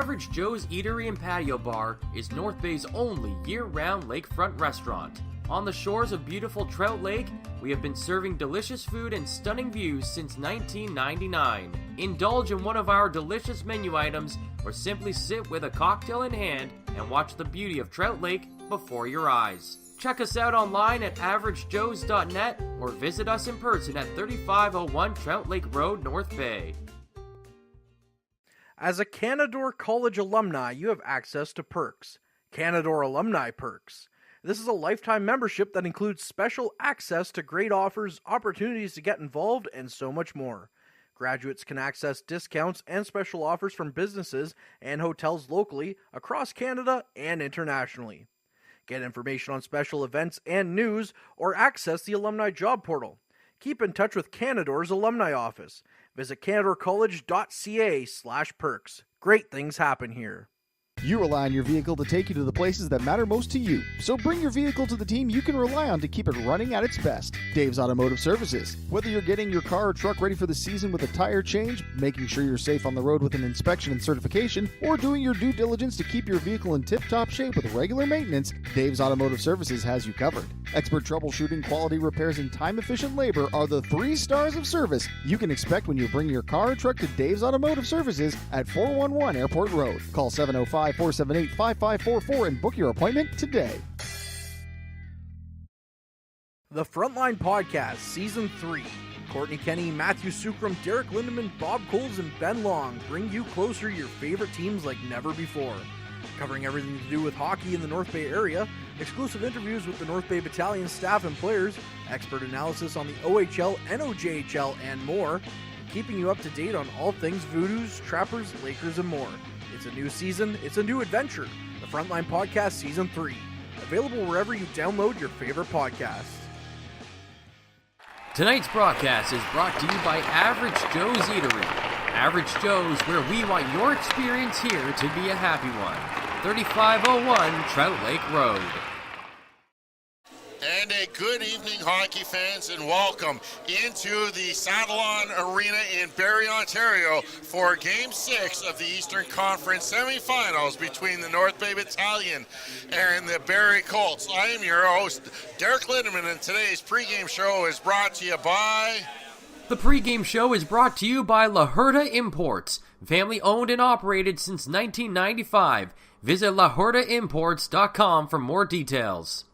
Average Joe's Eatery and Patio Bar is North Bay's only year-round lakefront restaurant. On the shores of beautiful Trout Lake, we have been serving delicious food and stunning views since 1999. Indulge in one of our delicious menu items or simply sit with a cocktail in hand and watch the beauty of Trout Lake before your eyes. Check us out online at averagejoes.net or visit us in person at 3501 Trout Lake Road, North Bay. As a Canadore College alumni, you have access to perks. Canadore Alumni Perks. This is a lifetime membership that includes special access to great offers, opportunities to get involved, and so much more. Graduates can access discounts and special offers from businesses and hotels locally, across Canada, and internationally. Get information on special events and news, or access the alumni job portal. Keep in touch with Canadore's alumni office. Visit canadorecollege.ca/perks. Great things happen here. You rely on your vehicle to take you to the places that matter most to you. So bring your vehicle to the team you can rely on to keep it running at its best. Dave's Automotive Services. Whether you're getting your car or truck ready for the season with a tire change, making sure you're safe on the road with an inspection and certification, or doing your due diligence to keep your vehicle in tip-top shape with regular maintenance, Dave's Automotive Services has you covered. Expert troubleshooting, quality repairs, and time-efficient labor are the 3 stars of service you can expect when you bring your car or truck to Dave's Automotive Services at 411 Airport Road. Call 705-478-5544 and book your appointment today. The Frontline Podcast, Season 3. Courtney Kenny, Matthew Sukram, Derek Lindemann, Bob Coles, and Ben Long bring you closer to your favorite teams like never before. Covering everything to do with hockey in the North Bay area, exclusive interviews with the North Bay Battalion staff and players, expert analysis on the OHL, NOJHL, and more, keeping you up to date on all things Voodoos, Trappers, Lakers, and more. It's a new season, it's a new adventure. The Frontline Podcast Season 3. Available wherever you download your favorite podcasts. Tonight's broadcast is brought to you by Average Joe's Eatery. Average Joe's, where we want your experience here to be a happy one. 3501 Trout Lake Road. And a good evening, hockey fans, and welcome into the Sadlon Arena in Barrie, Ontario for Game 6 of the Eastern Conference semifinals between the North Bay Battalion and the Barrie Colts. I am your host, Derek Lindemann, and today's pregame show is brought to you by... The pregame show is brought to you by La Huerta Imports, family owned and operated since 1995. Visit lahuertaimports.com for more details.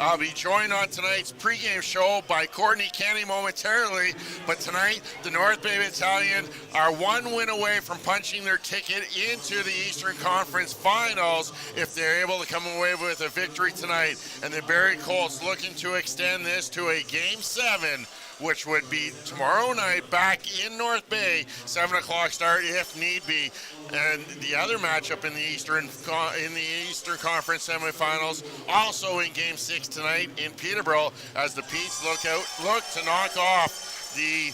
I'll be joined on tonight's pregame show by Courtney Kenny momentarily, but tonight the North Bay Battalion are one win away from punching their ticket into the Eastern Conference Finals if they're able to come away with a victory tonight. And the Barrie Colts looking to extend this to a Game 7, which would be tomorrow night back in North Bay, 7 o'clock start if need be. And the other matchup in the Eastern Conference semifinals, also in Game 6 tonight in Peterborough, as the Petes look to knock off the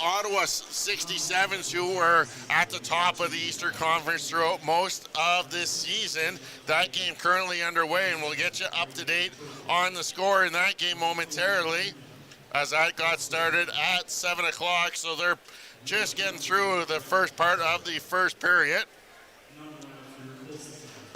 Ottawa 67s, who were at the top of the Eastern Conference throughout most of this season. That game currently underway, and we'll get you up to date on the score in that game momentarily, as that got started at 7 o'clock, so they're just getting through the first part of the first period.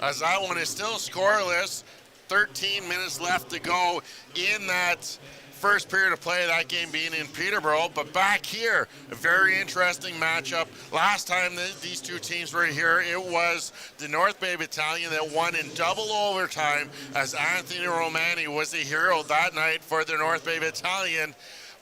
As that one is still scoreless, 13 minutes left to go in that first period of play, that game being in Peterborough. But back here, a very interesting matchup. Last time these two teams were here, it was the North Bay Battalion that won in double overtime, as Anthony Romani was the hero that night for the North Bay Battalion.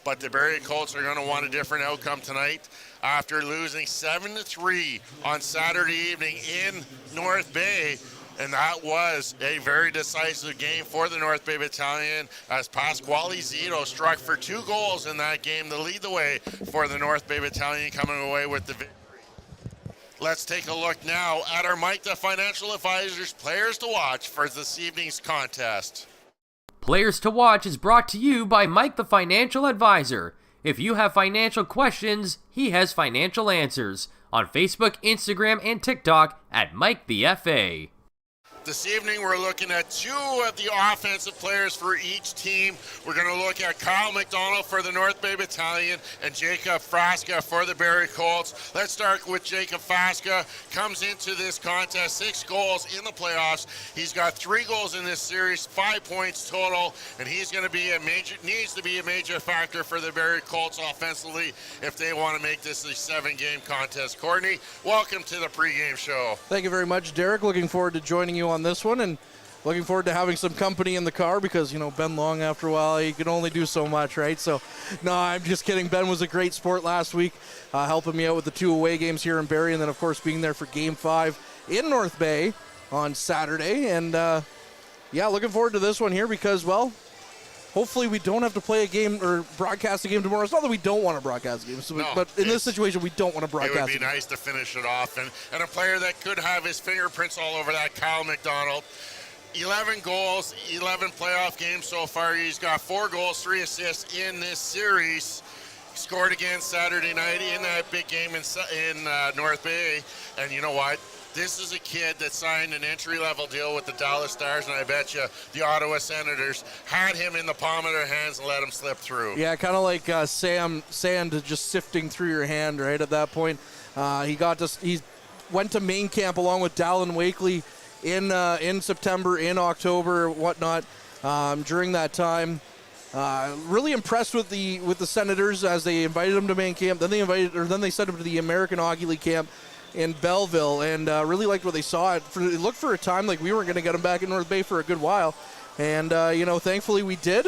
But the Barrie Colts are going to want a different outcome tonight after losing 7-3 on Saturday evening in North Bay. And that was a very decisive game for the North Bay Battalion, as Pasquale Zito struck for 2 goals in that game to lead the way for the North Bay Battalion, coming away with the victory. Let's take a look now at our Mike the Financial Advisor's Players to Watch for this evening's contest. Players to Watch is brought to you by Mike the Financial Advisor. If you have financial questions, he has financial answers. On Facebook, Instagram, and TikTok at Mike the FA. This evening we're looking at two of the offensive players for each team. We're going to look at Kyle McDonald for the North Bay Battalion and Jacob Frasca for the Barrie Colts. Let's start with Jacob Frasca. Comes into this contest, 6 goals in the playoffs. He's got 3 goals in this series, 5 points total, and he's going to be needs to be a major factor for the Barrie Colts offensively if they want to make this a 7-game contest. Courtney, welcome to the pregame show. Thank you very much, Derek. Looking forward to joining you on this one, and looking forward to having some company in the car because, Ben Long, after a while, he can only do so much, right? So, no, I'm just kidding. Ben was a great sport last week, helping me out with the 2 away games here in Barrie, and then, of course, being there for Game 5 in North Bay on Saturday. And, looking forward to this one here because, well, hopefully we don't have to play a game or broadcast a game tomorrow. It's not that we don't want to broadcast a game, but in this situation, we don't want to broadcast. It would be nice to finish it off. And a player that could have his fingerprints all over that, Kyle McDonald. 11 goals, 11 playoff games so far. He's got 4 goals, 3 assists in this series. Scored again Saturday night in that big game in North Bay. And you know what? This is a kid that signed an entry-level deal with the Dallas Stars, and I bet you the Ottawa Senators had him in the palm of their hands and let him slip through. Yeah, kind of like sand just sifting through your hand, right, at that point. He went to main camp along with Dallin Wakely in September, in October, whatnot, during that time. Really impressed with the Senators as they invited him to main camp. Then they sent him to the American Hockey League camp in Belleville, and really liked what they saw. It looked for a time like we weren't going to get him back in North Bay for a good while, and thankfully we did.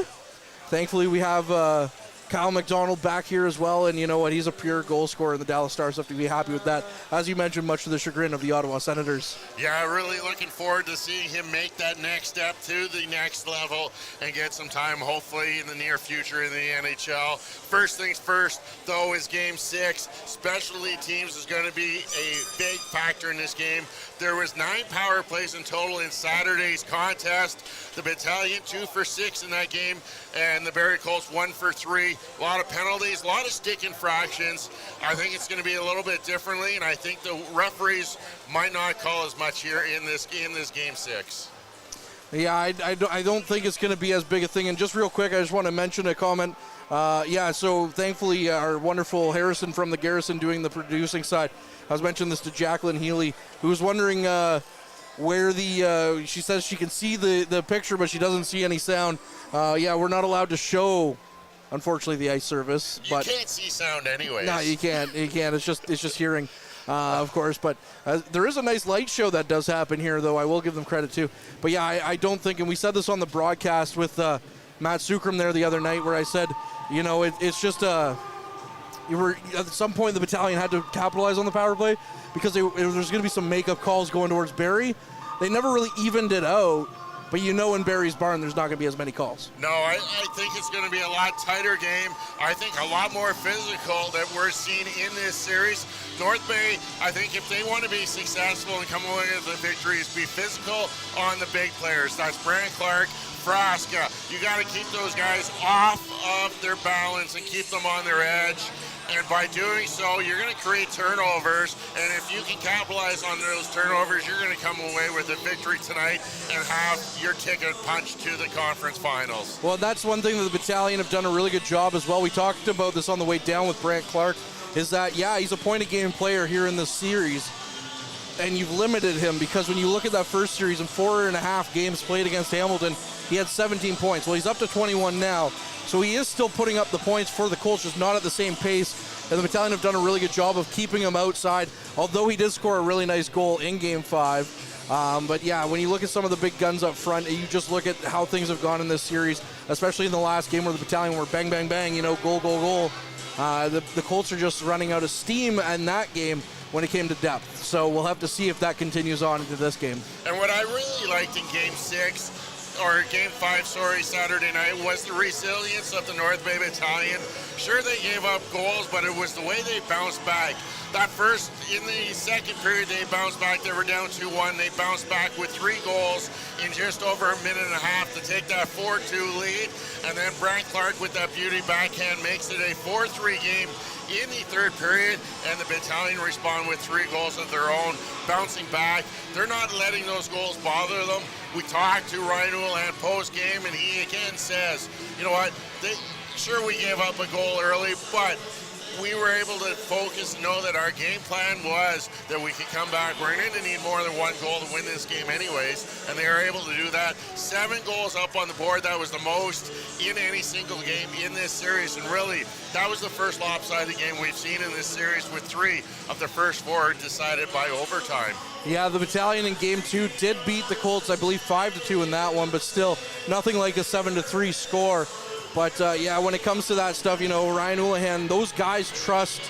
Thankfully we have Kyle McDonald back here as well, and you know what, he's a pure goal scorer, and the Dallas Stars have to be happy with that, as you mentioned, much to the chagrin of the Ottawa Senators. Yeah, really looking forward to seeing him make that next step to the next level and get some time, hopefully, in the near future in the NHL. First things first, though, is Game 6. Specialty teams is going to be a big factor in this game. There was 9 power plays in total in Saturday's contest. The Battalion 2 for 6 in that game, and the Barrie Colts 1 for 3. A lot of penalties, a lot of stick infractions. I think it's going to be a little bit differently, and I think the referees might not call as much here in this Game 6. Yeah, I don't think it's going to be as big a thing. And just real quick, I just want to mention a comment. So thankfully our wonderful Harrison from the Garrison doing the producing side. I was mentioning this to Jacqueline Healy, who was wondering where she says she can see the picture, but she doesn't see any sound. We're not allowed to show, unfortunately, the ice service. You can't see sound anyways. No, you can't. It's just hearing, of course. But there is a nice light show that does happen here, though. I will give them credit too. But yeah, I don't think, and we said this on the broadcast with Matt Sukram there the other night, where I said, it's just at some point the Battalion had to capitalize on the power play because there's going to be some makeup calls going towards Barrie. They never really evened it out. But in Barrie's barn, there's not going to be as many calls. No, I think it's going to be a lot tighter game. I think a lot more physical that we're seeing in this series. North Bay, I think if they want to be successful and come away with a victory, is be physical on the big players. That's Brant Clark, Frasca. You got to keep those guys off of their balance and keep them on their edge. And by doing so, you're going to create turnovers. And if you can capitalize on those turnovers, you're going to come away with a victory tonight and have your ticket punched to the conference finals. Well, that's one thing that the Battalion have done a really good job as well. We talked about this on the way down with Brant Clark, is that, he's a point-a-game player here in this series. And you've limited him because when you look at that first series in 4.5 games played against Hamilton, he had 17 points. Well, he's up to 21 now. So he is still putting up the points for the Colts, just not at the same pace. And the Battalion have done a really good job of keeping him outside, although he did score a really nice goal in Game 5. When you look at some of the big guns up front, you just look at how things have gone in this series, especially in the last game where the Battalion were bang, bang, bang, goal, goal, goal. The Colts are just running out of steam in that game when it came to depth. So we'll have to see if that continues on into this game. And what I really liked in Game 5, Saturday night, was the resilience of the North Bay Battalion. Sure, they gave up goals, but it was the way they bounced back. In the second period, they bounced back. They were down 2-1. They bounced back with 3 goals in just over a minute and a half to take that 4-2 lead. And then Brant Clark with that beauty backhand makes it a 4-3 game in the third period, and the Battalion respond with 3 goals of their own, bouncing back. They're not letting those goals bother them. We talked to Ryan Houlihan post-game, and he again says, you know what, sure we gave up a goal early, but we were able to focus and know that our game plan was that we could come back. We're going to need more than 1 goal to win this game anyways, and they are able to do that. 7 goals up on the board. That was the most in any single game in this series, and really, that was the first lopsided game we've seen in this series, with 3 of the first 4 decided by overtime. Yeah, the Battalion in Game 2 did beat the Colts, I believe 5-2 in that one, but still nothing like a 7-3 score. But, yeah, when it comes to that stuff, you know, Ryan Houlihan, those guys trust,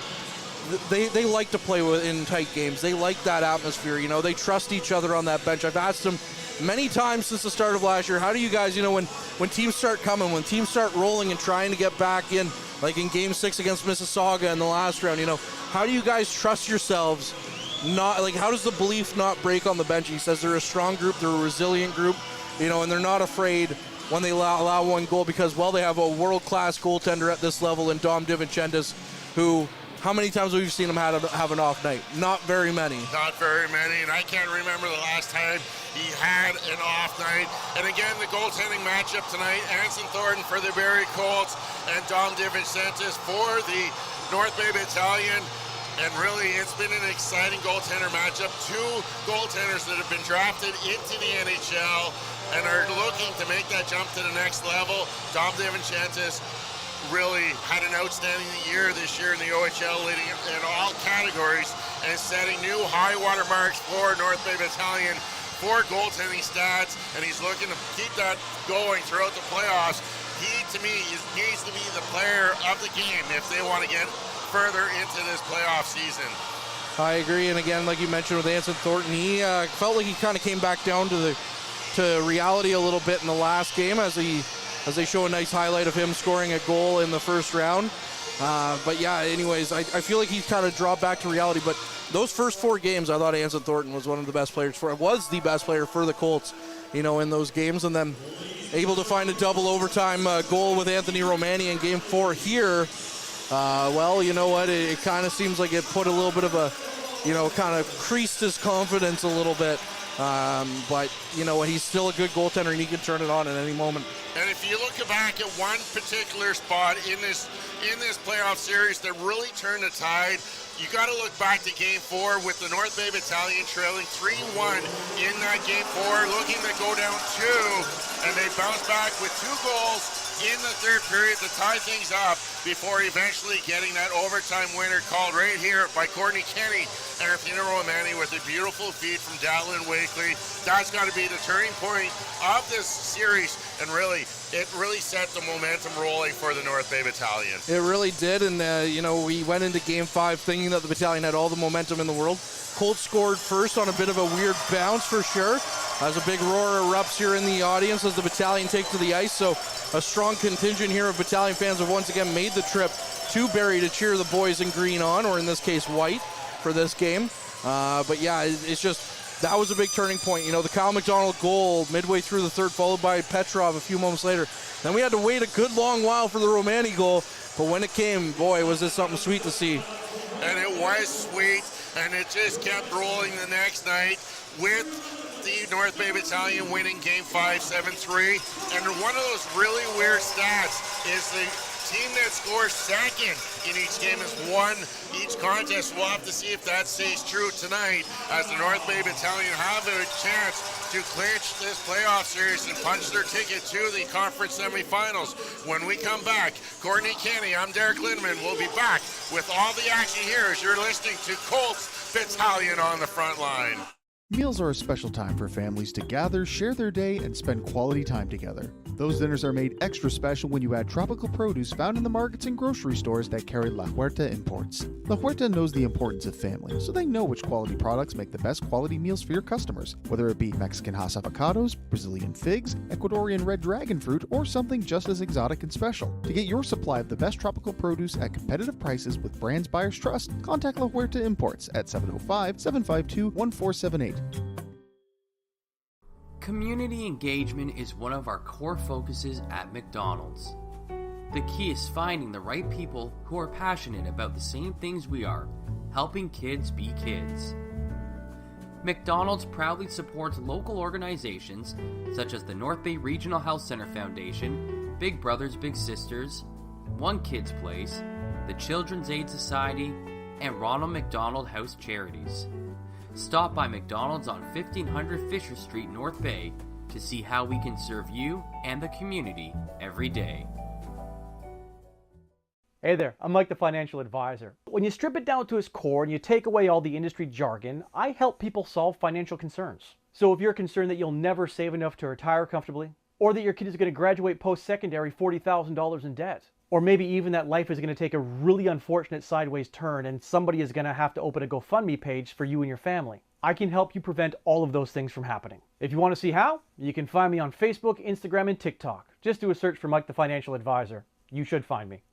they like to play in tight games. They like that atmosphere, you know. They trust each other on that bench. I've asked them many times since the start of last year, how do you guys, you know, when teams start coming, when teams start rolling and trying to get back in, like in Game 6 against Mississauga in the last round, you know, how do you guys trust yourselves? Not like, how does the belief not break on the bench? He says they're a strong group, they're a resilient group, you know, and they're not afraid when they allow 1 goal because, well, they have a world-class goaltender at this level in Dom DiVincentis, who, how many times have we seen him have an off night? Not very many. Not very many, and I can't remember the last time he had an off night. And again, the goaltending matchup tonight, Anson Thornton for the Barrie Colts and Dom DiVincentis for the North Bay Battalion. And really, it's been an exciting goaltender matchup. 2 goaltenders that have been drafted into the NHL and are looking to make that jump to the next level. Dom DiVincentis really had an outstanding year this year in the OHL, leading in all categories and setting new high water marks for North Bay Battalion for goaltending stats, and he's looking to keep that going throughout the playoffs. He, to me, needs to be the player of the game if they want to get further into this playoff season. I agree, and again, like you mentioned with Anson Thornton, he felt like he kind of came back down to reality a little bit in the last game as they show a nice highlight of him scoring a goal in the first round. But yeah, anyways, I feel like he's kind of dropped back to reality. But those first 4 games, I thought Anson Thornton was one of the best players was the best player for the Colts, you know, in those games, and then able to find a double overtime goal with Anthony Romani in Game 4 here. Well, you know what? It kind of seems like it put a little bit of a, you know, kind of creased his confidence a little bit. But, you know, he's still a good goaltender, and he can turn it on at any moment. And if you look back at one particular spot in this playoff series that really turned the tide, you got to look back to Game 4 with the North Bay Battalion trailing 3-1 in that Game 4, looking to go down 2, and they bounced back with 2 goals in the third period to tie things up before eventually getting that overtime winner called right here by Courtney Kenny and Anthony Romani with a beautiful feed from Dallin Wakely. That's got to be the turning point of this series, and really, it really set the momentum rolling for the North Bay Battalion. It really did, and you know, we went into Game 5 thinking that the Battalion had all the momentum in the world. Colts scored first on a bit of a weird bounce for sure, as a big roar erupts here in the audience as the Battalion take to the ice. So a strong contingent here of Battalion fans have once again made the trip to Barrie to cheer the boys in green on, or in this case white, for this game. But yeah, it's just, that was a big turning point. You know, the Kyle McDonald goal midway through the third, followed by Petrov a few moments later. Then we had to wait a good long while for the Romani goal, but when it came, boy, was this something sweet to see. And it was sweet, and it just kept rolling the next night with the North Bay Battalion winning Game 5 7-3. And one of those really weird stats is the team that scores second in each game has won each contest. We'll have to see if that stays true tonight, as the North Bay Battalion have a chance to clinch this playoff series and punch their ticket to the conference semifinals. When we come back, Courtney Kenny, I'm Derek Lindemann. We'll be back with all the action here as you're listening to Colts Battalion on the Front Line. Meals are a special time for families to gather, share their day, and spend quality time together. Those dinners are made extra special when you add tropical produce found in the markets and grocery stores that carry La Huerta imports. La Huerta knows the importance of family, so they know which quality products make the best quality meals for your customers, whether it be Mexican Hass avocados, Brazilian figs, Ecuadorian red dragon fruit, or something just as exotic and special. To get your supply of the best tropical produce at competitive prices with brands buyers trust, contact La Huerta Imports at 705-752-1478. Community engagement is one of our core focuses at McDonald's. The key is finding the right people who are passionate about the same things we are, helping kids be kids. McDonald's proudly supports local organizations such as the North Bay Regional Health Center Foundation, Big Brothers Big Sisters, One Kids Place, the Children's Aid Society, and Ronald McDonald House Charities. Stop by McDonald's on 1500 Fisher Street, North Bay to see how we can serve you and the community every day. Hey there, I'm Mike the Financial Advisor. When you strip it down to its core and you take away all the industry jargon, I help people solve financial concerns. So if you're concerned that you'll never save enough to retire comfortably, or that your kid is going to graduate post-secondary $40,000 in debt, or maybe even that life is going to take a really unfortunate sideways turn and somebody is going to have to open a GoFundMe page for you and your family, I can help you prevent all of those things from happening. If you want to see how, you can find me on Facebook, Instagram, and TikTok. Just do a search for Mike the Financial Advisor. You should find me.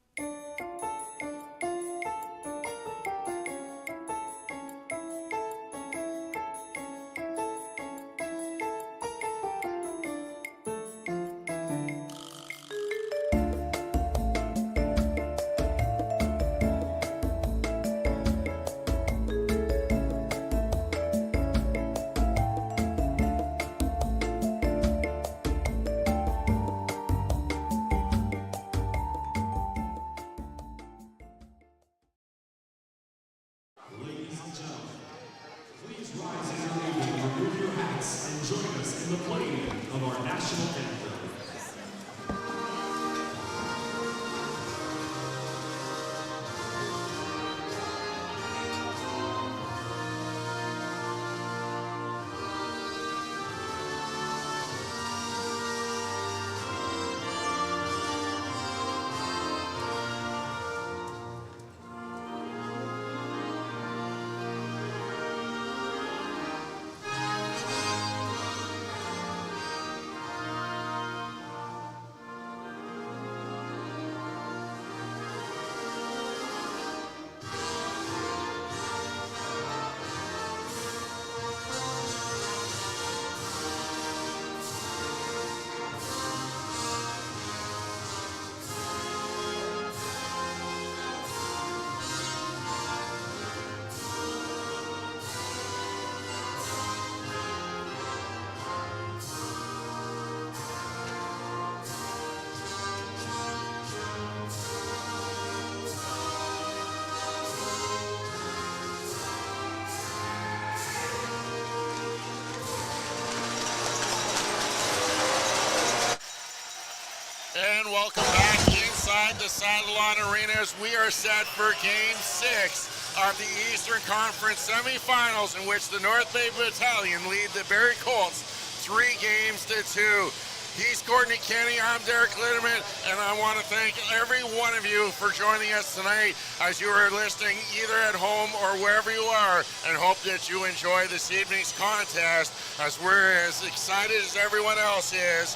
And welcome back inside the Sadlon Arena as we are set for Game 6 of the Eastern Conference semifinals, in which the North Bay Battalion lead the Barrie Colts 3-2. He's Courtney Kenny, I'm Derek Lindeman, and I want to thank every one of you for joining us tonight as you are listening either at home or wherever you are, and hope that you enjoy this evening's contest as we're as excited as everyone else is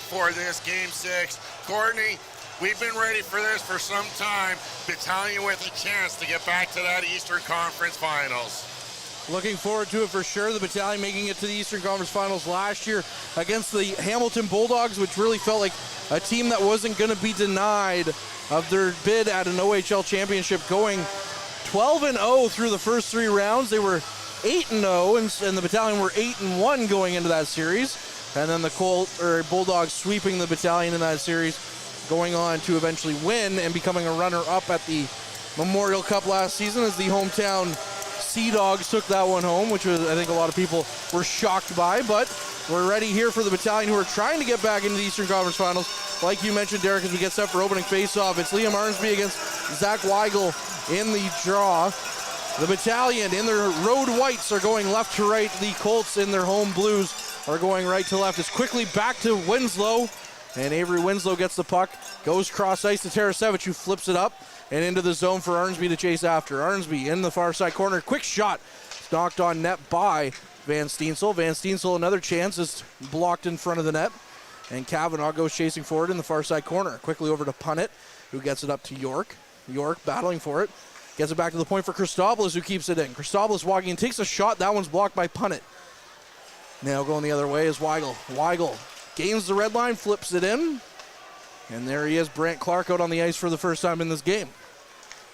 for this Game 6. Courtney, we've been ready for this for some time. Battalion with a chance to get back to that Eastern Conference Finals. Looking forward to it for sure. The Battalion making it to the Eastern Conference Finals last year against the Hamilton Bulldogs, which really felt like a team that wasn't going to be denied of their bid at an OHL championship, going 12-0 through the first 3 rounds. They were 8-0, and the Battalion were 8-1 going into that series. And then the Bulldogs sweeping the Battalion in that series, going on to eventually win and becoming a runner-up at the Memorial Cup last season as the hometown Sea Dogs took that one home, which was, I think, a lot of people were shocked by. But we're ready here for the Battalion, who are trying to get back into the Eastern Conference Finals. Like you mentioned, Derek, as we get set for opening face-off, it's Liam Arnsby against Zach Weigel in the draw. The Battalion in their road whites are going left to right. The Colts in their home blues are going right to left. It's quickly back to Winslow, and Avery Winslow gets the puck, goes cross ice to Tarasevic, who flips it up and into the zone for Arnsby to chase after. Arnsby in the far side corner, quick shot, knocked on net by Van Steensel. Van Steensel, another chance, is blocked in front of the net, and Kavanaugh goes chasing forward in the far side corner. Quickly over to Punnett, who gets it up to York. York battling for it. Gets it back to the point for Christopoulos, who keeps it in. Christopoulos walking in, takes a shot. That one's blocked by Punnett. Now going the other way is Weigel. Weigel gains the red line, flips it in. And there he is, Brant Clark out on the ice for the first time in this game.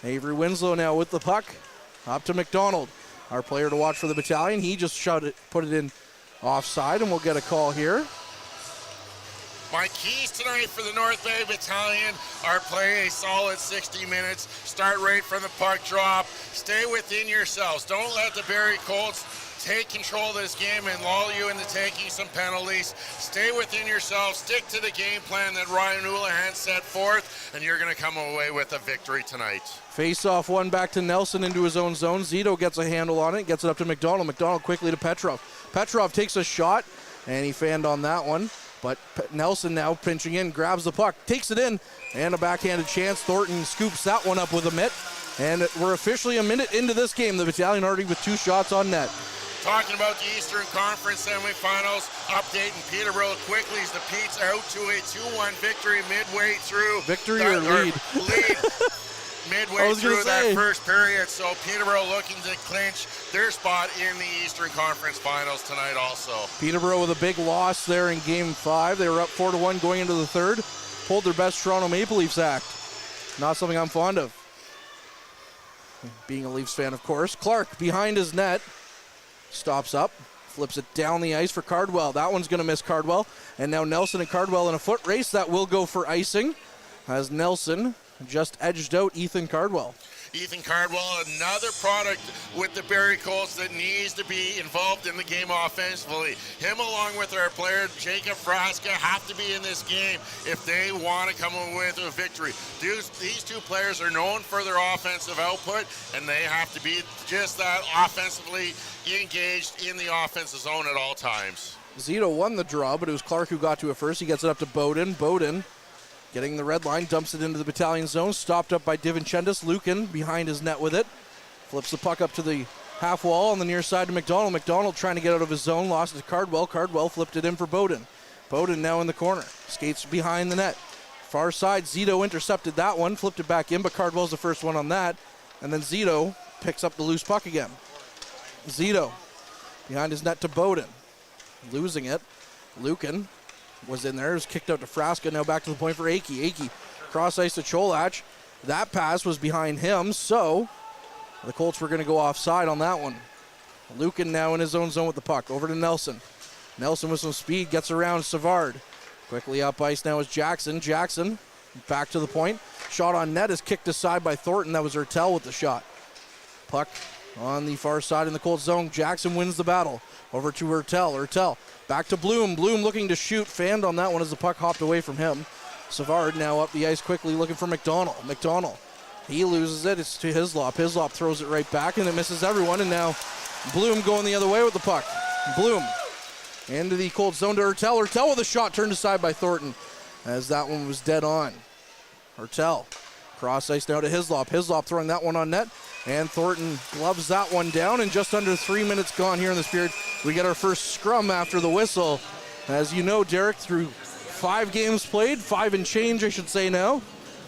Avery Winslow now with the puck. Up to McDonald, our player to watch for the Battalion. He just put it in offside, and we'll get a call here. My keys tonight for the North Bay Battalion are play a solid 60 minutes, start right from the puck drop, stay within yourselves. Don't let the Barrie Colts take control of this game and lull you into taking some penalties. Stay within yourself, stick to the game plan that Ryan Houlihan set forth, and you're going to come away with a victory tonight. Face-off one back to Nelson into his own zone. Zito gets a handle on it, gets it up to McDonald. McDonald quickly to Petrov. Petrov takes a shot, and he fanned on that one. But Nelson now pinching in, grabs the puck, takes it in, and a backhanded chance. Thornton scoops that one up with a mitt. And we're officially a minute into this game. The Battalion already with 2 shots on net. Talking about the Eastern Conference semifinals, update in Peterborough quickly as the Pete's out to a 2-1 victory midway through. Victory or lead? Lead. Midway through that first period, so Peterborough looking to clinch their spot in the Eastern Conference Finals tonight also. Peterborough with a big loss there in Game 5. They were up 4-1 going into the third. Pulled their best Toronto Maple Leafs act. Not something I'm fond of. Being a Leafs fan, of course. Clark behind his net. Stops up. Flips it down the ice for Cardwell. That one's going to miss Cardwell. And now Nelson and Cardwell in a foot race. That will go for icing as Nelson just edged out Ethan Cardwell. Ethan Cardwell, another product with the Barrie Colts that needs to be involved in the game offensively. Him along with our player Jacob Frasca have to be in this game if they want to come away with a victory. These 2 players are known for their offensive output, and they have to be just that, offensively engaged in the offensive zone at all times. Zito won the draw, but it was Clark who got to it first. He gets it up to Bowden. Bowden getting the red line, dumps it into the Battalion zone, stopped up by DiVincentis. Lucan behind his net with it. Flips the puck up to the half wall on the near side to McDonald. McDonald trying to get out of his zone, lost it to Cardwell. Cardwell flipped it in for Bowden. Bowden now in the corner, skates behind the net. Far side, Zito intercepted that one, flipped it back in, but Cardwell's the first one on that. And then Zito picks up the loose puck again. Zito behind his net to Bowden. Losing it. Lucan was in there, was kicked out to Frasca, now back to the point for Akey. Akey cross ice to Cholach. That pass was behind him, so the Colts were going to go offside on that one. Lucan now in his own zone with the puck. Over to Nelson. Nelson with some speed, gets around Savard. Quickly up ice now is Jackson. Jackson back to the point. Shot on net is kicked aside by Thornton. That was Ertel with the shot. Puck on the far side in the Colts zone. Jackson wins the battle. Over to Ertel. Ertel back to Bloom. Bloom looking to shoot. Fanned on that one as the puck hopped away from him. Savard now up the ice quickly looking for McDonald. McDonald, he loses it. It's to Hislop. Hislop throws it right back and it misses everyone. And now Bloom going the other way with the puck. Bloom into the Colts zone to Ertel. Ertel with a shot turned aside by Thornton as that one was dead on. Ertel cross ice now to Hislop. Hislop throwing that one on net. And Thornton gloves that one down, and just under 3 minutes gone here in this period. We get our first scrum after the whistle. As you know, Derek, through 5 games played, 5 and change, I should say now.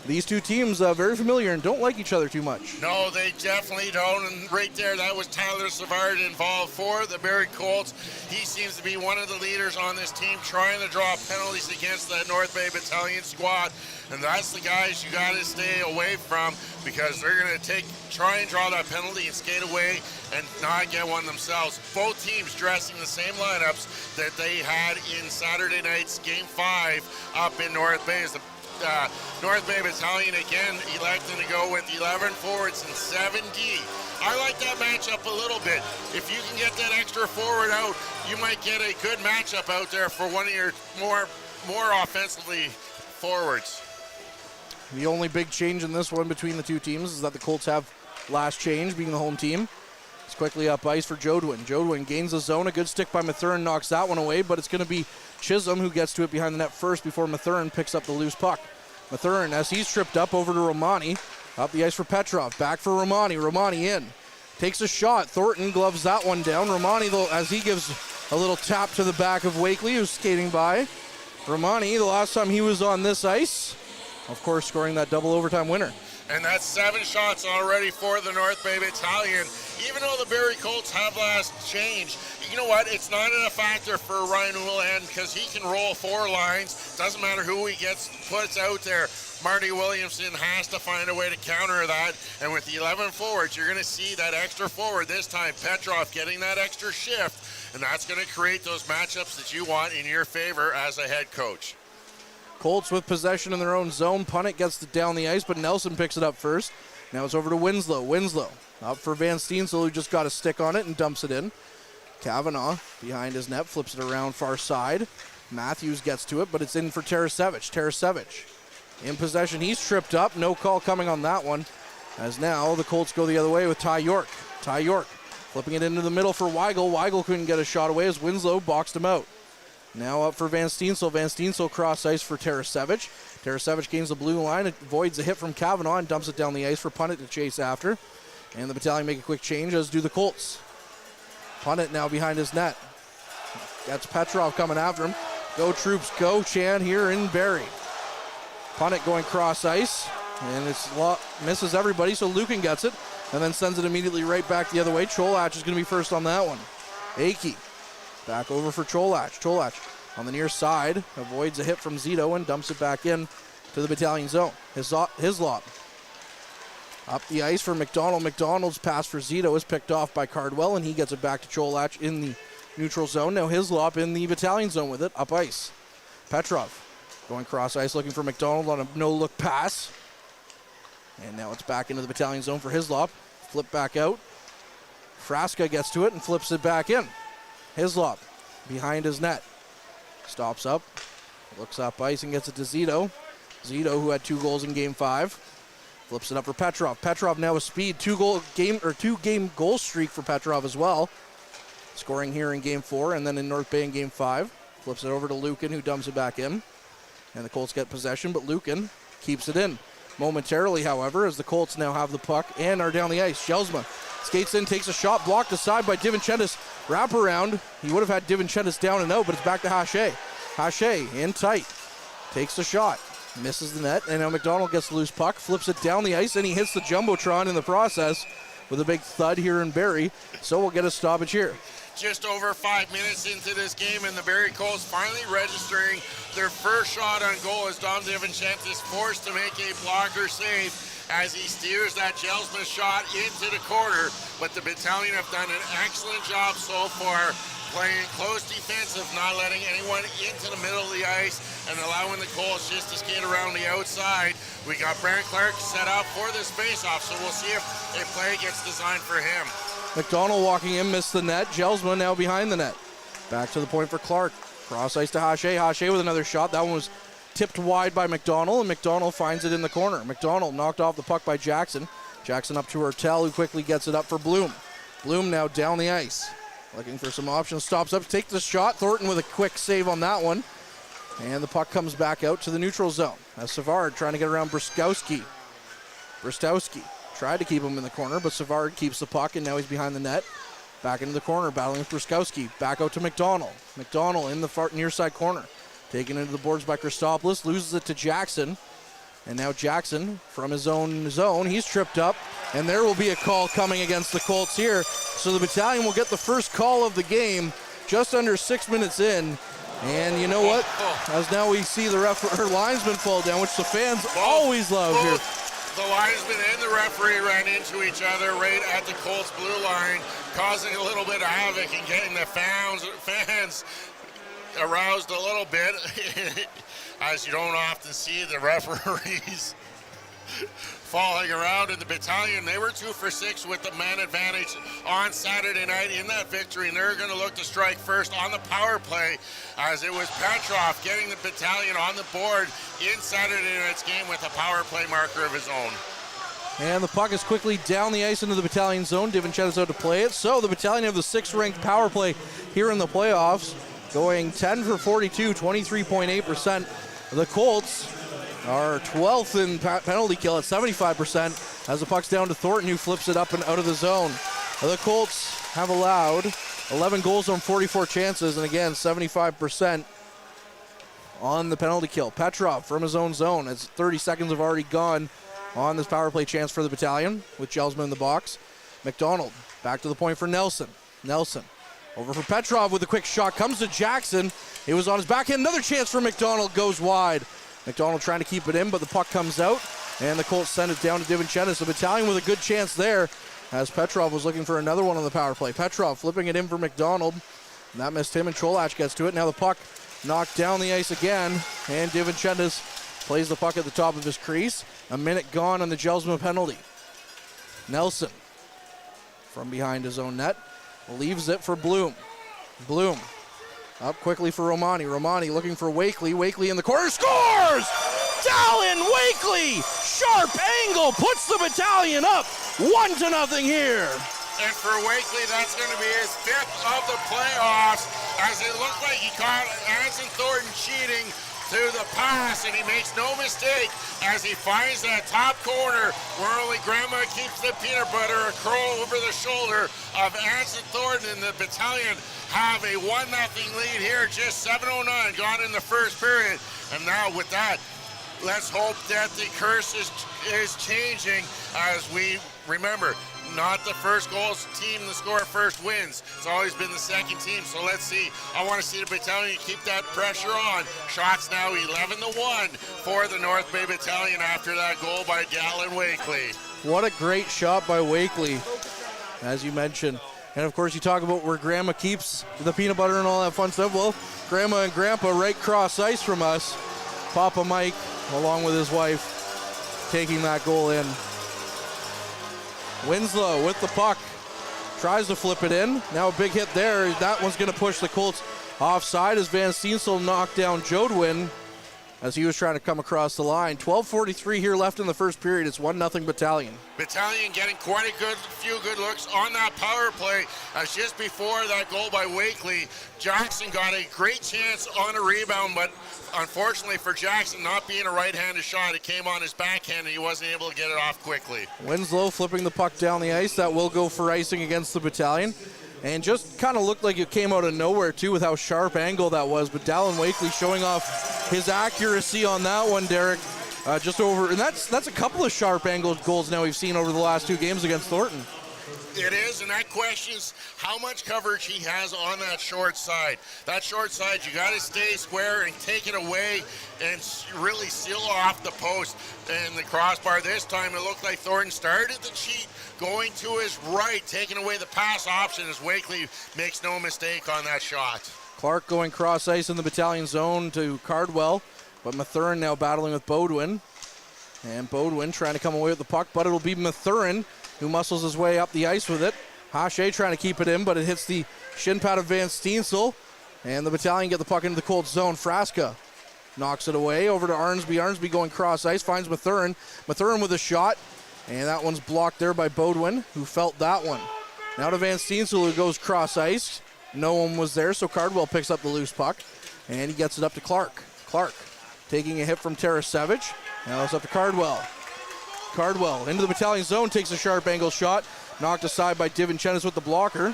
These 2 teams are very familiar and don't like each other too much. No, they definitely don't. And right there, that was Tyler Savard involved for the Barrie Colts. He seems to be one of the leaders on this team, trying to draw penalties against that North Bay Battalion squad. And that's the guys you got to stay away from, because they're going to try and draw that penalty and skate away and not get one themselves. Both teams dressing the same lineups that they had in Saturday night's Game 5 up in North Bay. As the North Bay Battalion again electing to go with 11 forwards and 7D. I like that matchup a little bit. If you can get that extra forward out, you might get a good matchup out there for one of your more offensively forwards. The only big change in this one between the 2 teams is that the Colts have last change, being the home team. It's quickly up ice for Jodwin. Jodwin gains the zone. A good stick by Mathurin knocks that one away, but it's going to be Chisholm who gets to it behind the net first before Mathurin picks up the loose puck. Mathurin, as he's tripped up, over to Romani. Up the ice for Petrov. Back for Romani. Romani in. Takes a shot. Thornton gloves that one down. Romani, though, as he gives a little tap to the back of Wakely, who's skating by. Romani, the last time he was on this ice, of course, scoring that double overtime winner. And that's 7 shots already for the North Bay Battalion. Even though the Barrie Colts have last change, you know what? It's not a factor for Ryan Houlihan because he can roll 4 lines. Doesn't matter who he puts out there. Marty Williamson has to find a way to counter that. And with the 11 forwards, you're going to see that extra forward this time. Petrov getting that extra shift. And that's going to create those matchups that you want in your favor as a head coach. Colts with possession in their own zone. Punnett gets it down the ice, but Nelson picks it up first. Now it's over to Winslow. Winslow up for Van Steensel, who just got a stick on it and dumps it in. Kavanaugh behind his net, flips it around far side. Matthews gets to it, but it's in for Tarasevic. Tarasevic in possession. He's tripped up. No call coming on that one. As now the Colts go the other way with Ty York. Ty York flipping it into the middle for Weigel. Weigel couldn't get a shot away as Winslow boxed him out. Now up for Van Steensel. Van Steensel cross ice for Tarasevic. Tarasevic gains the blue line, avoids a hit from Kavanaugh and dumps it down the ice for Punnett to chase after. And the Battalion make a quick change, as do the Colts. Punnett now behind his net. That's Petrov coming after him. Go Troops, go Chan here in Barrie. Punnett going cross ice, and it's misses everybody, so Lucan gets it, and then sends it immediately right back the other way. Cholach is going to be first on that one. Akey back over for Cholach. Cholach on the near side, avoids a hit from Zito and dumps it back in to the Battalion zone. Hislop up the ice for McDonald. McDonald's pass for Zito is picked off by Cardwell, and he gets it back to Cholach in the neutral zone. Now Hislop in the Battalion zone with it, up ice. Petrov going cross ice looking for McDonald on a no-look pass. And now it's back into the Battalion zone for Hislop. Flip back out. Frasca gets to it and flips it back in. Hislop behind his net. Stops up, looks up ice and gets it to Zito. Zito, who had 2 goals in Game 5, flips it up for Petrov. Petrov now with speed, 2-game goal streak for Petrov as well. Scoring here in Game 4 and then in North Bay in Game 5. Flips it over to Lucan, who dumps it back in. And the Colts get possession, but Lucan keeps it in. Momentarily, however, as the Colts now have the puck and are down the ice. Jelsma skates in, takes a shot, blocked aside by Divinchentis. Wraparound. He would have had Divinchentis down and out, but it's back to Hache. Hache in tight. Takes the shot. Misses the net, and now McDonald gets the loose puck, flips it down the ice, and he hits the Jumbotron in the process with a big thud here in Barrie. So we'll get a stoppage here. Just over 5 minutes into this game, and the Barrie Colts finally registering their first shot on goal as Dom Divinchentis forced to make a blocker save as he steers that Jelsma shot into the corner. But the Battalion have done an excellent job so far, playing close defensive, not letting anyone into the middle of the ice and allowing the Colts just to skate around the outside. We got Brent Clark set up for this face-off, so we'll see if a play gets designed for him. McDonald walking in, missed the net. Jelsma now behind the net. Back to the point for Clark. Cross ice to Hache. Hache with another shot. That one was tipped wide by McDonald, and McDonald finds it in the corner. McDonald knocked off the puck by Jackson. Jackson up to Hertel, who quickly gets it up for Bloom. Bloom now down the ice. Looking for some options. Stops up, takes the shot. Thornton with a quick save on that one. And the puck comes back out to the neutral zone. As Savard trying to get around Bristowski. Tried to keep him in the corner, but Savard keeps the puck, and now he's behind the net. Back into the corner, battling with Bristowski. Back out to McDonald. McDonald in the far near side corner. Taken into the boards by Christopoulos, loses it to Jackson. And now Jackson from his own zone. He's tripped up, and there will be a call coming against the Colts here. So the Battalion will get the first call of the game just under 6 minutes in. And you know what? As now we see the linesman fall down, which the fans always love here. The linesman and the referee ran into each other right at the Colts blue line, causing a little bit of havoc and getting the fans aroused a little bit, as you don't often see the referees falling around. In the Battalion, they were 2 for 6 with the man advantage on Saturday night in that victory, and they're going to look to strike first on the power play, as it was Petrov getting the Battalion on the board in Saturday night's game with a power play marker of his own. And the puck is quickly down the ice into the Battalion zone. DiVincenzo's out to play it. So the Battalion have the 6th ranked power play here in the playoffs, going 10 for 42, 23.8%. The Colts are 12th in penalty kill at 75% as the puck's down to Thornton, who flips it up and out of the zone. The Colts have allowed 11 goals on 44 chances, and again, 75% on the penalty kill. Petrov from his own zone, as 30 seconds have already gone on this power play chance for the Battalion with Jelsma in the box. McDonald back to the point for Nelson. Nelson over for Petrov with a quick shot, comes to Jackson. It was on his backhand, another chance for McDonald, goes wide. McDonald trying to keep it in, but the puck comes out, and the Colts send it down to DiVincenzo. The Battalion with a good chance there, as Petrov was looking for another one on the power play. Petrov flipping it in for McDonald. And that missed him, and Cholach gets to it. Now the puck knocked down the ice again, and DiVincenzo plays the puck at the top of his crease. A minute gone on the Jelsma penalty. Nelson from behind his own net leaves it for Bloom. Bloom up quickly for Romani. Romani looking for Wakely. Wakely in the corner, scores! Dallin Wakely! Sharp angle puts the Battalion up 1-0 here. And for Wakely, that's going to be his 5th of the playoffs, as it looked like he caught Anson Thornton cheating through the pass, and he makes no mistake as he finds that top corner where only Grandma keeps the peanut butter, a crow over the shoulder of Anson Thornton, and the Battalion have a 1-0 lead here, just 7:09 gone in the first period. And now with that, let's hope that the curse is changing, as we remember, not the first goals team to score first wins. It's always been the second team. So let's see. I want to see the Battalion keep that pressure on. Shots now 11-1 for the North Bay Battalion after that goal by Dallin Wakely. What a great shot by Wakely, as you mentioned. And of course, you talk about where Grandma keeps the peanut butter and all that fun stuff. Well, Grandma and Grandpa right cross ice from us. Papa Mike, along with his wife, taking that goal in. Winslow with the puck, tries to flip it in. Now a big hit there. That one's going to push the Colts offside as Van Steensel knocked down Jodwin as he was trying to come across the line. 12:43 here left in the first period. It's 1-0 Battalion. Battalion getting quite a few good looks on that power play, as just before that goal by Wakely, Jackson got a great chance on a rebound, but unfortunately for Jackson, not being a right-handed shot, it came on his backhand and he wasn't able to get it off quickly. Winslow flipping the puck down the ice. That will go for icing against the Battalion. And just kind of looked like it came out of nowhere, too, with how sharp angle that was. But Dallin Wakely showing off his accuracy on that one, Derek. Just over, and that's a couple of sharp angled goals now we've seen over the last 2 games against Thornton. It is, and that questions how much coverage he has on that short side. That short side, you got to stay square and take it away and really seal off the post and the crossbar. This time it looked like Thornton started the cheat, going to his right, taking away the pass option as Wakely makes no mistake on that shot. Clark going cross ice in the Battalion zone to Cardwell, but Mathurin now battling with Bodwin. And Bodwin trying to come away with the puck, but it'll be Mathurin who muscles his way up the ice with it. Hache trying to keep it in, but it hits the shin pad of Van Steensel. And the Battalion get the puck into the Colts zone. Frasca knocks it away over to Arnsby. Arnsby going cross ice, finds Mathurin. Mathurin with a shot, and that one's blocked there by Bodwin, who felt that one. Now to Van Steensel, who goes cross ice. No one was there, so Cardwell picks up the loose puck, and he gets it up to Clark. Clark taking a hit from Tarasevic. Now it's up to Cardwell. Cardwell into the Battalion zone, takes a sharp angle shot, knocked aside by DiVincenzo with the blocker.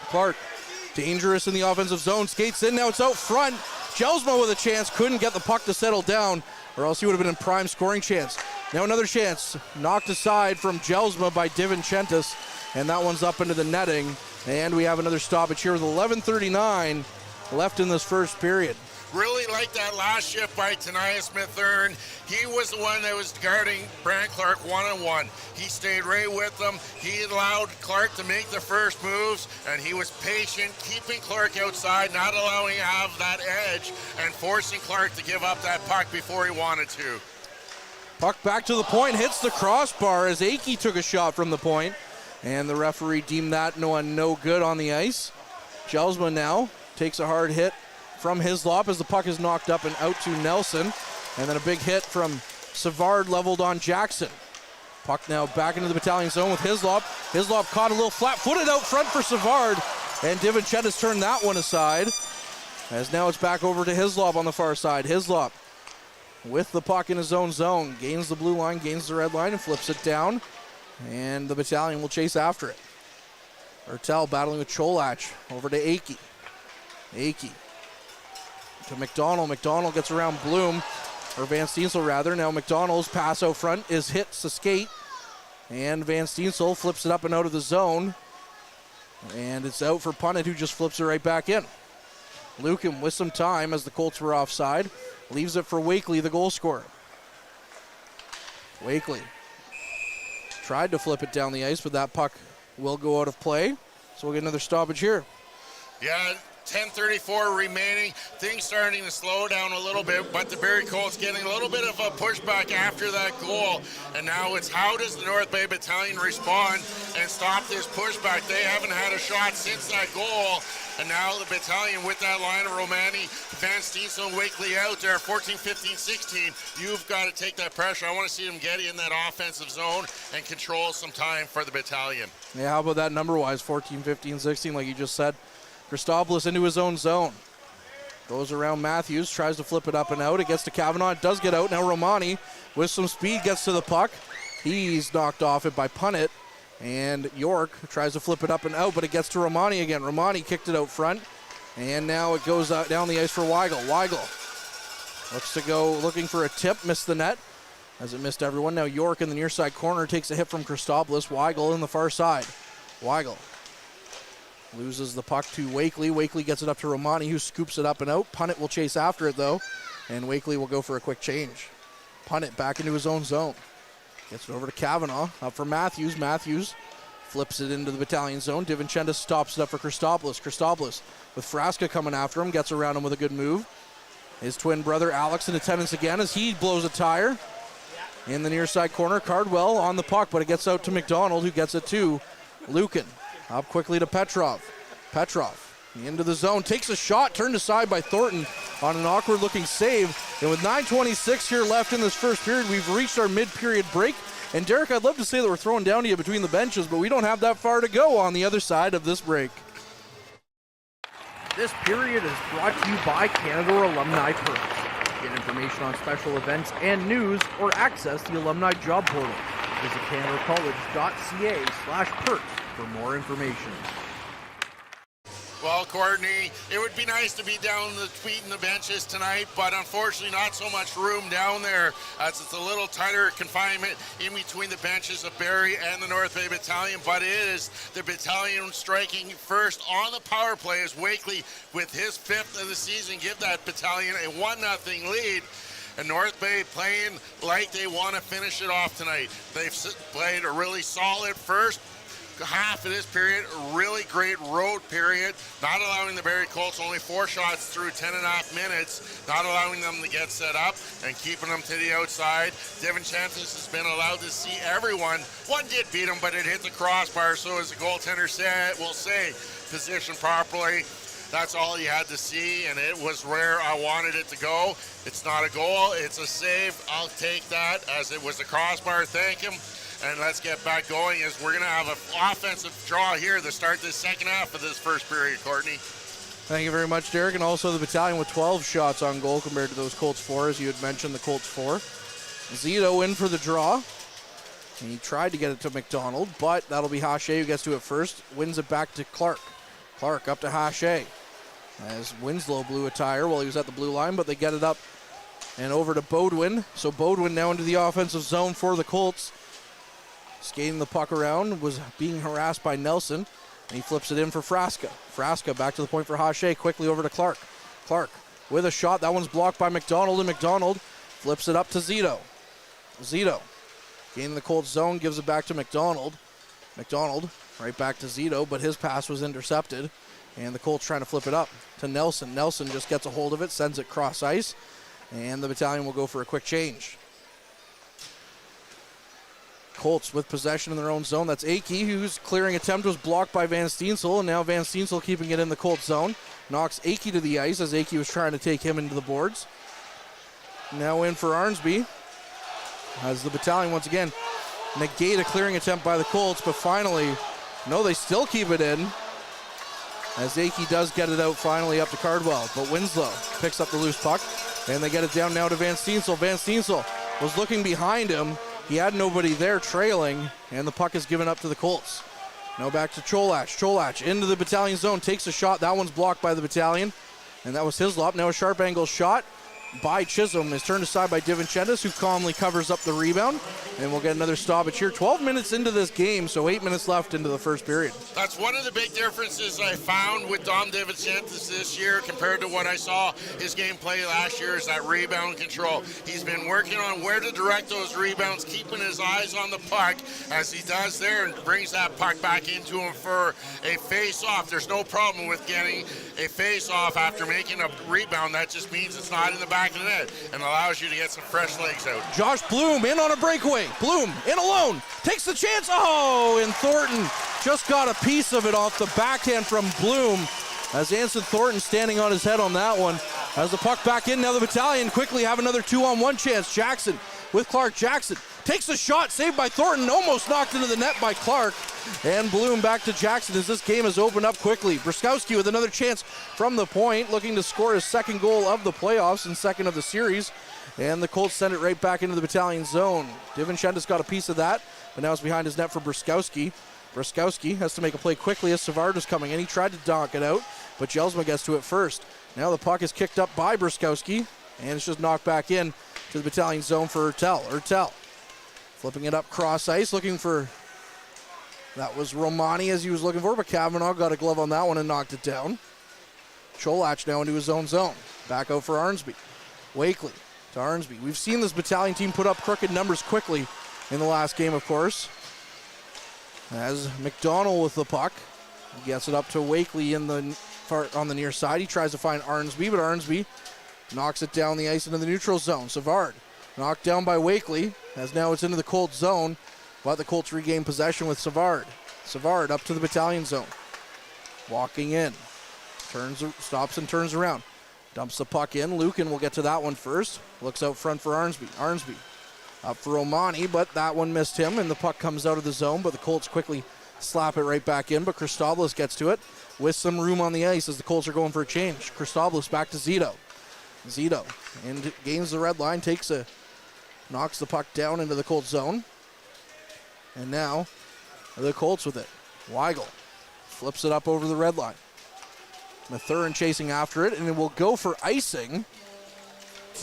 Clark, dangerous in the offensive zone, skates in, now it's out front. Jelsma with a chance, couldn't get the puck to settle down, or else he would have been in prime scoring chance. Now another chance, knocked aside from Jelsma by DiVincenzo, and that one's up into the netting. And we have another stoppage here with 11:39 left in this first period. Really like that last shift by Tanias Mathurin. He was the one that was guarding Brant Clark one-on-one. He stayed right with them. He allowed Clark to make the first moves, and he was patient, keeping Clark outside, not allowing him to have that edge, and forcing Clark to give up that puck before he wanted to. Puck back to the point, hits the crossbar as Akey took a shot from the point, and the referee deemed that no good on the ice. Jelsma now takes a hard hit from Hislop as the puck is knocked up and out to Nelson. And then a big hit from Savard leveled on Jackson. Puck now back into the battalion zone with Hislop. Hislop caught a little flat-footed out front for Savard, and Divincentis turned that one aside. As now it's back over to Hislop on the far side. Hislop with the puck in his own zone, gains the blue line, gains the red line, and flips it down. And the battalion will chase after it. Ertel battling with Cholach. Over to Akey. Akey to McDonald. McDonald gets around Bloom, or Van Steensel rather. Now McDonald's pass out front is hit to skate. And Van Steensel flips it up and out of the zone. And it's out for Punnett, who just flips it right back in. Lucan with some time as the Colts were offside. Leaves it for Wakely, the goal scorer. Wakely tried to flip it down the ice, but that puck will go out of play. So we'll get another stoppage here. Yeah, 10:34 remaining. Things starting to slow down a little bit, but the Barrie Colts getting a little bit of a pushback after that goal. And now it's how does the North Bay Battalion respond and stop this pushback? They haven't had a shot since that goal. And now the battalion with that line of Romani, Van Steensel, and Wakely out there, 14, 15, 16. You've got to take that pressure. I want to see them get in that offensive zone and control some time for the battalion. Yeah, how about that number-wise, 14, 15, 16, like you just said. Christopoulos into his own zone. Goes around Matthews, tries to flip it up and out. It gets to Kavanaugh, it does get out. Now Romani with some speed gets to the puck. He's knocked off it by Punnett. And York tries to flip it up and out, but it gets to Romani again. Romani kicked it out front. And now it goes out down the ice for Weigel. Weigel looks to go looking for a tip, missed the net as it missed everyone. Now York in the near side corner takes a hit from Christopoulos. Weigel in the far side. Weigel loses the puck to Wakely. Wakely gets it up to Romani, who scoops it up and out. Punnett will chase after it, though, and Wakely will go for a quick change. Punnett back into his own zone. Gets it over to Kavanaugh. Up for Matthews. Matthews flips it into the battalion zone. Divincentis stops it up for Christopoulos. Christopoulos with Frasca coming after him. Gets around him with a good move. His twin brother Alex in attendance again as he blows a tire. In the near side corner, Cardwell on the puck, but it gets out to McDonald, who gets it to Lucan. Up quickly to Petrov. Petrov into the zone, takes a shot, turned aside by Thornton on an awkward looking save. And with 9:26 here left in this first period, we've reached our mid-period break. And Derek, I'd love to say that we're throwing down to you between the benches, but we don't have that far to go on the other side of this break. This period is brought to you by Canada Alumni Perks. Get information on special events and news, or access the Alumni Job Portal. Visit canadacollege.ca/perks for more information. Well, Courtney, it would be nice to be down between the benches tonight, but unfortunately not so much room down there as it's a little tighter confinement in between the benches of Barrie and the North Bay Battalion, but it is the battalion striking first on the power play as Wakely, with his 5th of the season, give that battalion a 1-0 lead. And North Bay playing like they want to finish it off tonight. They've played a really solid first half of this period, a really great road period, not allowing the Barrie Colts only 4 shots through 10.5 minutes, not allowing them to get set up and keeping them to the outside. Divincentis has been allowed to see everyone. One did beat him, but it hit the crossbar, so as the goaltender will say, positioned properly. That's all you had to see, and it was where I wanted it to go. It's not a goal, it's a save. I'll take that as it was a crossbar. Thank him. And let's get back going as we're going to have an offensive draw here to start the second half of this first period, Courtney. Thank you very much, Derek. And also the battalion with 12 shots on goal compared to those Colts 4, as you had mentioned, the Colts 4. Zito in for the draw. And he tried to get it to McDonald, but that'll be Hache who gets to it first. Wins it back to Clark. Clark up to Hache. As Winslow blew a tire while he was at the blue line, but they get it up and over to Bodwin. So Bodwin now into the offensive zone for the Colts. Skating the puck around, was being harassed by Nelson, and he flips it in for Frasca. Frasca back to the point for Hache, quickly over to Clark. Clark with a shot, that one's blocked by McDonald, and McDonald flips it up to Zito. Zito gaining the Colts zone, gives it back to McDonald. McDonald right back to Zito, but his pass was intercepted, and the Colts trying to flip it up to Nelson. Nelson just gets a hold of it, sends it cross ice, and the battalion will go for a quick change. Colts with possession in their own zone. That's Akey, whose clearing attempt was blocked by Van Steensel, and now Van Steensel keeping it in the Colts zone. Knocks Akey to the ice as Akey was trying to take him into the boards. Now in for Arnsby as the battalion once again negate a clearing attempt by the Colts, but finally, no, they still keep it in. As Akey does get it out finally up to Cardwell, but Winslow picks up the loose puck, and they get it down now to Van Steensel. Van Steensel was looking behind him. He had nobody there trailing, and the puck is given up to the Colts. Now back to Cholach. Cholach into the Battalion zone, takes a shot. That one's blocked by the Battalion, and that was Hislop. Now a sharp angle shot by Chisholm is turned aside by DiVincentis, who calmly covers up the rebound. And we'll get another stoppage here. 12 minutes into this game, so 8 minutes left into the first period. That's one of the big differences I found with Dom DiVincentis this year compared to what I saw his game play last year, is that rebound control. He's been working on where to direct those rebounds, keeping his eyes on the puck as he does there, and brings that puck back into him for a face-off. There's no problem with getting a face-off after making a rebound. That just means it's not in the back of the net and allows you to get some fresh legs out. Josh Bloom in on a breakaway. Bloom in alone, takes the chance. Oh, and Thornton just got a piece of it off the backhand from Bloom, as Anson Thornton standing on his head on that one. As the puck back in, now the Battalion quickly have another 2-on-1 chance. Jackson with Clark. Jackson takes the shot, saved by Thornton, almost knocked into the net by Clark. And Bloom back to Jackson as this game has opened up quickly. Bruskowski with another chance from the point, looking to score his second goal of the playoffs and second of the series. And the Colts send it right back into the Battalion zone. DiVincentis got a piece of that, but now it's behind his net for Bruskowski. Bruskowski has to make a play quickly as Savard is coming in. He tried to donk it out, but Jelsma gets to it first. Now the puck is kicked up by Bruskowski, and it's just knocked back in to the Battalion zone for Ertel. Ertel flipping it up cross ice, looking for, that was Romani as he was looking for, but Kavanaugh got a glove on that one and knocked it down. Cholach now into his own zone. Back out for Arnsby. Wakely to Arnsby. We've seen this Battalion team put up crooked numbers quickly in the last game, of course. As McDonald with the puck. He gets it up to Wakely in the on the near side. He tries to find Arnsby, but Arnsby knocks it down the ice into the neutral zone. Savard knocked down by Wakely, as now it's into the Colts zone, but the Colts regain possession with Savard. Savard up to the Battalion zone. Walking in. Stops and turns around. Dumps the puck in. Lucan will get to that one first. Looks out front for Arnsby. Arnsby up for Romani, but that one missed him, and the puck comes out of the zone, but the Colts quickly slap it right back in, but Christopoulos gets to it with some room on the ice as the Colts are going for a change. Christopoulos back to Zito. Zito and gains the red line, knocks the puck down into the Colts zone. And now the Colts with it. Weigel flips it up over the red line. Mathurin chasing after it, and it will go for icing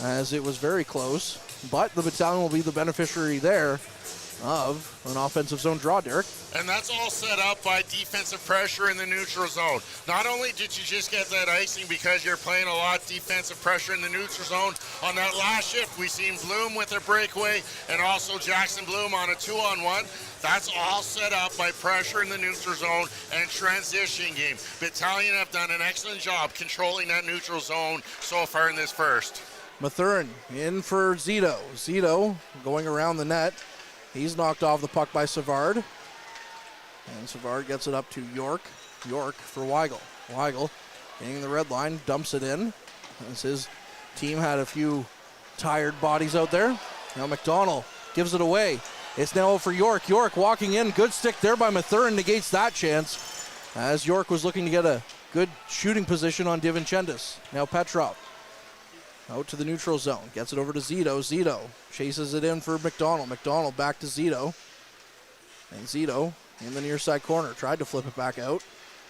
as it was very close. But the Battalion will be the beneficiary there of an offensive zone draw, Derek. And that's all set up by defensive pressure in the neutral zone. Not only did you just get that icing because you're playing a lot of defensive pressure in the neutral zone, on that last shift we seen Bloom with a breakaway and also Jackson Bloom on a 2-on-1. That's all set up by pressure in the neutral zone and transition game. Battalion have done an excellent job controlling that neutral zone so far in this first. Mathurin in for Zito. Zito going around the net. He's knocked off the puck by Savard. And Savard gets it up to York. York for Weigel. Weigel getting the red line, dumps it in. As his team had a few tired bodies out there. Now McDonald gives it away. It's now for York. York walking in. Good stick there by Mathurin, negates that chance. As York was looking to get a good shooting position on DiVincentis. Now Petrov. Out to the neutral zone. Gets it over to Zito. Zito chases it in for McDonald. McDonald back to Zito. And Zito in the near side corner. Tried to flip it back out.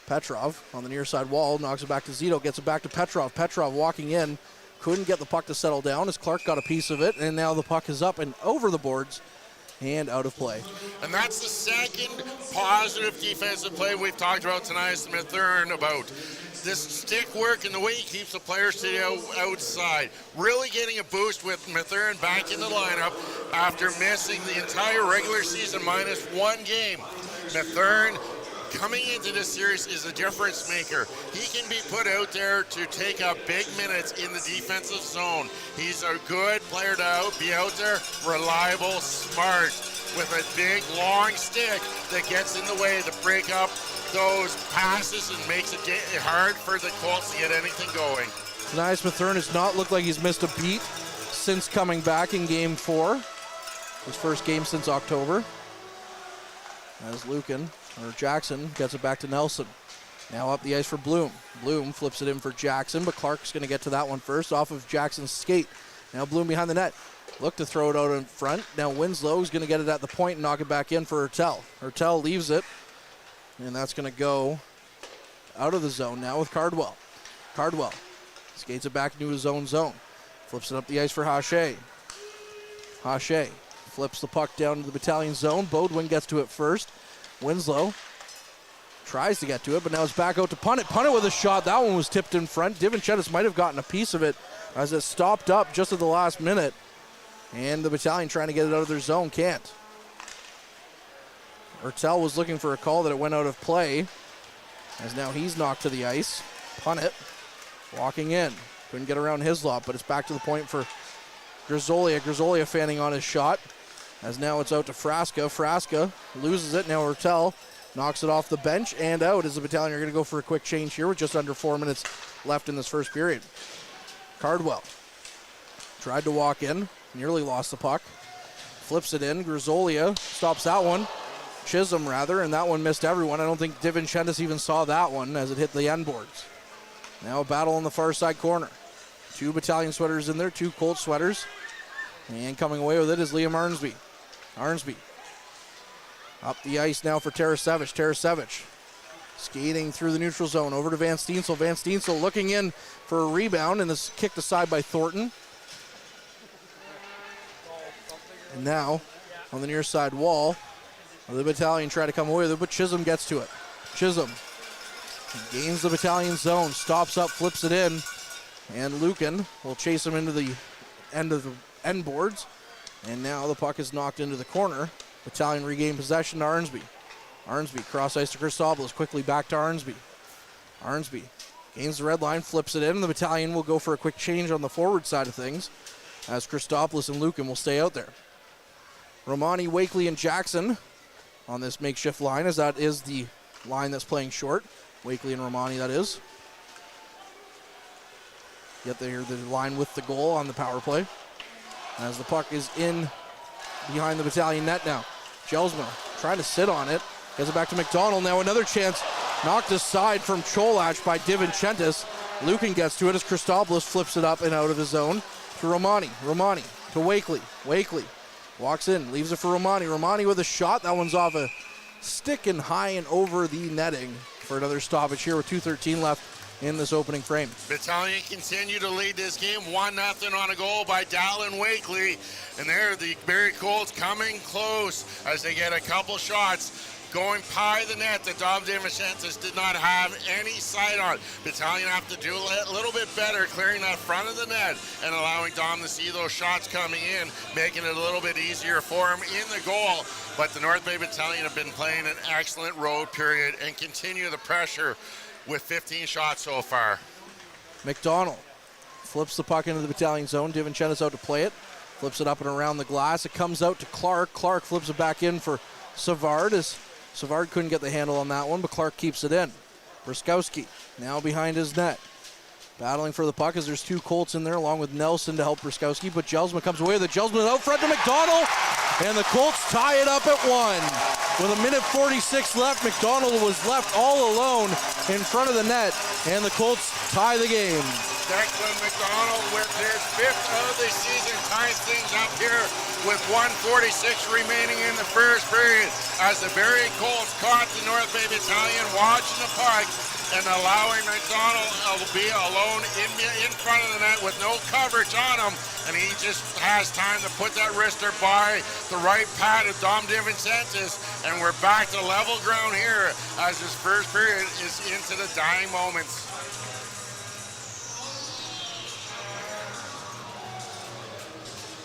Petrov on the near side wall. Knocks it back to Zito. Gets it back to Petrov. Petrov walking in. Couldn't get the puck to settle down as Clark got a piece of it. And now the puck is up and over the boards and out of play. And that's the second positive defensive play we've talked about tonight. Mathurin about this stick work and the way he keeps the players to the outside. Really getting a boost with Mathurin back in the lineup after missing the entire regular season minus one game. Mathurin coming into this series is a difference maker. He can be put out there to take up big minutes in the defensive zone. He's a good player to be out there, reliable, smart, with a big, long stick that gets in the way to break up those passes and makes it hard for the Colts to get anything going. Nice. Mathurin has not looked like he's missed a beat since coming back in Game 4. His first game since October. as Jackson gets it back to Nelson. Now up the ice for Bloom. Bloom flips it in for Jackson, but Clark's going to get to that one first off of Jackson's skate. Now Bloom behind the net. Look to throw it out in front. Now Winslow is going to get it at the point and knock it back in for Hertel. Hertel leaves it, and that's going to go out of the zone now with Cardwell. Cardwell skates it back into his own zone. Flips it up the ice for Hache. Hache flips the puck down to the Battalion zone. Bodwin gets to it first. Winslow tries to get to it, but now it's back out to Punnett. Punnett with a shot. That one was tipped in front. Divinchentis might have gotten a piece of it as it stopped up just at the last minute. And the Battalion trying to get it out of their zone. Can't. Hertel was looking for a call that it went out of play, as now he's knocked to the ice. Punnett walking in. Couldn't get around Hislop, but it's back to the point for Grisolia. Grisolia fanning on his shot, as now it's out to Frasca. Frasca loses it. Now Hertel knocks it off the bench and out, as the Battalion are going to go for a quick change here with just under 4 minutes left in this first period. Cardwell tried to walk in, nearly lost the puck. Flips it in. Grisolia stops that one. Chisholm, rather, and that one missed everyone. I don't think Divinchentis even saw that one as it hit the end boards. Now a battle on the far side corner. 2 Battalion sweaters in there, 2 Colts sweaters. And coming away with it is Liam Arnsby. Arnsby up the ice now for Tarasevich. Tarasevich skating through the neutral zone over to Van Steensel. Van Steensel looking in for a rebound, and is kicked aside by Thornton. And now on the near side wall, the Battalion try to come away with it, but Chisholm gets to it. Chisholm gains the Battalion zone, stops up, flips it in, and Lucan will chase him into the end boards. And now the puck is knocked into the corner. Battalion regain possession to Arnsby. Arnsby cross ice to Christopoulos, quickly back to Arnsby. Arnsby gains the red line, flips it in, and the Battalion will go for a quick change on the forward side of things, as Christopoulos and Lucan will stay out there. Romani, Wakely, and Jackson on this makeshift line, as that is the line that's playing short. Wakely and Romani, that is. Yet they're the line with the goal on the power play, as the puck is in behind the Battalion net now. Gelsman trying to sit on it. Gets it back to McDonald. Now another chance knocked aside from Cholach by Divinchentis. Lucan gets to it as Christopoulos flips it up and out of his zone to Romani. Romani to Wakely. Wakely walks in, leaves it for Romani. Romani with a shot. That one's off a stick and high and over the netting for another stoppage here with 2:13 left in this opening frame. Battalion continue to lead this game 1-0 on a goal by Dallin Wakely. And there the Barrie Colts coming close as they get a couple shots going by the net that Dom Divinchentis did not have any sight on. Battalion have to do a little bit better clearing that front of the net and allowing Dom to see those shots coming in, making it a little bit easier for him in the goal. But the North Bay Battalion have been playing an excellent road period and continue the pressure with 15 shots so far. McDonald flips the puck into the Battalion zone. Divinchentis out to play it. Flips it up and around the glass. It comes out to Clark. Clark flips it back in for Savard, as Savard couldn't get the handle on that one, but Clark keeps it in. Bruskowski now behind his net. Battling for the puck as there's 2 Colts in there along with Nelson to help Bruskowski, but Gelsman comes away with it. Gelsman out front to McDonald, and the Colts tie it up at 1. With 1:46 left, McDonald was left all alone in front of the net, and the Colts tie the game. Declan McDonald with his 5th of the season ties things up here with 1:46 remaining in the first period as the Barrie Colts caught the North Bay Battalion watching the puck and allowing McDonald to be alone in front of the net with no coverage on him, and he just has time to put that wrister by the right pad of Dom Divinchentis, and we're back to level ground here as this first period is into the dying moments.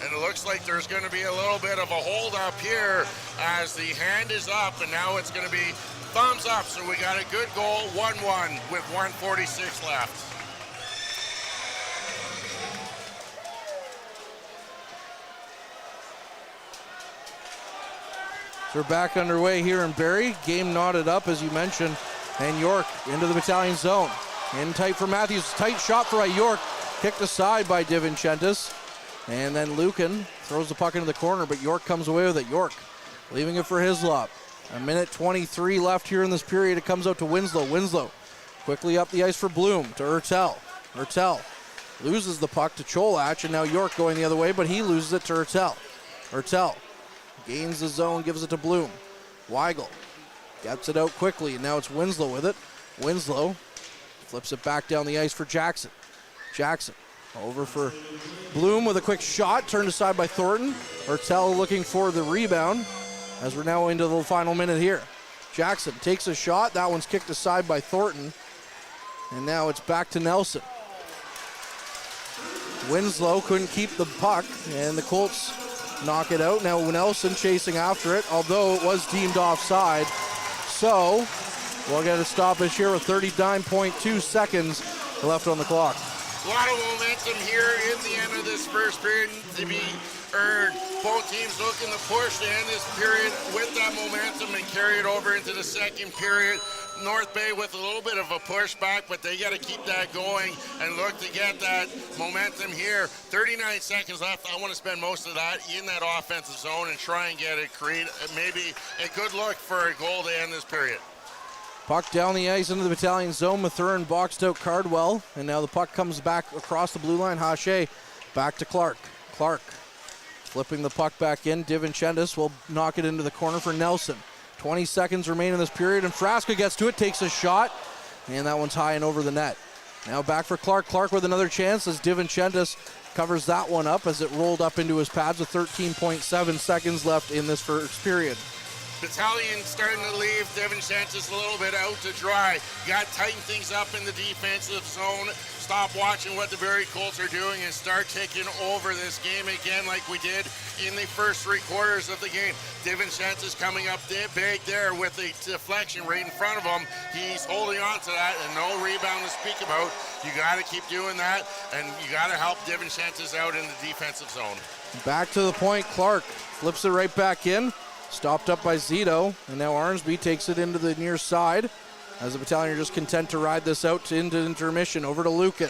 And it looks like there's going to be a little bit of a hold up here as the hand is up, and now it's going to be thumbs up. So we got a good goal, 1-1 with 1:46 left. So we're back underway here in Barrie. Game knotted up, as you mentioned, and York into the Battalion zone. In tight for Matthews. Tight shot for York. Kicked aside by Divinchentis. And then Lucan throws the puck into the corner, but York comes away with it. York leaving it for Hislop. A minute 23 left here in this period. It comes out to Winslow. Winslow quickly up the ice for Bloom to Ertel. Ertel loses the puck to Cholach, and now York going the other way, but he loses it to Ertel. Ertel gains the zone, gives it to Bloom. Weigel gets it out quickly, and now it's Winslow with it. Winslow flips it back down the ice for Jackson. Jackson over for Bloom with a quick shot, turned aside by Thornton. Ertel looking for the rebound as we're now into the final minute here. Jackson takes a shot. That one's kicked aside by Thornton. And now it's back to Nelson. Winslow couldn't keep the puck, and the Colts knock it out. Now Nelson chasing after it, although it was deemed offside. So we'll get a stoppage here with 39.2 seconds left on the clock. A lot of momentum here in the end of this first period to be earned. Both teams looking to push to end this period with that momentum and carry it over into the second period. North Bay with a little bit of a pushback, but they got to keep that going and look to get that momentum here. 39 seconds left. I want to spend most of that in that offensive zone and try and get it, create maybe a good look for a goal to end this period. Puck down the ice into the Battalion zone. Mathurin boxed out Cardwell, and now the puck comes back across the blue line. Hache back to Clark. Clark flipping the puck back in. DiVincentis will knock it into the corner for Nelson. 20 seconds remain in this period, and Frasca gets to it, takes a shot, and that one's high and over the net. Now back for Clark. Clark with another chance as DiVincentis covers that one up as it rolled up into his pads with 13.7 seconds left in this first period. Battalion starting to leave. DiVincentis a little bit out to dry. Got to tighten things up in the defensive zone. Stop watching what the Barrie Colts are doing and start taking over this game again like we did in the first three quarters of the game. DiVincentis coming up big there with a deflection right in front of him. He's holding on to that and no rebound to speak about. You got to keep doing that, and you got to help DiVincentis out in the defensive zone. Back to the point. Clark flips it right back in. Stopped up by Zito, and now Arnsby takes it into the near side as the Battalion are just content to ride this out into intermission. Over to Lucan.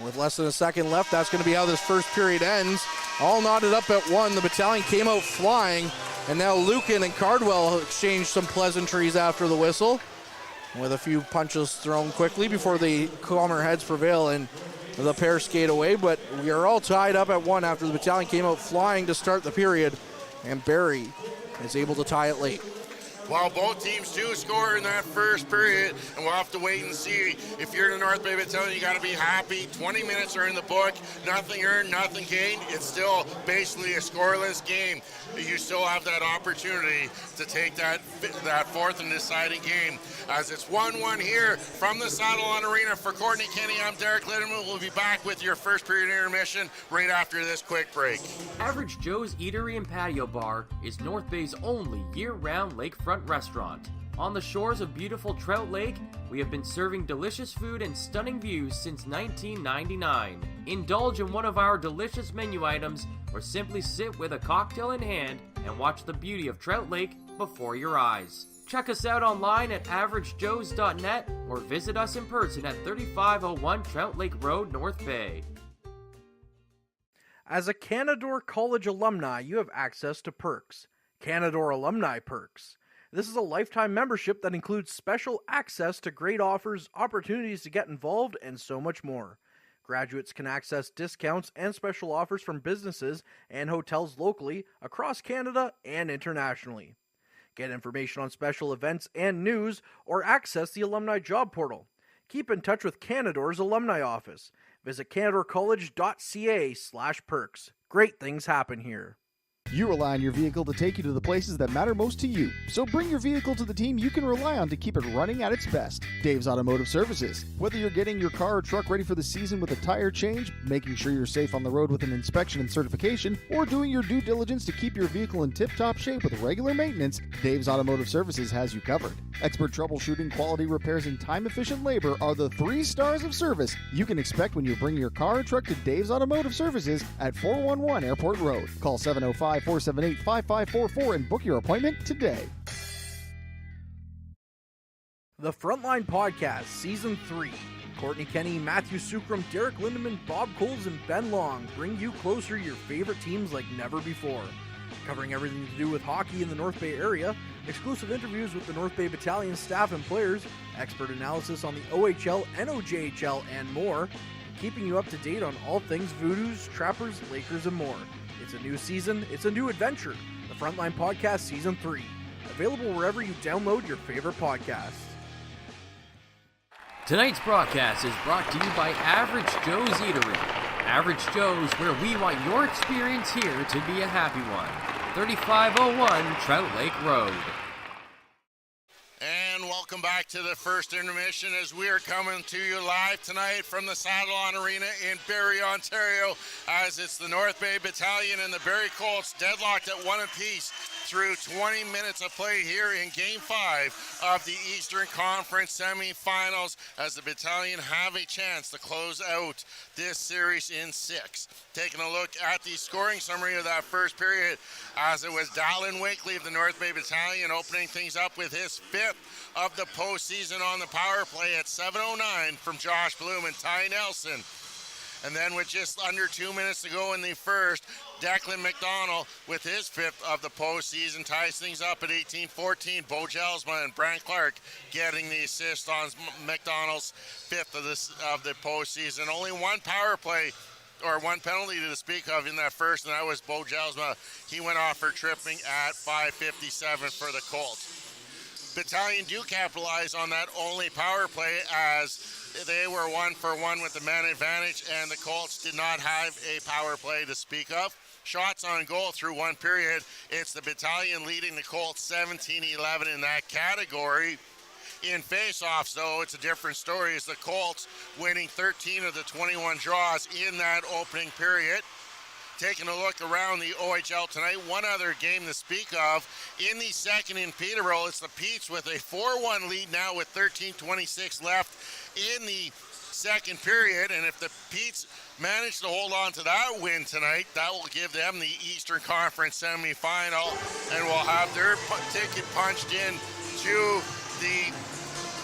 With less than a second left, that's going to be how this first period ends. All knotted up at one. The Battalion came out flying, and now Lucan and Cardwell exchanged some pleasantries after the whistle with a few punches thrown quickly before the calmer heads prevail and the pair skate away. But we are all tied up at one after the Battalion came out flying to start the period, and Barrie is able to tie it late. Well, both teams do score in that first period, and we'll have to wait and see. If you're the North Bay Battalion, you got to be happy. 20 minutes are in the book. Nothing earned, nothing gained. It's still basically a scoreless game. You still have that opportunity to take that fourth and deciding game. As it's 1-1 here from the Sadlon Arena. For Courtney Kenny, I'm Derek Lindemann. We'll be back with your first period intermission right after this quick break. Average Joe's Eatery and Patio Bar is North Bay's only year-round lakefront restaurant. On the shores of beautiful Trout Lake, we have been serving delicious food and stunning views since 1999. Indulge in one of our delicious menu items or simply sit with a cocktail in hand and watch the beauty of Trout Lake before your eyes. Check us out online at averagejoes.net or visit us in person at 3501 Trout Lake Road, North Bay. As a Canadore College alumni, you have access to perks. Canadore Alumni Perks. This is a lifetime membership that includes special access to great offers, opportunities to get involved, and so much more. Graduates can access discounts and special offers from businesses and hotels locally, across Canada, and internationally. Get information on special events and news, or access the alumni job portal. Keep in touch with Canadore's alumni office. Visit canadorecollege.ca/perks. Great things happen here. You rely on your vehicle to take you to the places that matter most to you. So bring your vehicle to the team you can rely on to keep it running at its best. Dave's Automotive Services. Whether you're getting your car or truck ready for the season with a tire change, making sure you're safe on the road with an inspection and certification, or doing your due diligence to keep your vehicle in tip-top shape with regular maintenance, Dave's Automotive Services has you covered. Expert troubleshooting, quality repairs, and time-efficient labor are the 3 stars of service you can expect when you bring your car or truck to Dave's Automotive Services at 411 Airport Road. Call 705-478-5544 and book your appointment today. The Frontline Podcast, Season 3. Courtney Kenny, Matthew Sucrum, Derek Lindemann, Bob Coles, and Ben Long bring you closer to your favorite teams like never before. Covering everything to do with hockey in the North Bay area, exclusive interviews with the North Bay Battalion staff and players, expert analysis on the OHL, NOJHL, and more, keeping you up to date on all things Voodoos, Trappers, Lakers, and more. It's a new season, it's a new adventure. The Frontline Podcast Season 3. Available wherever you download your favorite podcasts. Tonight's broadcast is brought to you by Average Joe's Eatery. Average Joe's, where we want your experience here to be a happy one. 3501 Trout Lake Road. And welcome back to the first intermission as we are coming to you live tonight from the Sadlon Arena in Barrie, Ontario, as it's the North Bay Battalion and the Barrie Colts deadlocked at one apiece through 20 minutes of play here in Game 5 of the Eastern Conference semifinals, as the Battalion have a chance to close out this series in 6. Taking a look at the scoring summary of that first period, as it was Dallin Wakely of the North Bay Battalion opening things up with his 5th of the postseason on the power play at 7:09 from Josh Bloom and Ty Nelson. And then with just under 2 minutes to go in the first, Declan McDonald with his 5th of the postseason ties things up at 18-14. Bo Jelsma and Brant Clark getting the assist on McDonald's 5th of the postseason. Only one power play or one penalty to speak of in that first, and that was Bo Jelsma. He went off for tripping at 5:57 for the Colts. Battalion do capitalize on that only power play, as they were 1-for-1 with the man advantage, and the Colts did not have a power play to speak of. Shots on goal through one period, it's the Battalion leading the Colts 17-11 in that category. In face-offs, though, it's a different story, as the Colts winning 13 of the 21 draws in that opening period. Taking a look around the OHL tonight, one other game to speak of. In the second in Peterborough, it's the Petes with a 4-1 lead now with 13:26 left in the second period. And if the Petes manage to hold on to that win tonight, that will give them the Eastern Conference semifinal, and will have their ticket punched in to the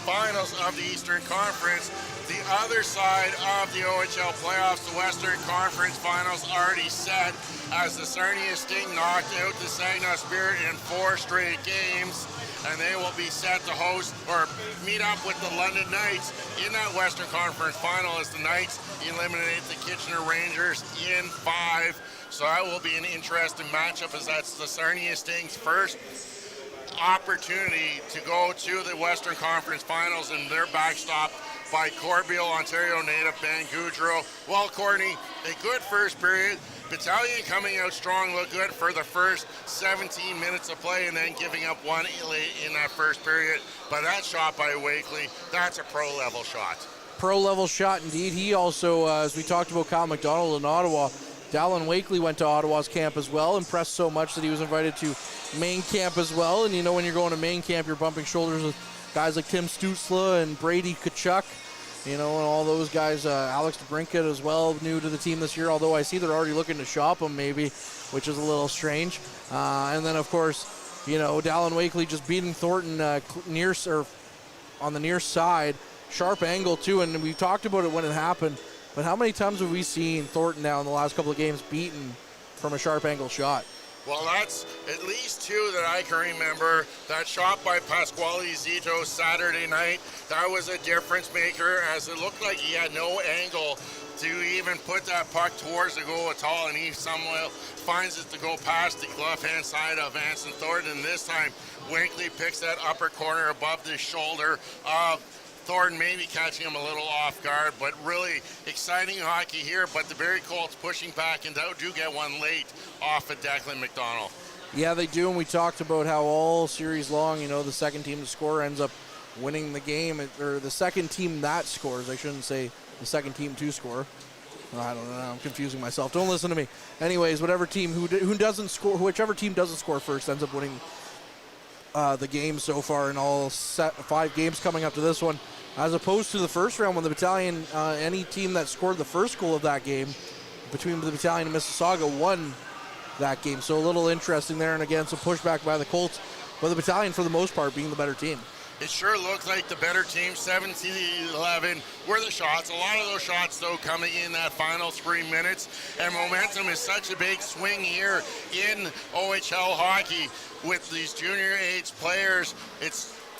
finals of the Eastern Conference. The other side of the OHL playoffs, the Western Conference finals, already set, as the Sarnia Sting knocked out the Saginaw Spirit in 4 straight games, and they will be set to host or meet up with the London Knights in that Western Conference final, as the Knights eliminate the Kitchener Rangers in 5. So that will be an interesting matchup, as that's the Sarnia Sting's first opportunity to go to the Western Conference finals, and they're backstopped by Corbeil, Ontario native Ben Goudreau. Well, Courtney, a good first period. Battalion coming out strong, look good for the first 17 minutes of play, and then giving up one late in that first period. But that shot by Wakely, that's a pro-level shot. Pro-level shot indeed. He also, as we talked about Kyle McDonald in Ottawa, Dallin Wakely went to Ottawa's camp as well, impressed so much that he was invited to main camp as well. And you know, when you're going to main camp, you're bumping shoulders with guys like Tim Stutzla and Brady Tkachuk, you know, and all those guys. Alex DeBrincat as well, new to the team this year, although I see they're already looking to shop him maybe, which is a little strange. And then, of course, you know, Dallin Wakely just beating Thornton on the near side. Sharp angle, too, and we talked about it when it happened. But how many times have we seen Thornton now in the last couple of games beaten from a sharp angle shot? Well, that's at least 2 that I can remember. That shot by Pasquale Zito Saturday night, that was a difference maker, as it looked like he had no angle to even put that puck towards the goal at all, and he somehow finds it to go past the glove-hand side of Anson Thornton. And this time, Wakely picks that upper corner above the shoulder of Thornton, maybe catching him a little off guard, but really exciting hockey here. But the Barrie Colts pushing back and do get one late off of Declan McDonald. Yeah, they do, and we talked about how all series long, you know, the second team to score ends up winning the game, or the second team that scores. I shouldn't say the second team to score. I don't know, I'm confusing myself. Don't listen to me. Anyways, whatever team who doesn't score, whichever team doesn't score first ends up winning the game so far in all 5 games coming up to this one, as opposed to the first round when the Battalion, any team that scored the first goal of that game between the Battalion and Mississauga won that game. So a little interesting there, and again, some pushback by the Colts, but the Battalion for the most part being the better team. It sure looked like the better team, 17-11, were the shots. A lot of those shots, though, coming in that final 3 minutes. And momentum is such a big swing here in OHL hockey with these junior age players.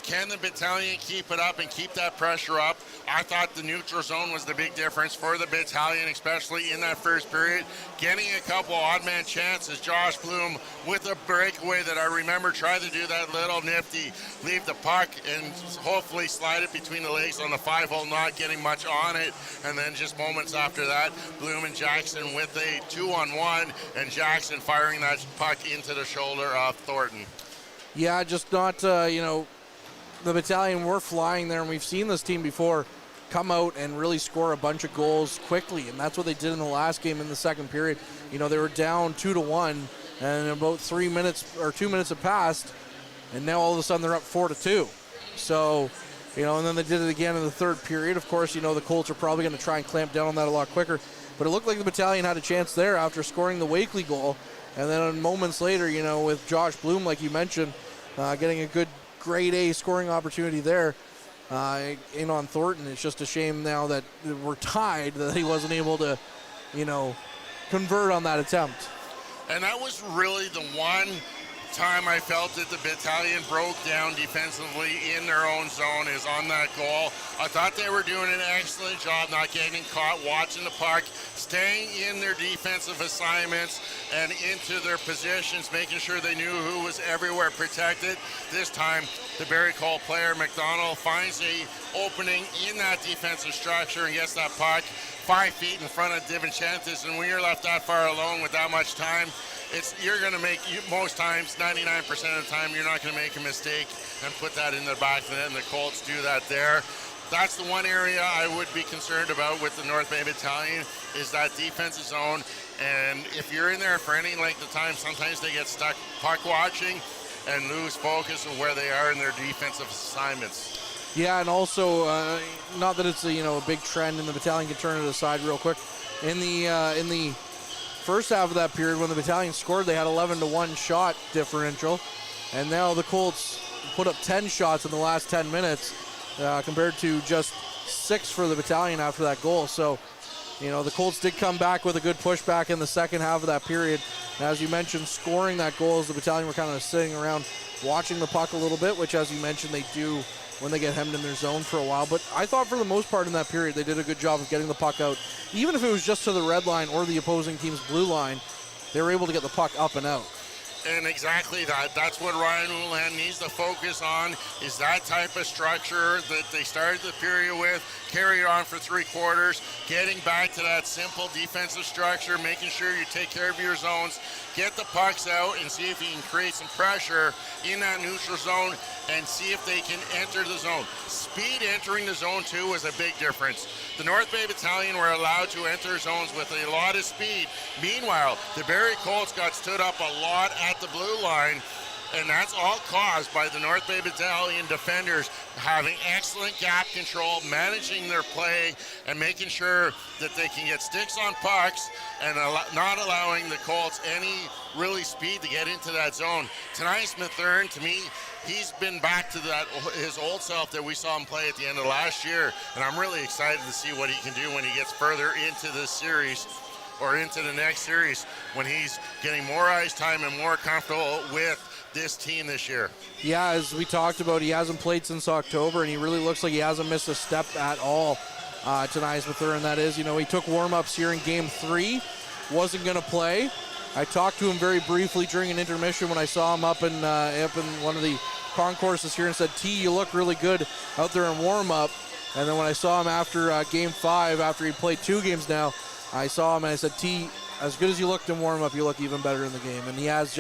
Can the Battalion keep it up and keep that pressure up? I thought the neutral zone was the big difference for the Battalion, especially in that first period. Getting a couple odd man chances. Josh Bloom with a breakaway that I remember tried to do that little nifty, leave the puck and hopefully slide it between the legs on the 5-hole, not getting much on it. And then just moments after that, Bloom and Jackson with a 2-on-1, and Jackson firing that puck into the shoulder of Thornton. Yeah, just not, the Battalion were flying there, and we've seen this team before come out and really score a bunch of goals quickly, and that's what they did in the last game in the second period. They were down 2-1, and about 3 minutes or 2 minutes have passed, and now all of a sudden they're up 4-2. So, and then they did it again in the third period. Of course, the Colts are probably going to try and clamp down on that a lot quicker, but it looked like the Battalion had a chance there after scoring the Wakely goal, and then moments later, with Josh Bloom, like you mentioned, getting a good grade A scoring opportunity there in on Thornton. It's just a shame now that we're tied that he wasn't able to, convert on that attempt. And that was really the one time I felt that the Battalion broke down defensively in their own zone is on that goal. I thought they were doing an excellent job not getting caught, watching the puck, staying in their defensive assignments and into their positions, making sure they knew who was everywhere protected. This time, the Barrie Colts player, McDonald, finds a opening in that defensive structure and gets that puck 5 feet in front of DiVincentis. And when you're left that far alone with that much time, you're going to make, most times, 99% of the time, you're not going to make a mistake and put that in the back of the net, and the Colts do that there. That's the one area I would be concerned about with the North Bay Battalion is that defensive zone. And if you're in there for any length of time, sometimes they get stuck puck watching and lose focus of where they are in their defensive assignments. Yeah, and also, not that it's a big trend, and the Battalion can turn it aside real quick. In the first half of that period, when the Battalion scored, they had 11-1 shot differential, and now the Colts put up 10 shots in the last 10 minutes compared to just 6 for the Battalion after that goal. So, the Colts did come back with a good pushback in the second half of that period. And as you mentioned, scoring that goal as the Battalion were kind of sitting around watching the puck a little bit, which, as you mentioned, they do when they get hemmed in their zone for a while. But I thought for the most part in that period, they did a good job of getting the puck out. Even if it was just to the red line or the opposing team's blue line, they were able to get the puck up and out. And exactly that. That's what Ryan Ulan needs to focus on, is that type of structure that they started the period with, carry it on for 3 quarters, getting back to that simple defensive structure, making sure you take care of your zones, get the pucks out and see if you can create some pressure in that neutral zone and see if they can enter the zone. Speed entering the zone too was a big difference. The North Bay Battalion were allowed to enter zones with a lot of speed. Meanwhile, the Barrie Colts got stood up a lot at the blue line, and that's all caused by the North Bay Battalion defenders having excellent gap control, managing their play, and making sure that they can get sticks on pucks and not allowing the Colts any really speed to get into that zone. Tonight, Smithern, to me, he's been back to his old self that we saw him play at the end of last year, and I'm really excited to see what he can do when he gets further into this series or into the next series when he's getting more ice time and more comfortable with this team this year. Yeah, as we talked about, he hasn't played since October, and he really looks like he hasn't missed a step at all tonight with her, and that is, he took warm-ups here in Game 3, wasn't going to play. I talked to him very briefly during an intermission when I saw him up in one of the concourses here and said, T, you look really good out there in warm-up. And then when I saw him after Game 5, after he played 2 games now, I saw him and I said, T, as good as you looked in warm-up, you look even better in the game. And he has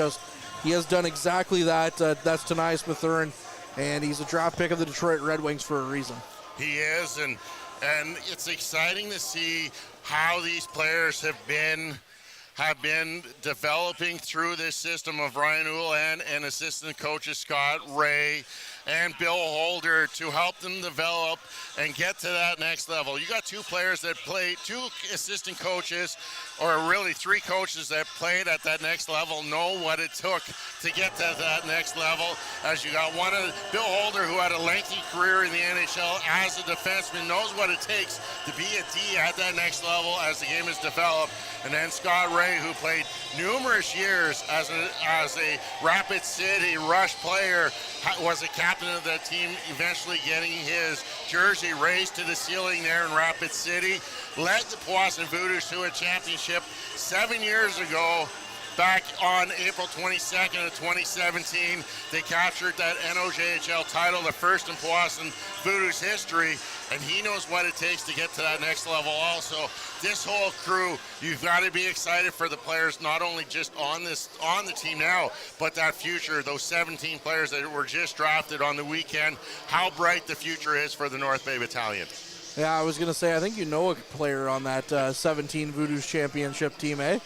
done exactly that. That's Tanai Smithern, and he's a draft pick of the Detroit Red Wings for a reason. He is, and it's exciting to see how these players have been developing through this system of Ryan Ulan and assistant coaches Scott Ray and Bill Holder to help them develop and get to that next level. You got two players that played, two assistant coaches, or really three coaches that played at that next level, know what it took to get to that next level. As you got one of Bill Holder, who had a lengthy career in the NHL as a defenseman, knows what it takes to be a D at that next level as the game is developed. And then Scott Ray, who played numerous years as a Rapid City Rush player, was a captain of that team, eventually getting his jersey raised to the ceiling there in Rapid City. Led the Powassan Voodoos to a championship 7 years ago. Back on April 22nd of 2017, they captured that NOJHL title, the first in Powassan Voodoos history, and he knows what it takes to get to that next level also. This whole crew, you've got to be excited for the players, not only just on the team now, but that future, those 17 players that were just drafted on the weekend, how bright the future is for the North Bay Battalion. Yeah, I was going to say, I think you know a player on that 17 Voodoos championship team, eh?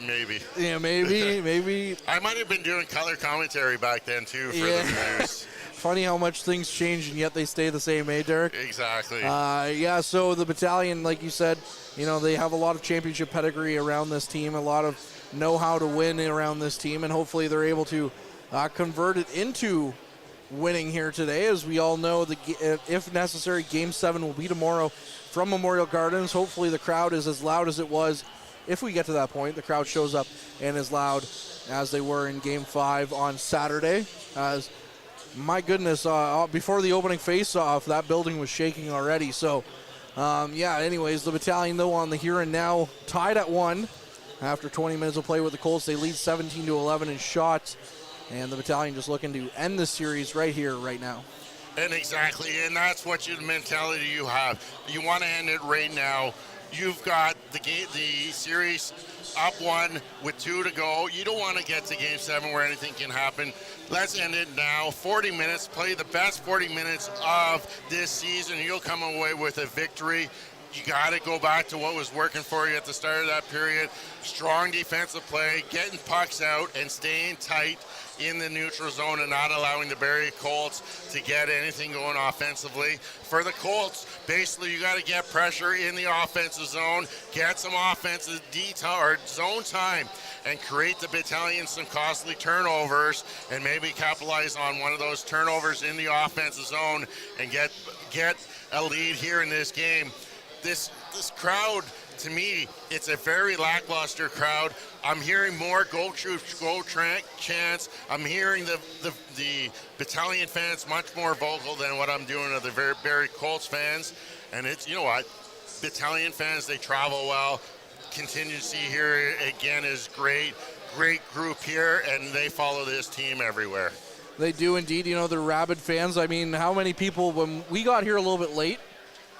Maybe. Yeah, maybe. I might have been doing color commentary back then, too, for the Voodoos. Funny how much things change and yet they stay the same, eh, Derek? Exactly. So the battalion, like you said, they have a lot of championship pedigree around this team, a lot of know-how to win around this team, and hopefully they're able to convert it into winning here today. As we all know, if necessary, Game 7 will be tomorrow from Memorial Gardens. Hopefully the crowd is as loud as it was. If we get to that point, the crowd shows up and as loud as they were in Game 5 on Saturday. As my goodness, before the opening face-off, that building was shaking already. So, anyways, the battalion, though, on the here and now, tied at 1 after 20 minutes of play with the Colts. They lead 17-11 in shots, and the battalion just looking to end the series right here, right now. And exactly, and that's what the mentality you have. You want to end it right now. You've got the series up 1 with 2 to go. You don't want to get to Game 7 where anything can happen. Let's end it now. 40 minutes. Play the best 40 minutes of this season. You'll come away with a victory. You got to go back to what was working for you at the start of that period. Strong defensive play, getting pucks out and staying tight in the neutral zone and not allowing the Barrie Colts to get anything going offensively. For the Colts, basically you got to get pressure in the offensive zone, get some offensive zone time, and create the battalion some costly turnovers and maybe capitalize on one of those turnovers in the offensive zone and get a lead here in this game. This crowd, to me, it's a very lackluster crowd. I'm hearing more Go Troops, Go chants. I'm hearing the battalion fans much more vocal than what I'm doing of the Barrie Colts fans. And it's, you know what, battalion fans, they travel well. Contingency here, again, is great. Great group here, and they follow this team everywhere. They do indeed. They're rabid fans. I mean, how many people, when we got here a little bit late,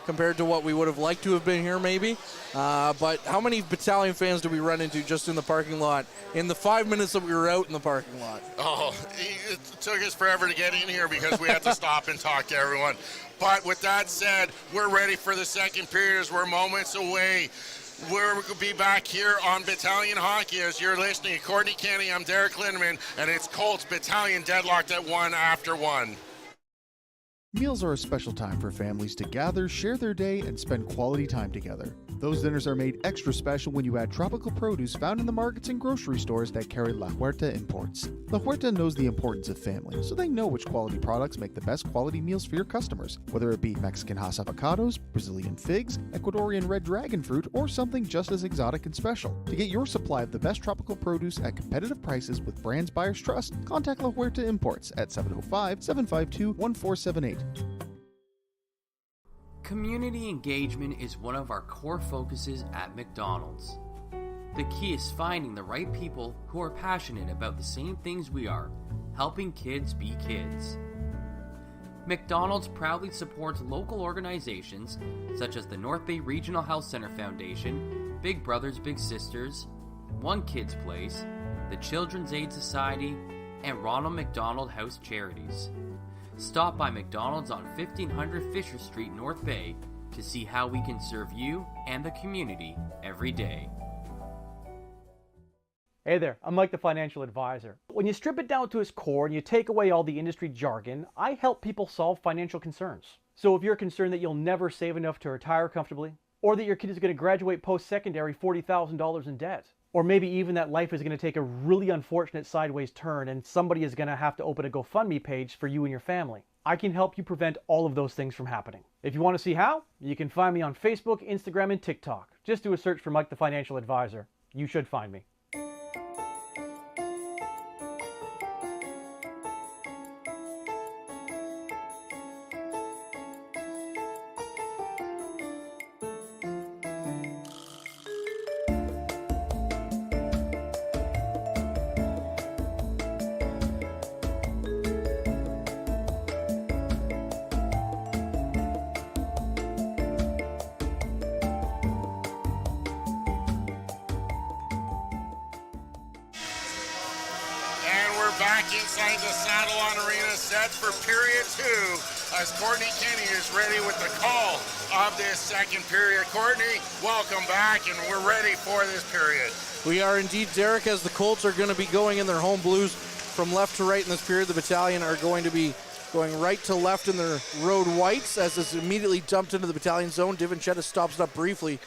compared to what we would have liked to have been here maybe. But how many battalion fans did we run into just in the parking lot in the 5 minutes that we were out in the parking lot? Oh, it took us forever to get in here because we had to stop and talk to everyone. But with that said, we're ready for the second period as we're moments away. We're going to be back here on Battalion Hockey as you're listening to Courtney Kenny. I'm Derek Lindemann, and it's Colts Battalion deadlocked at 1 after 1. Meals are a special time for families to gather, share their day, and spend quality time together. Those dinners are made extra special when you add tropical produce found in the markets and grocery stores that carry La Huerta imports. La Huerta knows the importance of family, so they know which quality products make the best quality meals for your customers, whether it be Mexican Hass avocados, Brazilian figs, Ecuadorian red dragon fruit, or something just as exotic and special. To get your supply of the best tropical produce at competitive prices with brands buyers trust, contact La Huerta Imports at 705-752-1478. Community engagement is one of our core focuses at McDonald's. The key is finding the right people who are passionate about the same things we are, helping kids be kids. McDonald's proudly supports local organizations such as the North Bay Regional Health Center Foundation, Big Brothers Big Sisters, One Kids Place, the Children's Aid Society, and Ronald McDonald House Charities. Stop by McDonald's on 1500 Fisher Street, North Bay, to see how we can serve you and the community every day. Hey there, I'm Mike the Financial Advisor. When you strip it down to its core and you take away all the industry jargon, I help people solve financial concerns. So if you're concerned that you'll never save enough to retire comfortably, or that your kid is going to graduate post-secondary $40,000 in debt, or maybe even that life is going to take a really unfortunate sideways turn and somebody is going to have to open a GoFundMe page for you and your family, I can help you prevent all of those things from happening. If you want to see how, you can find me on Facebook, Instagram, and TikTok. Just do a search for Mike the Financial Advisor. You should find me. Back inside the Sadlon Arena, set for period 2 as Courtney Kenny is ready with the call of this second period. Courtney, welcome back, and we're ready for this period. We are indeed, Derek, as the Colts are going to be going in their home blues from left to right in this period. The Battalion are going to be going right to left in their road whites as it's immediately dumped into the Battalion zone. Divinchetta stops it up briefly,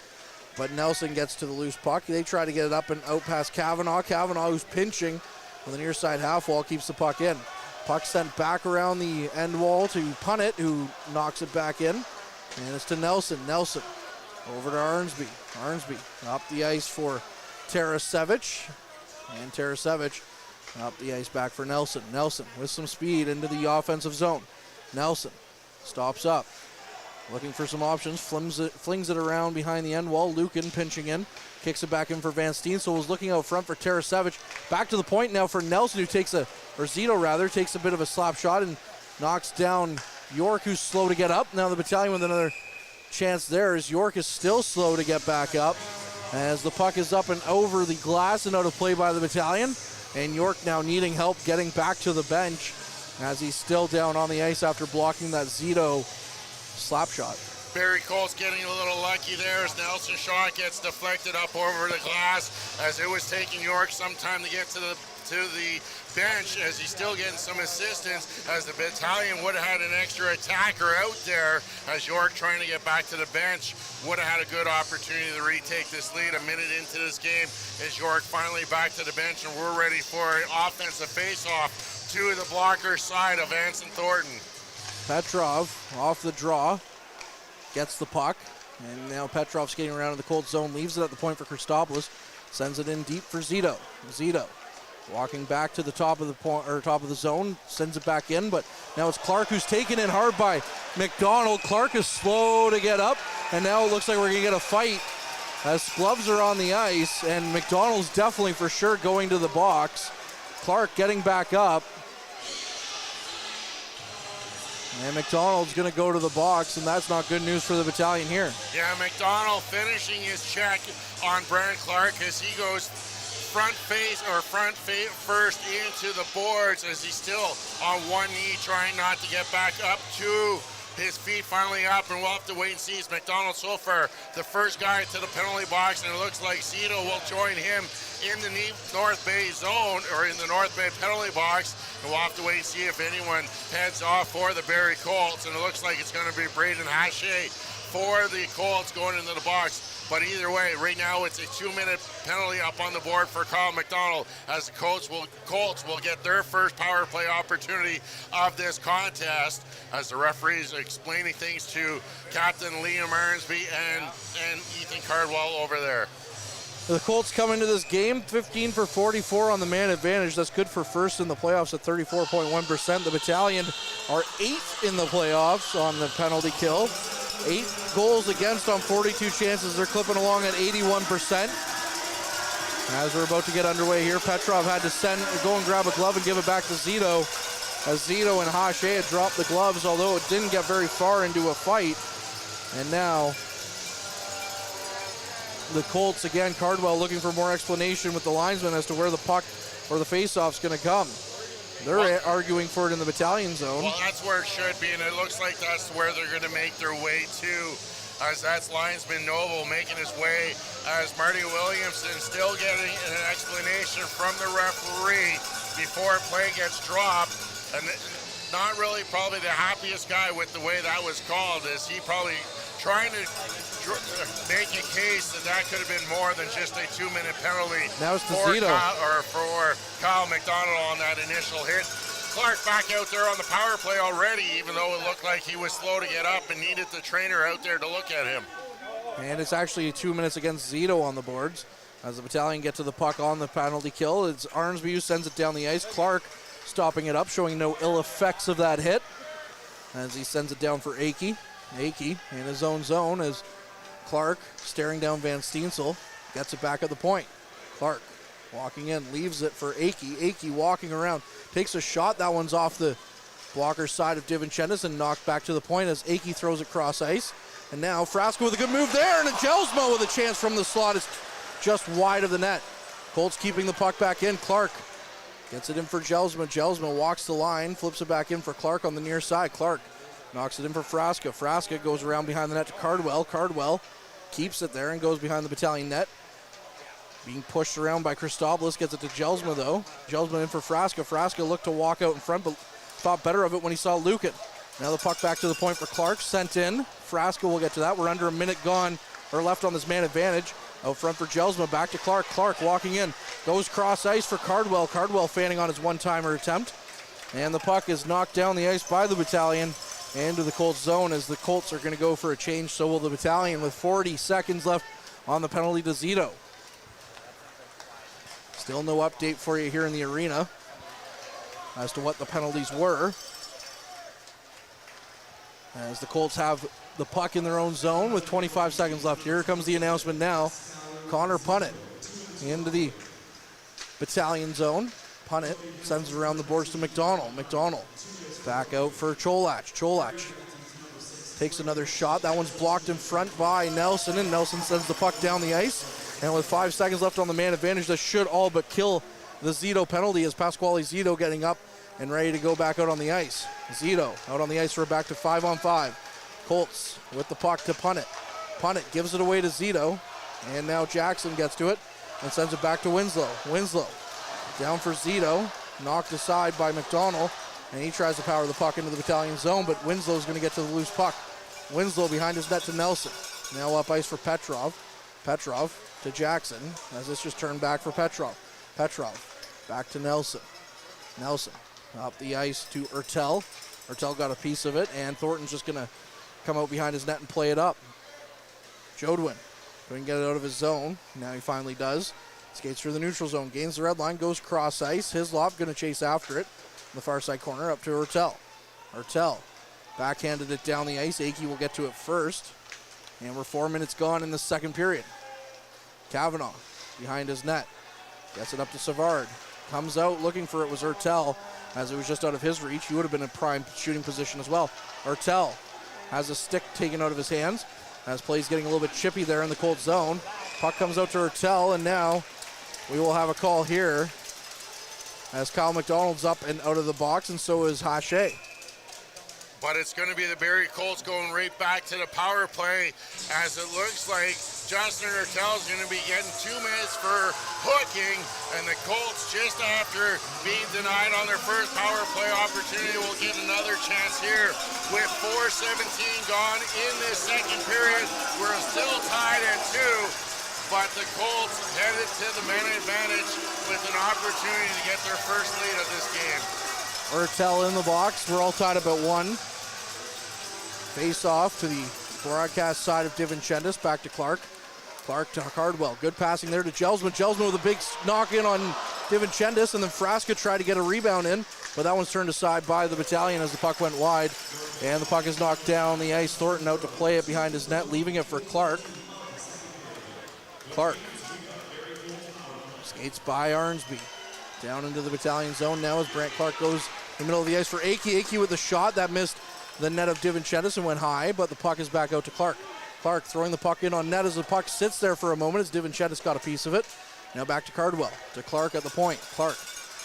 but Nelson gets to the loose puck. They try to get it up and out past Kavanaugh. Kavanaugh, who's pinching on the near side half wall, keeps the puck in. Puck sent back around the end wall to Punnett, who knocks it back in. And it's to Nelson. Nelson over to Arnsby. Arnsby up the ice for Tarasevic. And Tarasevic up the ice back for Nelson. Nelson with some speed into the offensive zone. Nelson stops up, looking for some options, flings it around behind the end wall. Lukin pinching in, kicks it back in for Van Steensel, was looking out front for Tarasevic. Back to the point now for Nelson, who takes Zito takes a bit of a slap shot and knocks down York, who's slow to get up. Now the Battalion with another chance there, as York is still slow to get back up, as the puck is up and over the glass and out of play by the Battalion. And York now needing help getting back to the bench as he's still down on the ice after blocking that Zito slap shot. Barrie Colts getting a little lucky there as Nelson's shot gets deflected up over the glass, as it was taking York some time to get to the bench, as he's still getting some assistance, as the Battalion would have had an extra attacker out there, as York trying to get back to the bench would have had a good opportunity to retake this lead. A minute into this game is York finally back to the bench, and we're ready for an offensive face-off to the blocker side of Anson Thornton. Petrov off the draw, gets the puck, and now Petrov's skating around in the Colts zone, leaves it at the point for Christopoulos, sends it in deep for Zito. Zito walking back to the top of the point, or top of the zone, sends it back in, but now it's Clark who's taken in hard by McDonald. Clark is slow to get up, and now it looks like we're gonna get a fight as gloves are on the ice, and McDonald's definitely for sure going to the box. Clark getting back up, and McDonald's going to go to the box, and that's not good news for the Battalion here. Yeah, McDonald finishing his check on Brent Clark as he goes front face first into the boards, as he's still on one knee trying not to get back up to his feet, finally up, and we'll have to wait and see. As McDonald so far the first guy to the penalty box, and it looks like Zito will join him in the North Bay zone, or in the North Bay penalty box, and we'll have to wait and see if anyone heads off for the Barrie Colts, and it looks like it's going to be Braden Hache for the Colts going into the box. But either way, right now it's a 2-minute penalty up on the board for Kyle McDonald, as the Colts will get their first power play opportunity of this contest, as the referees are explaining things to Captain Liam Arnsby and Ethan Cardwell over there. The Colts come into this game 15 for 44 on the man advantage. That's good for first in the playoffs at 34.1%. The Battalion are 8th in the playoffs on the penalty kill. 8 goals against on 42 chances. They're clipping along at 81%. As we're about to get underway here, Petrov had to go and grab a glove and give it back to Zito, as Zito and Hache had dropped the gloves, although it didn't get very far into a fight. And now the Colts again, Cardwell looking for more explanation with the linesman as to where the puck or the faceoff's going to come. They're arguing for it in the battalion zone. Well, that's where it should be, and it looks like that's where they're going to make their way to, as that's linesman Noble making his way, as Marty Williamson still getting an explanation from the referee before play gets dropped, and not really probably the happiest guy with the way that was called, is he probably trying to make a case that could have been more than just a 2-minute penalty Now it's for Zito. for Kyle McDonald on that initial hit. Clark back out there on the power play already, even though it looked like he was slow to get up and needed the trainer out there to look at him. And it's actually 2 minutes against Zito on the boards. As the battalion get to the puck on the penalty kill, it's Arnsby who sends it down the ice. Clark stopping it up, showing no ill effects of that hit as he sends it down for Akey. Akey in his own zone as Clark staring down Van Steensel, gets it back at the point. Clark walking in, leaves it for Akey. Akey walking around, takes a shot. That one's off the blocker side of DiVincentis and knocked back to the point as Akey throws it cross ice. And now Frasco with a good move there, and a Jelsmo with a chance from the slot is just wide of the net. Colts keeping the puck back in. Clark gets it in for Jelsma. Jelsma walks the line, flips it back in for Clark on the near side. Clark knocks it in for Frasca. Frasca goes around behind the net to Cardwell. Cardwell keeps it there and goes behind the battalion net. Being pushed around by Christopoulos, gets it to Jelsma though. Jelsma in for Frasca. Frasca looked to walk out in front, but thought better of it when he saw Lucan. Now the puck back to the point for Clark, sent in. Frasca will get to that. We're under a minute gone, or left on this man advantage. Out front for Jelsma, back to Clark. Clark walking in, goes cross ice for Cardwell. Cardwell fanning on his one-timer attempt. And the puck is knocked down the ice by the battalion into the Colts zone as the Colts are going to go for a change. So will the battalion with 40 seconds left on the penalty to Zito. Still no update for you here in the arena as to what the penalties were. As the Colts have the puck in their own zone with 25 seconds left. Here comes the announcement now. Connor Punnett into the battalion zone. Punnett sends it around the boards to McDonald. McDonald back out for Cholach. Cholach takes another shot. That one's blocked in front by Nelson, and Nelson sends the puck down the ice. And with 5 seconds left on the man advantage, this should all but kill the Zito penalty as Pasquale Zito getting up and ready to go back out on the ice. Zito out on the ice for a back to 5-on-5. Colts with the puck to Punnett. Punnett gives it away to Zito, and now Jackson gets to it and sends it back to Winslow. Winslow down for Zito, knocked aside by McDonald, and he tries to power the puck into the battalion zone, but Winslow's going to get to the loose puck. Winslow behind his net to Nelson. Now up ice for Petrov. Petrov to Jackson, as this just turned back for Petrov. Petrov back to Nelson. Nelson up the ice to Ertel. Ertel got a piece of it, and Thornton's just going to come out behind his net and play it up. Jodwin couldn't get it out of his zone. Now he finally does. Skates through the neutral zone, gains the red line, goes cross ice. Hislop going to chase after it. In the far side corner up to Ertel. Ertel backhanded it down the ice. Akey will get to it first. And we're 4 minutes gone in the second period. Kavanaugh behind his net. Gets it up to Savard. Comes out looking for it was Ertel, as it was just out of his reach. He would have been in prime shooting position as well. Ertel has a stick taken out of his hands as play's getting a little bit chippy there in the Colts zone. Puck comes out to Ertel, and now we will have a call here as Kyle McDonald's up and out of the box, and so is Hache. But it's going to be the Barrie Colts going right back to the power play, as it looks like Justin Ertel is going to be getting 2 minutes for hooking, and the Colts, just after being denied on their first power play opportunity, will get another chance here with 4:17 gone in this second period. We're still tied at 2, but the Colts headed to the man advantage with an opportunity to get their first lead of this game. Ertel in the box. We're all tied up at 1. Face off to the broadcast side of DiVincentis. Back to Clark. Clark to Cardwell. Good passing there to Jelsma. Jelsma with a big knock in on DiVincentis, and then Frasca tried to get a rebound in, but that one's turned aside by the battalion as the puck went wide. And the puck is knocked down the ice. Thornton out to play it behind his net, leaving it for Clark. Clark skates by Arnsby. Down into the battalion zone now as Brant Clark goes in the middle of the ice for Akey. Akey with a shot that missed the net of DiVincentis and went high, but the puck is back out to Clark. Clark throwing the puck in on net as the puck sits there for a moment as DiVincentis got a piece of it. Now back to Cardwell. To Clark at the point. Clark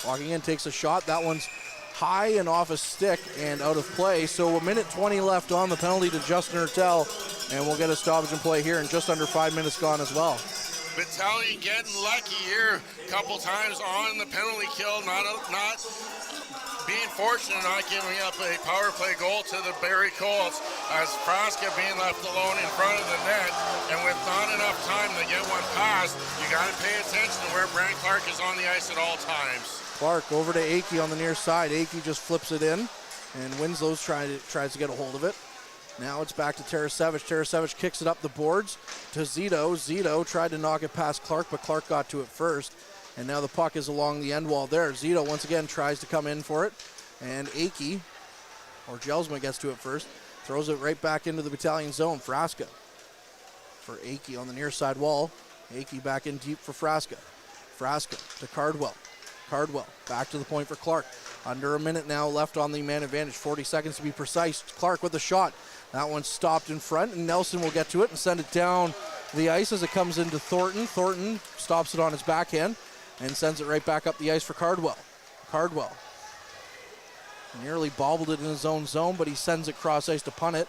Walking in, takes a shot. That one's high and off a stick and out of play. So a minute 20 left on the penalty to Justin Hertel, and we'll get a stoppage and play here, and just under 5 minutes gone as well. Battalion getting lucky here a couple times on the penalty kill, not being fortunate, not giving up a power play goal to the Barrie Colts, as Frasca being left alone in front of the net, and with not enough time to get one past, you got to pay attention to where Brant Clark is on the ice at all times. Clark over to Akey on the near side. Akey just flips it in, and Winslow tries to get a hold of it. Now it's back to Tarasevich. Tarasevich kicks it up the boards to Zito. Zito tried to knock it past Clark, but Clark got to it first. And now the puck is along the end wall there. Zito once again tries to come in for it. And Akey, or Gelsma gets to it first, throws it right back into the Battalion zone. Frasca for Akey on the near side wall. Akey back in deep for Frasca. Frasca to Cardwell. Cardwell back to the point for Clark. Under a minute now left on the man advantage. 40 seconds to be precise. Clark with the shot. That one's stopped in front, and Nelson will get to it and send it down the ice as it comes into Thornton. Thornton stops it on his backhand and sends it right back up the ice for Cardwell. Cardwell nearly bobbled it in his own zone, but he sends it cross ice to punt it.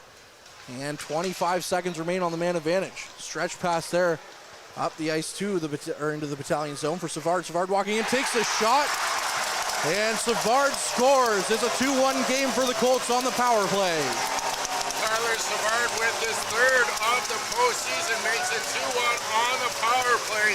And 25 seconds remain on the man advantage. Stretch pass there up the ice to into the Battalion zone for Savard. Savard walking in, takes the shot, and Savard scores. It's a 2-1 game for the Colts on the power play. Tyler Savard with his third of the postseason makes it 2-1 on the power play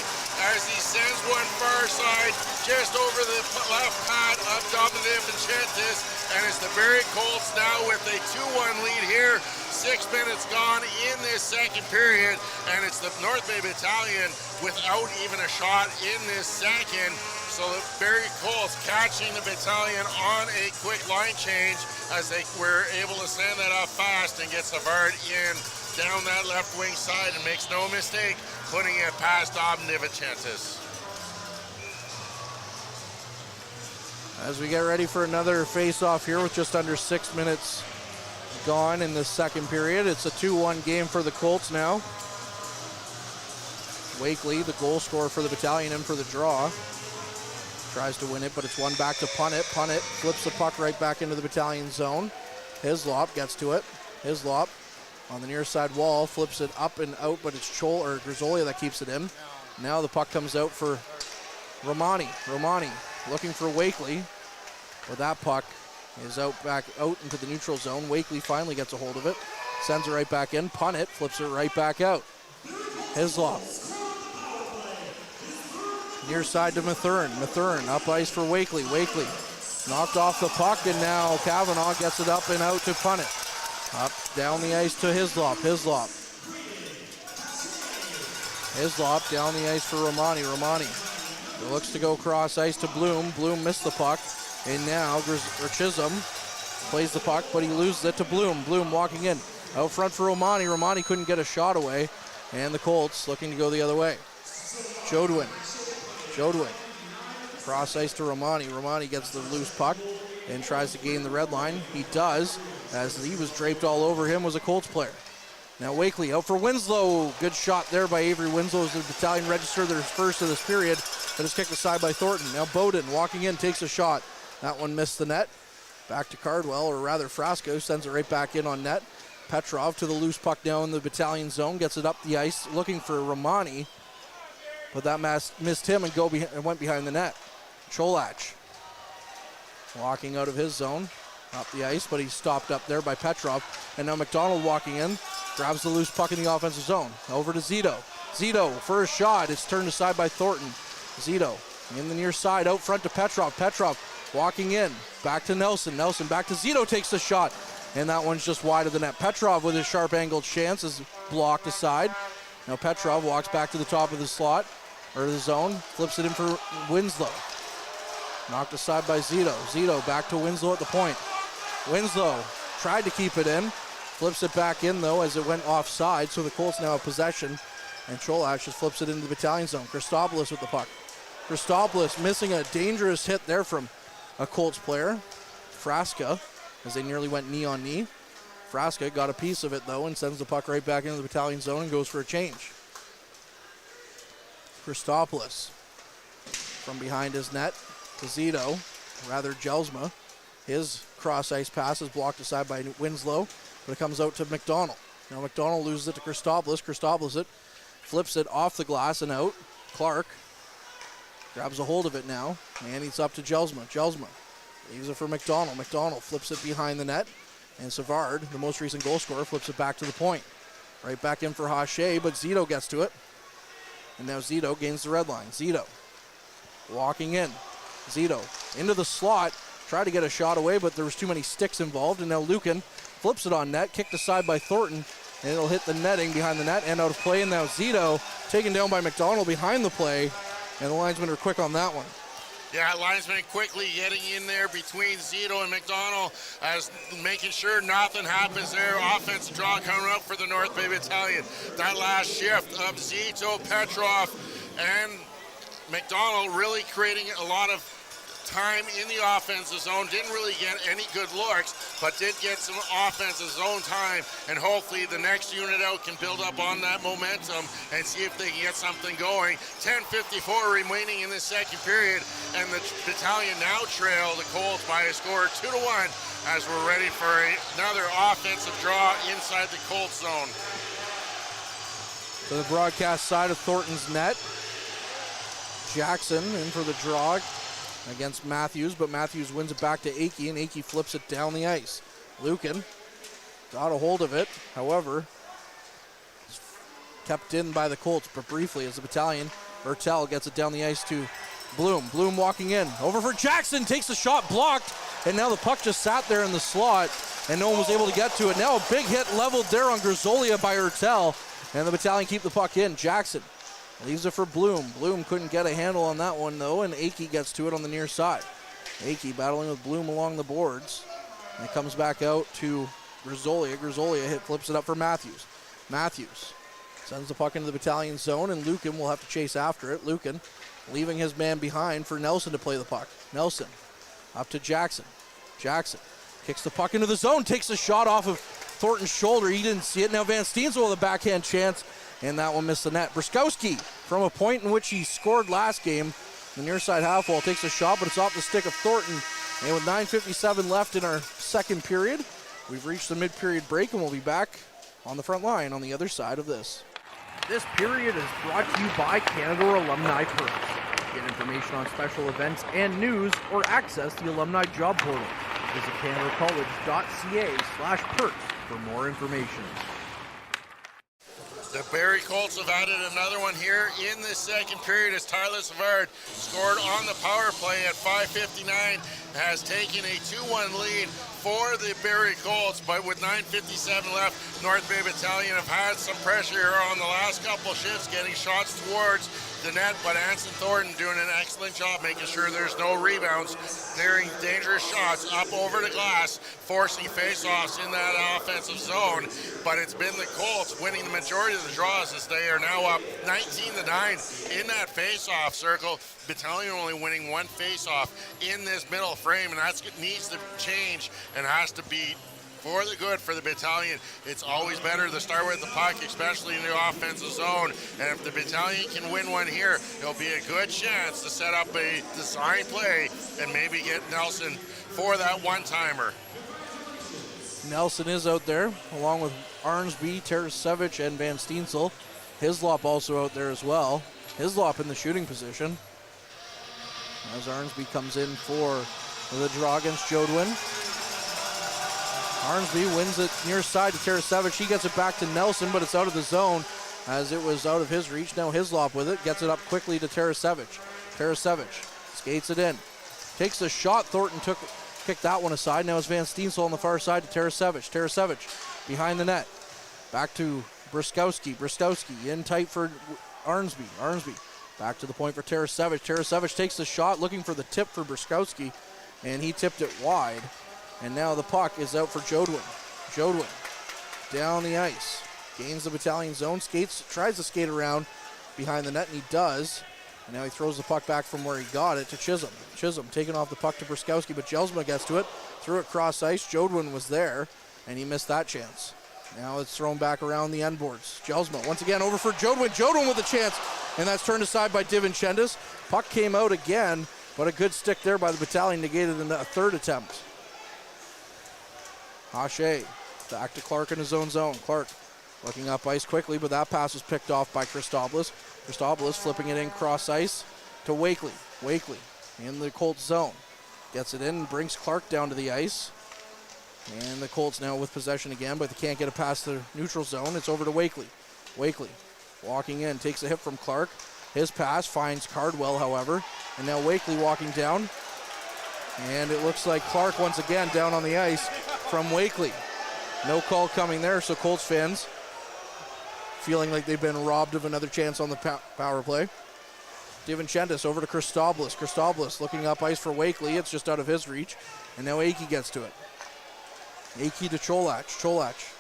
as he sends one far side just over the left pad of Dominic Vinchentis, and it's the Barrie Colts now with a 2-1 lead here. 6 minutes gone in this second period, and it's the North Bay Battalion without even a shot in this second. So the Barrie Colts catching the Battalion on a quick line change as they were able to send that up fast and get Savard in down that left wing side, and makes no mistake putting it past Nivicentis. As we get ready for another face-off here with just under 6 minutes gone in the second period, it's a 2-1 game for the Colts now. Wakely, the goal scorer for the Battalion, in for the draw. Tries to win it, but it's one back to Punnett. Punnett flips the puck right back into the Battalion zone. Hislop gets to it. Hislop on the near side wall, flips it up and out, but it's Grisolia that keeps it in. Now the puck comes out for Romani. Romani looking for Wakely, but that puck is out into the neutral zone. Wakely finally gets a hold of it, sends it right back in. Punnett flips it right back out. Hislop. Near side to Mathern. Mathern up ice for Wakely. Wakely knocked off the puck, and now Kavanaugh gets it up and out to Punnett. Up down the ice to Hislop. Hislop down the ice for Romani. Romani looks to go cross ice to Bloom. Bloom missed the puck, and now Chisholm plays the puck, but he loses it to Bloom. Bloom walking in out front for Romani. Romani couldn't get a shot away, and the Colts looking to go the other way. Jodwin cross ice to Romani. Romani gets the loose puck and tries to gain the red line. He does, as he was draped all over him, was a Colts player. Now Wakely out for Winslow. Good shot there by Avery Winslow as the Battalion registered their first of this period, but it's kicked aside by Thornton. Now Bowden walking in, takes a shot. That one missed the net. Back to Cardwell, or rather Frasco, sends it right back in on net. Petrov to the loose puck now in the Battalion zone, gets it up the ice, looking for Romani, but that missed him and went behind the net. Cholach walking out of his zone, up the ice, but he's stopped up there by Petrov. And now McDonald walking in, grabs the loose puck in the offensive zone. Over to Zito. Zito for a shot. It's turned aside by Thornton. Zito in the near side, out front to Petrov. Petrov walking in, back to Nelson. Nelson back to Zito, takes the shot, and that one's just wide of the net. Petrov with his sharp angled chance is blocked aside. Now Petrov walks back to the top of the slot, or the zone, flips it in for Winslow. Knocked aside by Zito. Zito back to Winslow at the point. Winslow tried to keep it in, flips it back in though as it went offside, so the Colts now have possession, and Cholach just flips it into the Battalion zone. Christopoulos with the puck. Christopoulos missing a dangerous hit there from a Colts player. Frasca, as they nearly went knee on knee. Frasca got a piece of it though and sends the puck right back into the Battalion zone and goes for a change. Christopoulos from behind his net to Zito, rather Jelsma. His cross-ice pass is blocked aside by Winslow, but it comes out to McDonald. Now McDonald loses it to Christopoulos. Christopoulos flips it off the glass and out. Clark grabs a hold of it now, and it's up to Jelsma. Jelsma leaves it for McDonald. McDonald flips it behind the net, and Savard, the most recent goal scorer, flips it back to the point. Right back in for Hache, but Zito gets to it. And now Zito gains the red line. Zito walking in. Zito into the slot. Tried to get a shot away, but there was too many sticks involved. And now Lucan flips it on net. Kicked aside by Thornton. And it'll hit the netting behind the net and out of play. And now Zito taken down by McDonald behind the play. And the linesmen are quick on that one. Yeah, linesman quickly getting in there between Zito and McDonald as making sure nothing happens there. Offensive draw coming up for the North Bay Battalion. That last shift of Zito, Petrov, and McDonald really creating a lot of time in the offensive zone. Didn't really get any good looks, but did get some offensive zone time, and hopefully the next unit out can build up on that momentum and see if they can get something going. 10:54 remaining in the second period, and the battalion now trail the Colts by a score 2-1 as we're ready for another offensive draw inside the Colts zone. To the broadcast side of Thornton's net, Jackson in for the draw against Matthews, but Matthews wins it back to Akey, and Akey flips it down the ice. Lucan got a hold of it, however, kept in by the Colts, but briefly as the battalion, Ertel gets it down the ice to Bloom. Bloom walking in, over for Jackson, takes the shot, blocked, and now the puck just sat there in the slot, and no one was able to get to it. Now a big hit leveled there on Grizolia by Ertel, and the battalion keep the puck in. Jackson leaves it for Bloom. Bloom couldn't get a handle on that one, though, and Akey gets to it on the near side. Akey battling with Bloom along the boards. And it comes back out to Grizolia. Grizolia flips it up for Matthews. Matthews sends the puck into the battalion zone, and Lucan will have to chase after it. Lucan leaving his man behind for Nelson to play the puck. Nelson up to Jackson. Jackson kicks the puck into the zone, takes a shot off of Thornton's shoulder. He didn't see it. Now Van Steensel with a backhand chance, and that one missed the net. Bruskowski, from a point in which he scored last game, the near side half wall, takes a shot, but it's off the stick of Thornton. And with 9:57 left in our second period, we've reached the mid-period break, and we'll be back on the front line on the other side of this. This period is brought to you by Canada Alumni Perks. Get information on special events and news, or access the Alumni Job Portal. Visit canadacollege.ca/perks for more information. The Barrie Colts have added another one here in the second period as Tyler Savard scored on the power play at 5:59, has taken a 2-1 lead for the Barrie Colts, but with 9:57 left, North Bay Battalion have had some pressure here on the last couple shifts, getting shots towards the net, but Anson Thornton doing an excellent job making sure there's no rebounds, clearing dangerous shots up over the glass, forcing face-offs in that offensive zone. But it's been the Colts winning the majority of the draws as they are now up 19-9 in that face-off circle. Battalion only winning one face-off in this middle frame, and that needs to change and has to be for the good for the battalion. It's always better to start with the puck, especially in the offensive zone. And if the battalion can win one here, it'll be a good chance to set up a design play and maybe get Nelson for that one-timer. Nelson is out there, along with Arnsby, Tarasevich, and Van Steensel. Hislop also out there as well. Hislop in the shooting position, as Arnsby comes in for the draw against Jodwin. Arnsby wins it near side to Tarasevich. He gets it back to Nelson, but it's out of the zone as it was out of his reach. Now Hislop with it, gets it up quickly to Tarasevich. Tarasevich skates it in, takes a shot. Thornton kicked that one aside. Now it's Van Steensel on the far side to Tarasevich. Tarasevich behind the net, back to Bruskowski. Bruskowski in tight for Arnsby. Arnsby back to the point for Tarasevich. Tarasevich takes the shot, looking for the tip for Bruskowski, and he tipped it wide. And now the puck is out for Jodwin. Jodwin down the ice, gains the battalion zone, tries to skate around behind the net, and he does. And now he throws the puck back from where he got it to Chisholm. Chisholm taking off the puck to Bruskowski, but Jelsma gets to it, threw it cross ice. Jodwin was there, and he missed that chance. Now it's thrown back around the end boards. Jelsma once again over for Jodwin. Jodwin with a chance, and that's turned aside by DiVincentis. Puck came out again, but a good stick there by the Battalion negated in a third attempt. Hache back to Clark in his own zone. Clark looking up ice quickly, but that pass was picked off by Christopoulos. Christopoulos flipping it in cross ice to Wakely. Wakely in the Colts zone. Gets it in, brings Clark down to the ice. And the Colts now with possession again, but they can't get it past the neutral zone. It's over to Wakely. Wakely walking in, takes a hit from Clark. His pass finds Cardwell, however. And now Wakely walking down. And it looks like Clark once again down on the ice from Wakely. No call coming there, so Colts fans feeling like they've been robbed of another chance on the power play. DiVincentis over to Christopoulos. Christopoulos looking up ice for Wakely. It's just out of his reach. And now Akey gets to it. Akey to Cholach. Cholach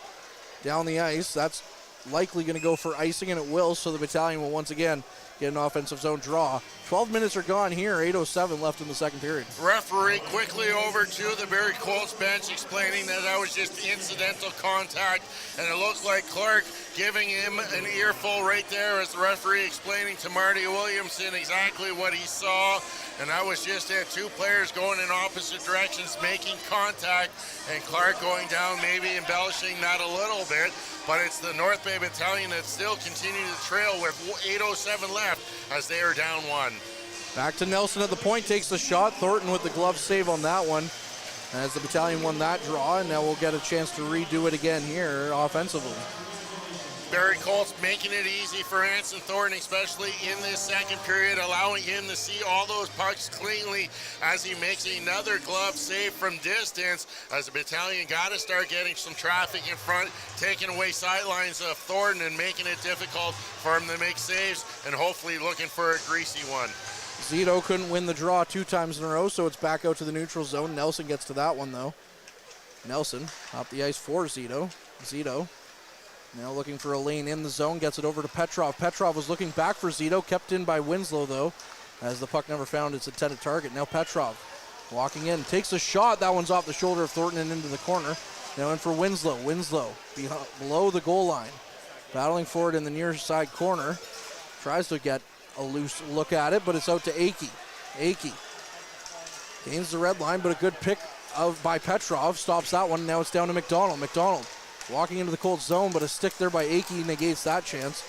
down the ice. That's likely going to go for icing, and it will, so the Battalion will once again get an offensive zone draw. 12 minutes are gone here, 8:07 left in the second period. Referee quickly over to the Barrie Colts bench explaining that was just incidental contact, and it looks like Clark giving him an earful right there as the referee explaining to Marty Williamson exactly what he saw, and that was just it. Two players going in opposite directions making contact, and Clark going down, maybe embellishing that a little bit, but it's the North Bay Battalion that still continue to trail with 8:07 left as they are down one. Back to Nelson at the point, takes the shot. Thornton with the glove save on that one as the Battalion won that draw, and now we'll get a chance to redo it again here offensively. Barrie Colts making it easy for Anson Thornton, especially in this second period, allowing him to see all those pucks cleanly as he makes another glove save from distance, as the Battalion got to start getting some traffic in front, taking away sidelines of Thornton and making it difficult for him to make saves, and hopefully looking for a greasy one. Zito couldn't win the draw 2 times in a row, so it's back out to the neutral zone. Nelson gets to that one, though. Nelson up the ice for Zito. Zito now looking for a lane in the zone, gets it over to Petrov. Petrov was looking back for Zito, kept in by Winslow, though, as the puck never found its intended target. Now Petrov walking in, takes a shot. That one's off the shoulder of Thornton and into the corner. Now in for Winslow. Winslow below the goal line, battling for it in the near side corner. Tries to get a loose look at it, but it's out to Akey. Akey gains the red line, but a good pick by Petrov. Stops that one. Now it's down to McDonald. McDonald walking into the Colts zone, but a stick there by Akey negates that chance.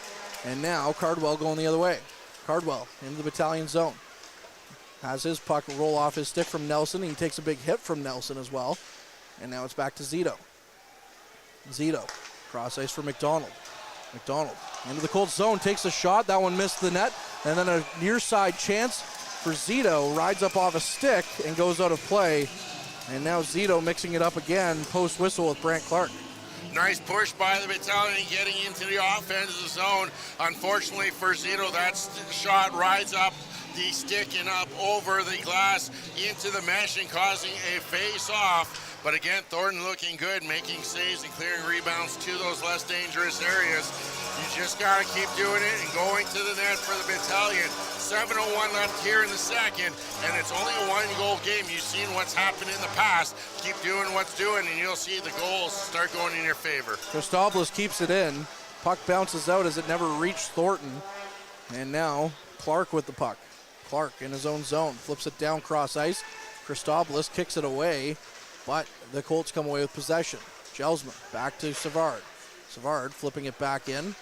And now Cardwell going the other way. Cardwell into the Battalion zone. Has his puck roll off his stick from Nelson. He takes a big hit from Nelson as well. And now it's back to Zito. Zito, cross ice for McDonald. McDonald into the Colts zone, takes a shot. That one missed the net. And then a near side chance for Zito. Rides up off a stick and goes out of play. And now Zito mixing it up again, post whistle with Brant Clark. Nice push by the Battalion getting into the offensive zone. Unfortunately for Zito, that shot rides up the stick and up over the glass into the mesh and causing a face-off. But again, Thornton looking good, making saves and clearing rebounds to those less dangerous areas. You just got to keep doing it and going to the net for the Battalion. 7:01 left here in the second, and it's only a one-goal game. You've seen what's happened in the past. Keep doing what's doing, and you'll see the goals start going in your favor. Christopoulos keeps it in. Puck bounces out as it never reached Thornton. And now Clark with the puck. Clark in his own zone, flips it down cross ice. Christopoulos kicks it away, but the Colts come away with possession. Gelsman back to Savard. Savard flipping it back in.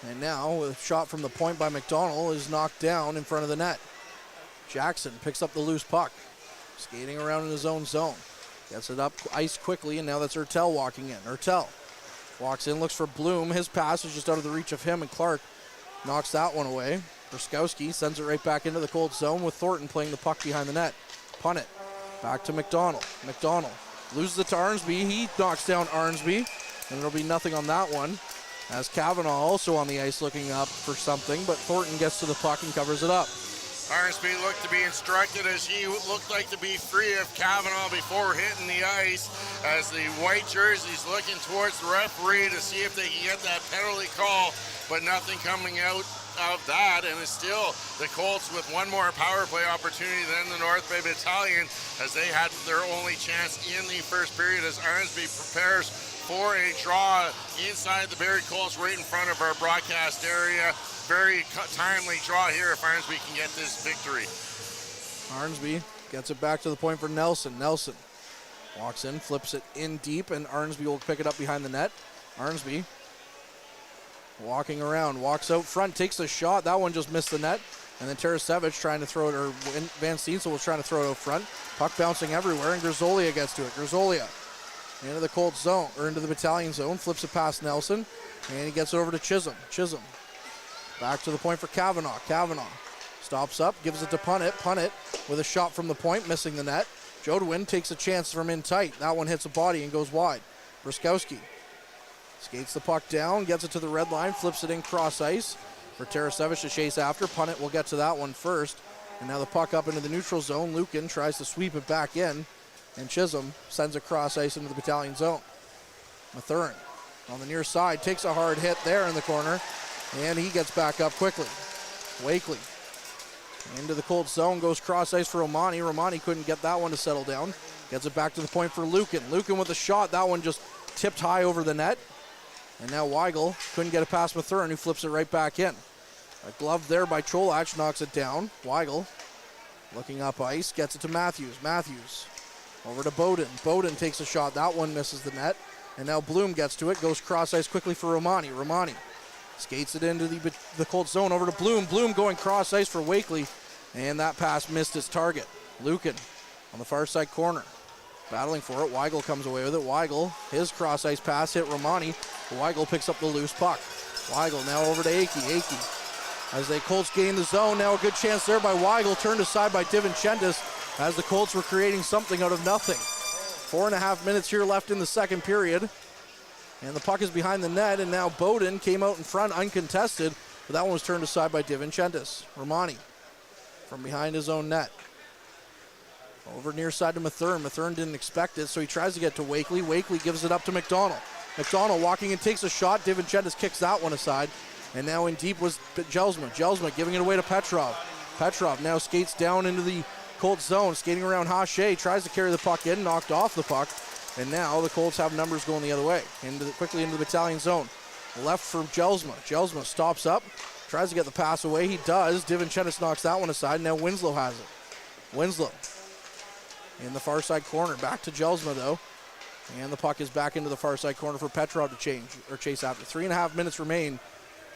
And now a shot from the point by McDonald is knocked down in front of the net. Jackson picks up the loose puck, skating around in his own zone. Gets it up ice quickly, and now that's Ertel walking in. Ertel walks in, looks for Bloom. His pass is just out of the reach of him, and Clark knocks that one away. Ruskowski sends it right back into the Colts zone with Thornton playing the puck behind the net. Punt it back to McDonald. McDonald loses it to Arnsby. He knocks down Arnsby, and it'll be nothing on that one. As Kavanaugh also on the ice looking up for something, but Thornton gets to the puck and covers it up. Arnsby looked to be instructed as he looked like to be free of Kavanaugh before hitting the ice, as the white jersey's looking towards the referee to see if they can get that penalty call, but nothing coming out of that, and it's still the Colts with one more power play opportunity than the North Bay Battalion, as they had their only chance in the first period, as Arnsby prepares for a draw inside the Barrie Colts right in front of our broadcast area. Very timely draw here if Arnsby can get this victory. Arnsby gets it back to the point for Nelson. Nelson walks in, flips it in deep, and Arnsby will pick it up behind the net. Arnsby walking around, walks out front, takes a shot. That one just missed the net. And then Tarasevic trying to throw it, or Van Steensel was trying to throw it out front. Puck bouncing everywhere, and Grisolia gets to it. Grisolia into the Colts zone, or into the Battalion zone, flips it past Nelson, and he gets it over to Chisholm. Chisholm back to the point for Kavanaugh. Kavanaugh stops up, gives it to Punnett. Punnett with a shot from the point, missing the net. Jodwin takes a chance from in tight. That one hits a body and goes wide. Bruskowski skates the puck down, gets it to the red line, flips it in cross ice for Tarasevic to chase after. Punnett will get to that one first. And now the puck up into the neutral zone. Lukin tries to sweep it back in, and Chisholm sends it cross ice into the Battalion zone. Mathurin on the near side takes a hard hit there in the corner, and he gets back up quickly. Wakely into the Colts zone, goes cross ice for Romani. Romani couldn't get that one to settle down. Gets it back to the point for Lukin. Lukin with a shot. That one just tipped high over the net. And now Weigel couldn't get it past Mathurin, who flips it right back in. A glove there by Cholach knocks it down. Weigel looking up ice, gets it to Matthews. Matthews over to Bowden. Bowden takes a shot. That one misses the net. And now Bloom gets to it, goes cross ice quickly for Romani. Romani skates it into the Colts zone over to Bloom. Bloom going cross ice for Wakely, and that pass missed its target. Lukin on the far side corner, battling for it. Weigel comes away with it. Weigel, his cross ice pass hit Romani. Weigel picks up the loose puck. Weigel now over to Akey. Akey, as the Colts gain the zone, now a good chance there by Weigel, turned aside by Divinchendis, as the Colts were creating something out of nothing. 4.5 minutes here left in the second period. And the puck is behind the net, and now Bowden came out in front uncontested, but that one was turned aside by Divinchendis. Romani from behind his own net. Over near side to Mathurin. Mathurin didn't expect it, so he tries to get to Wakely. Wakely gives it up to McDonald. McDonald walking and takes a shot. Divinchendis kicks that one aside. And now in deep was Jelsma. Jelsma giving it away to Petrov. Petrov now skates down into the Colts zone, skating around Hache, tries to carry the puck in, knocked off the puck. And now the Colts have numbers going the other way. Quickly into the Battalion zone. Left for Jelsma. Jelsma stops up, tries to get the pass away. He does. Divinchendis knocks that one aside. Now Winslow has it. Winslow in the far side corner. Back to Jelsma though. And the puck is back into the far side corner for Petrov to chase after. 3.5 minutes remain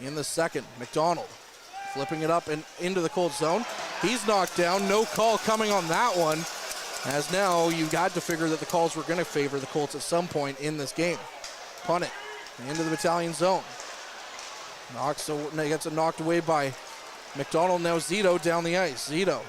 in the second. McDonald flipping it up and into the Colts zone. He's knocked down. No call coming on that one. As now you got to figure that the calls were going to favor the Colts at some point in this game. Punnett into the Battalion zone. Gets it knocked away by McDonald. Now Zito down the ice. Zito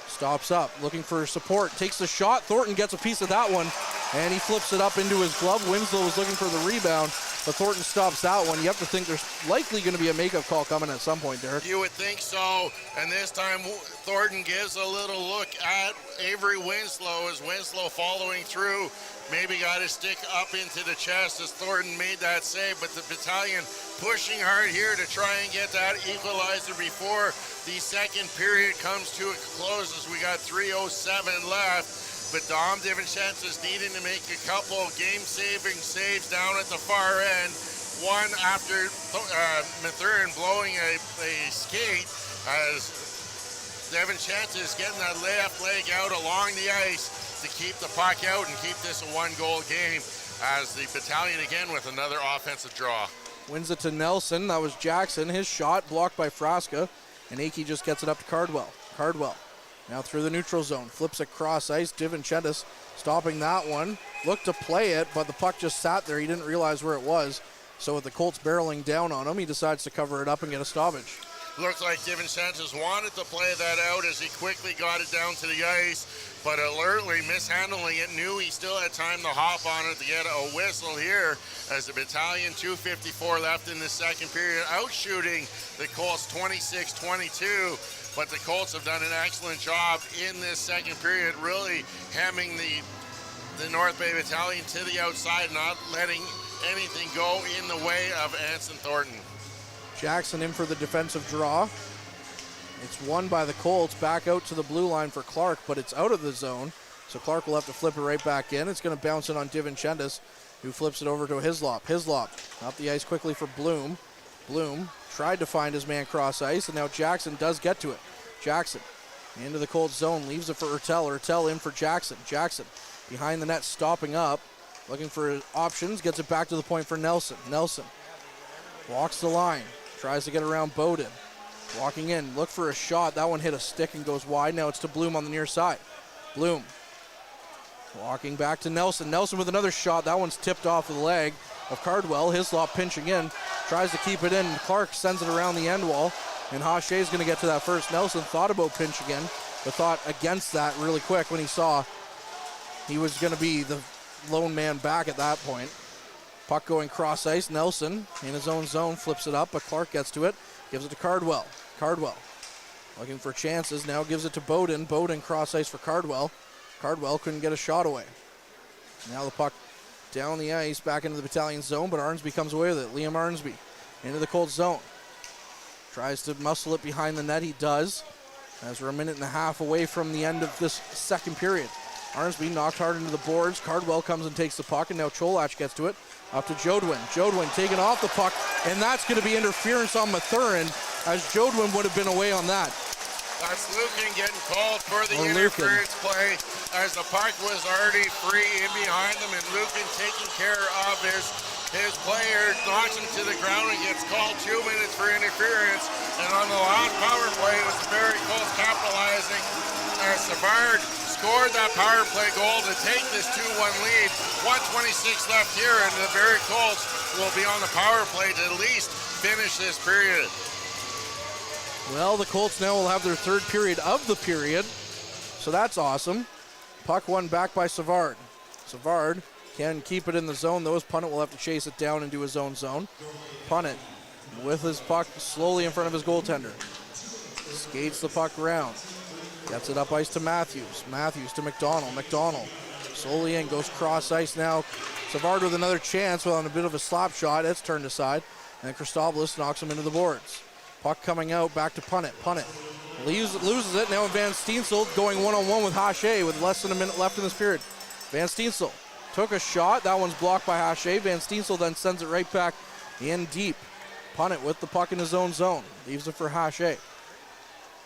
stops up, looking for support, takes the shot. Thornton gets a piece of that one, and he flips it up into his glove. Winslow was looking for the rebound, but Thornton stops that one. You have to think there's likely going to be a makeup call coming at some point, Derek. You would think so, and this time Thornton gives a little look at Avery Winslow as Winslow following through. Maybe got his stick up into the chest as Thornton made that save, but the Battalion pushing hard here to try and get that equalizer before the second period comes to a close, as we got 3:07 left. But Dom Divinchendis needing to make a couple of game-saving saves down at the far end. One after Mathurin blowing a skate, as Divinchendis getting that left leg out along the ice to keep the puck out and keep this a one-goal game, as the Battalion again with another offensive draw. Wins it to Nelson. That was Jackson. His shot blocked by Frasca, and Akey just gets it up to Cardwell. Cardwell now through the neutral zone. Flips across ice. Divinchendis stopping that one. Looked to play it, but the puck just sat there. He didn't realize where it was. So with the Colts barreling down on him, he decides to cover it up and get a stoppage. Looked like Divinchendis wanted to play that out as he quickly got it down to the ice, but alertly mishandling it, knew he still had time to hop on it to get a whistle here, as the Battalion 2:54 left in the second period, outshooting the Colts 26-22, but the Colts have done an excellent job in this second period, really hemming the North Bay Battalion to the outside, not letting anything go in the way of Anson Thornton. Jackson in for the defensive draw. It's won by the Colts, back out to the blue line for Clark, but it's out of the zone, so Clark will have to flip it right back in. It's going to bounce in on Divinchendis, who flips it over to Hislop. Hislop up the ice quickly for Bloom. Bloom tried to find his man cross ice, and now Jackson does get to it. Jackson Into the Colts zone, leaves it for Ertel. Ertel in for Jackson. Jackson behind the net, stopping up, looking for options, gets it back to the point for Nelson. Nelson walks the line, tries to get around Bowden. Walking in, look for a shot. That one hit a stick and goes wide. Now it's to Bloom on the near side. Bloom walking back to Nelson. Nelson with another shot. That one's tipped off the leg of Cardwell. Hislop pinching in, tries to keep it in. Clark sends it around the end wall, and Hachet's going to get to that first. Nelson thought about pinching in, but thought against that really quick when he saw he was going to be the lone man back at that point. Puck going cross ice. Nelson in his own zone flips it up, but Clark gets to it, gives it to Cardwell. Cardwell looking for chances, now gives it to Bowden. Bowden cross ice for Cardwell. Cardwell couldn't get a shot away. Now the puck down the ice, back into the Battalion zone, but Arnsby comes away with it. Liam Arnsby into the Colts zone. Tries to muscle it behind the net, he does. As we're a minute and a half away from the end of this second period. Arnsby knocked hard into the boards. Cardwell comes and takes the puck, and now Cholach gets to it. Up to Jodwin. Jodwin taking off the puck, and that's going to be interference on Mathurin, as Jodwin would have been away on that. That's Lucan getting called for the interference play, as the puck was already free in behind them, and Lucan taking care of his player, knocks him to the ground and gets called 2 minutes for interference. And on the last power play, it was Barrie Colts capitalizing as Savard scored that power play goal to take this 2-1 lead. 1:26 left here, and the Barrie Colts will be on the power play to at least finish this period. Well, the Colts now will have their third period of the period, so that's awesome. Puck won back by Savard. Savard can keep it in the zone, though. His Punnett will have to chase it down into his own zone. Punnett with his puck slowly in front of his goaltender. Skates the puck around. Gets it up ice to Matthews. Matthews to McDonald. McDonald slowly in, goes cross ice now. Savard with another chance, well, on a bit of a slap shot. It's turned aside. And Christopoulos knocks him into the boards. Puck coming out, back to Punnett. Punnett loses it. Now Van Steensel going one-on-one with Hachet with less than a minute left in this period. Van Steensel took a shot. That one's blocked by Hachet. Van Steensel then sends it right back in deep. Punnett with the puck in his own zone. Leaves it for Hachet.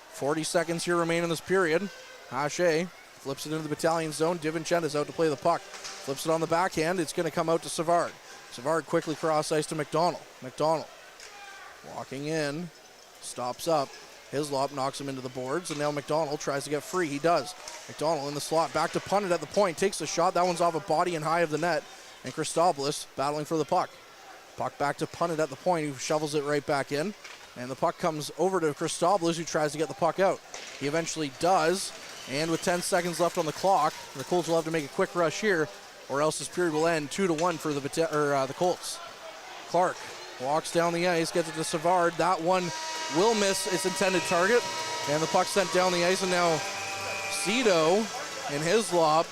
40 seconds here remain in this period. Hachet flips it into the Battalion zone. DiVincenzo's out to play the puck. Flips it on the backhand. It's going to come out to Savard. Savard quickly cross ice to McDonald. McDonald walking in. Stops up. Hislop knocks him into the boards, and now McDonald tries to get free. He does. McDonald in the slot. Back to Punnett at the point. Takes a shot. That one's off a body and high of the net. And Christopoulos battling for the puck. Puck back to Punnett at the point, who shovels it right back in. And the puck comes over to Christopoulos, who tries to get the puck out. He eventually does. And with 10 seconds left on the clock, the Colts will have to make a quick rush here, or else this period will end 2-1 for the Colts. Clark walks down the ice, gets it to Savard. That one will miss its intended target. And the puck sent down the ice, and now Cito and Hislop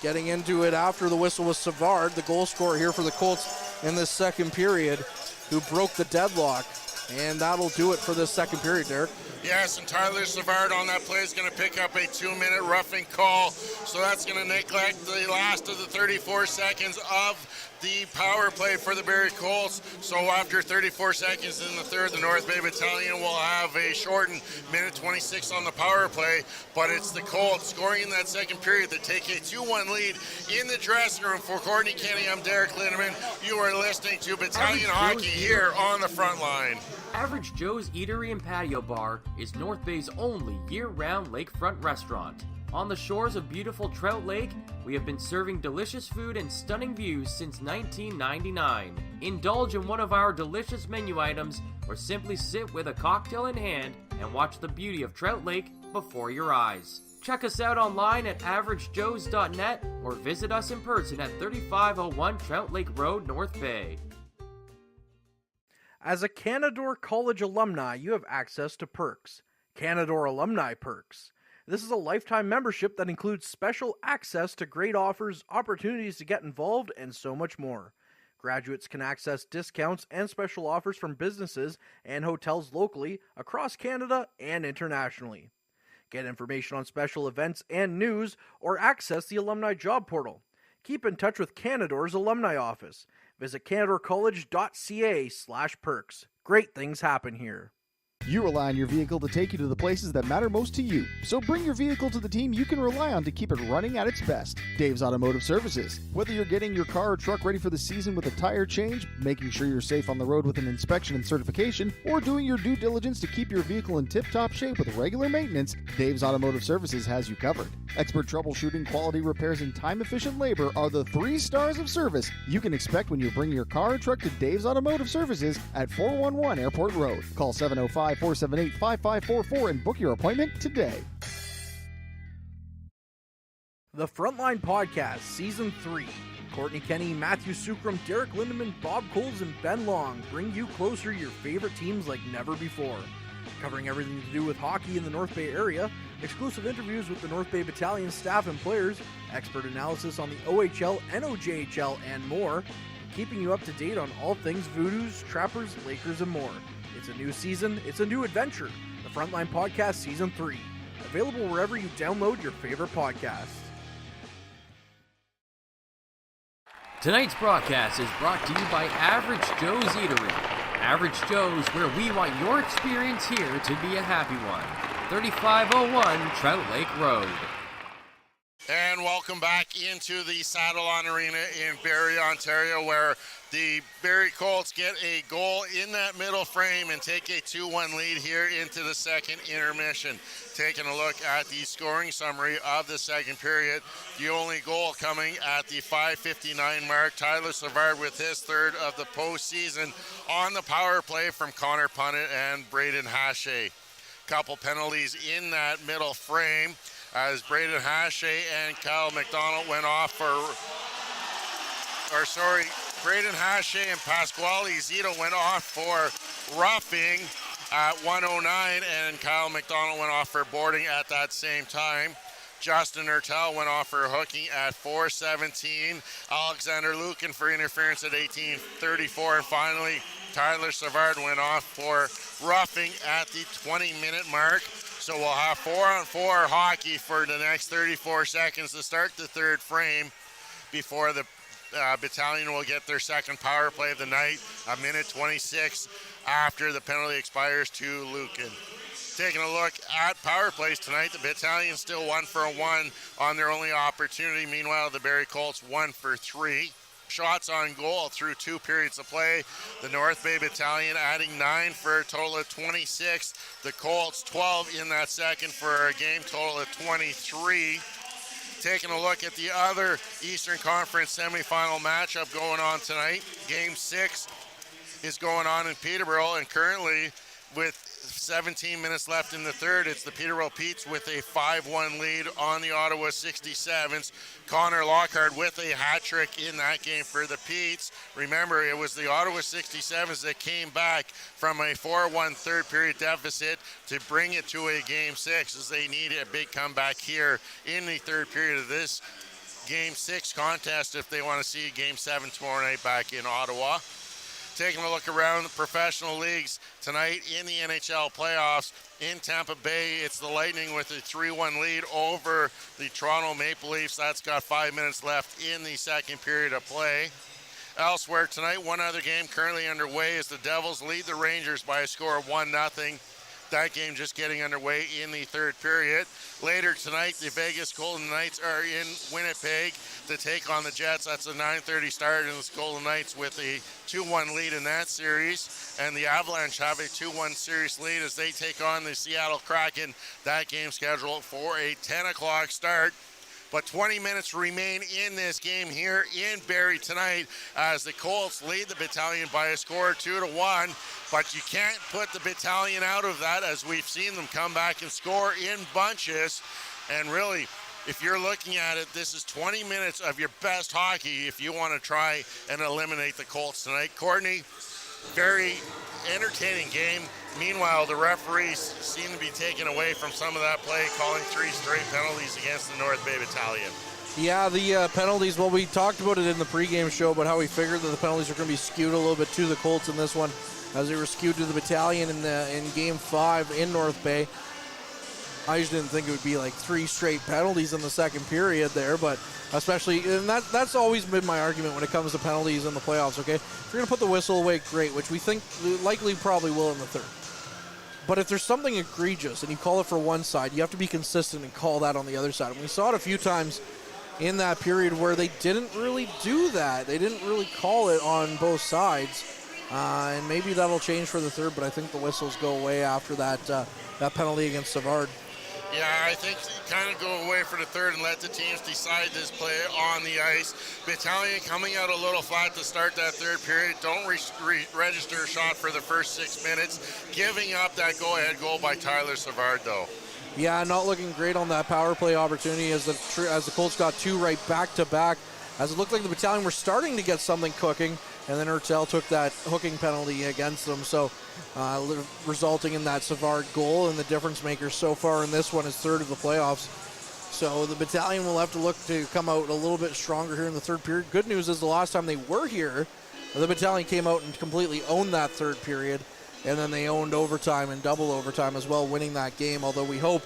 getting into it after the whistle was Savard, the goal scorer here for the Colts in this second period, who broke the deadlock. And that'll do it for this second period, Derek. Yes, and Tyler Savard on that play is going to pick up a 2-minute roughing call. So that's going to neglect the last of the 34 seconds of the power play for the Barrie Colts. So after 34 seconds in the third, the North Bay Battalion will have a shortened minute 26 on the power play. But it's the Colts scoring in that second period that take a 2-1 lead in the dressing room. For Courtney Kenny, I'm Derek Lindeman. You are listening to Battalion Hockey here on the front line. Average Joe's Eatery and Patio Bar is North Bay's only year-round lakefront restaurant. On the shores of beautiful Trout Lake, we have been serving delicious food and stunning views since 1999. Indulge in one of our delicious menu items, or simply sit with a cocktail in hand and watch the beauty of Trout Lake before your eyes. Check us out online at averagejoes.net or visit us in person at 3501 Trout Lake Road, North Bay. As a Canadore College alumni, you have access to perks. Canadore Alumni Perks. This is a lifetime membership that includes special access to great offers, opportunities to get involved, and so much more. Graduates can access discounts and special offers from businesses and hotels locally, across Canada, and internationally. Get information on special events and news, or access the alumni job portal. Keep in touch with Canadore's alumni office. Visit canadorecollege.ca/perks. Great things happen here. You rely on your vehicle to take you to the places that matter most to you. So bring your vehicle to the team you can rely on to keep it running at its best. Dave's Automotive Services. Whether you're getting your car or truck ready for the season with a tire change, making sure you're safe on the road with an inspection and certification, or doing your due diligence to keep your vehicle in tip-top shape with regular maintenance, Dave's Automotive Services has you covered. Expert troubleshooting, quality repairs, and time-efficient labor are the 3 stars of service you can expect when you bring your car or truck to Dave's Automotive Services at 411 Airport Road. Call 705-478-5544 and book your appointment today. The Frontline Podcast, Season 3. Courtney Kenny, Matthew Sukram, Derek Lindemann, Bob Coles, and Ben Long bring you closer to your favorite teams like never before. Covering everything to do with hockey in the North Bay area, exclusive interviews with the North Bay Battalion staff and players, expert analysis on the OHL, NOJHL, and more, keeping you up to date on all things Voodoos, Trappers, Lakers, and more. It's a new season, it's a new adventure. The Frontline Podcast Season 3. Available wherever you download your favorite podcasts. Tonight's broadcast is brought to you by Average Joe's Eatery. Average Joe's, where we want your experience here to be a happy one. 3501 Trout Lake Road. And welcome back into the Sadlon Arena in Barrie, Ontario, where the Barrie Colts get a goal in that middle frame and take a 2-1 lead here into the second intermission. Taking a look at the scoring summary of the second period, the only goal coming at the 5:59 mark. Tyler Savard with his third of the postseason on the power play from Connor Punnett and Braden Hache. Couple penalties in that middle frame, as Braden Hache and Kyle McDonald went off Braden Hache and Pasquale Zito went off for roughing at 109, and Kyle McDonald went off for boarding at that same time. Justin Ertel went off for hooking at 4:17. Alexander Lukin for interference at 18:34, and finally Tyler Savard went off for roughing at the 20-minute mark. So we'll have 4-on-4 hockey for the next 34 seconds to start the third frame before the Battalion will get their second power play of the night, a minute 26 after the penalty expires to Lukin. Taking a look at power plays tonight, the Battalion still 1 for 1 on their only opportunity. Meanwhile, the Barrie Colts 1 for 3. Shots on goal through 2 periods of play. The North Bay Battalion adding 9 for a total of 26. The Colts 12 in that second for a game total of 23. Taking a look at the other Eastern Conference semifinal matchup going on tonight. Game 6 is going on in Peterborough, and currently with 17 minutes left in the third, it's the Peterborough Petes with a 5-1 lead on the Ottawa 67s. Connor Lockhart with a hat trick in that game for the Petes. Remember, it was the Ottawa 67s that came back from a 4-1 third period deficit to bring it to a game 6, as they need a big comeback here in the third period of this game 6 contest if they want to see game 7 tomorrow night back in Ottawa. Taking a look around the professional leagues tonight in the NHL playoffs. In Tampa Bay, it's the Lightning with a 3-1 lead over the Toronto Maple Leafs. That's got 5 minutes left in the second period of play. Elsewhere tonight, one other game currently underway as the Devils lead the Rangers by a score of 1-0. That game just getting underway in the third period. Later tonight, the Vegas Golden Knights are in Winnipeg to take on the Jets. That's a 9:30 start, and the Golden Knights with a 2-1 lead in that series. And the Avalanche have a 2-1 series lead as they take on the Seattle Kraken. That game scheduled for a 10 o'clock start. But 20 minutes remain in this game here in Barrie tonight as the Colts lead the Battalion by a score of 2-1. But you can't put the Battalion out of that, as we've seen them come back and score in bunches. And really, if you're looking at it, this is 20 minutes of your best hockey if you want to try and eliminate the Colts tonight. Courtney, very entertaining game. Meanwhile, the referees seem to be taken away from some of that play, calling 3 straight penalties against the North Bay Battalion. Yeah, the penalties, well, we talked about it in the pregame show about how we figured that the penalties are going to be skewed a little bit to the Colts in this one, as they were skewed to the Battalion in Game 5 in North Bay. I just didn't think it would be like 3 straight penalties in the second period there, but especially, and that's always been my argument when it comes to penalties in the playoffs, okay? If you're going to put the whistle away, great, which we think likely probably will in the third. But if there's something egregious and you call it for one side, you have to be consistent and call that on the other side. And we saw it a few times in that period where they didn't really do that. They didn't really call it on both sides. And maybe that'll change for the third, but I think the whistles go away after that penalty against Savard. Yeah, I think you kind of go away for the third and let the teams decide this play on the ice. Battalion coming out a little flat to start that third period. Don't register a shot for the first 6 minutes. Giving up that go-ahead goal by Tyler Savard, though. Yeah, not looking great on that power play opportunity as the Colts got two right back-to-back. As it looked like the Battalion were starting to get something cooking, and then Hertel took that hooking penalty against them, so resulting in that Savard goal, and the difference maker so far in this one is third of the playoffs. So the Battalion will have to look to come out a little bit stronger here in the third period. Good news is the last time they were here, the Battalion came out and completely owned that third period, and then they owned overtime and double overtime as well, winning that game, although we hope,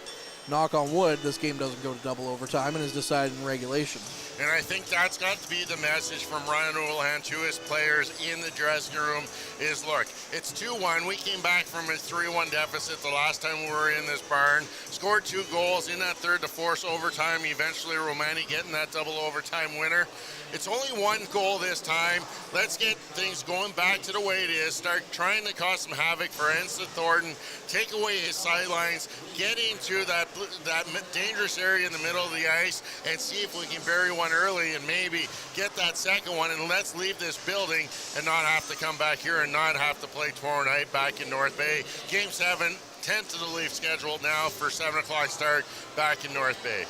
knock on wood, this game doesn't go to double overtime and is decided in regulation. And I think that's got to be the message from Ryan Houlihan to his players in the dressing room is, look, it's 2-1. We came back from a 3-1 deficit the last time we were in this barn. Scored 2 goals in that third to force overtime. Eventually, Romani getting that double overtime winner. It's only 1 goal this time. Let's get things going back to the way it is. Start trying to cause some havoc for Ensign Thornton. Take away his sidelines. Get into that dangerous area in the middle of the ice and see if we can bury one early and maybe get that second one, and let's leave this building and not have to come back here and not have to play tomorrow night back in North Bay. Game 7, 10th of the leaf scheduled now for 7 o'clock start back in North Bay.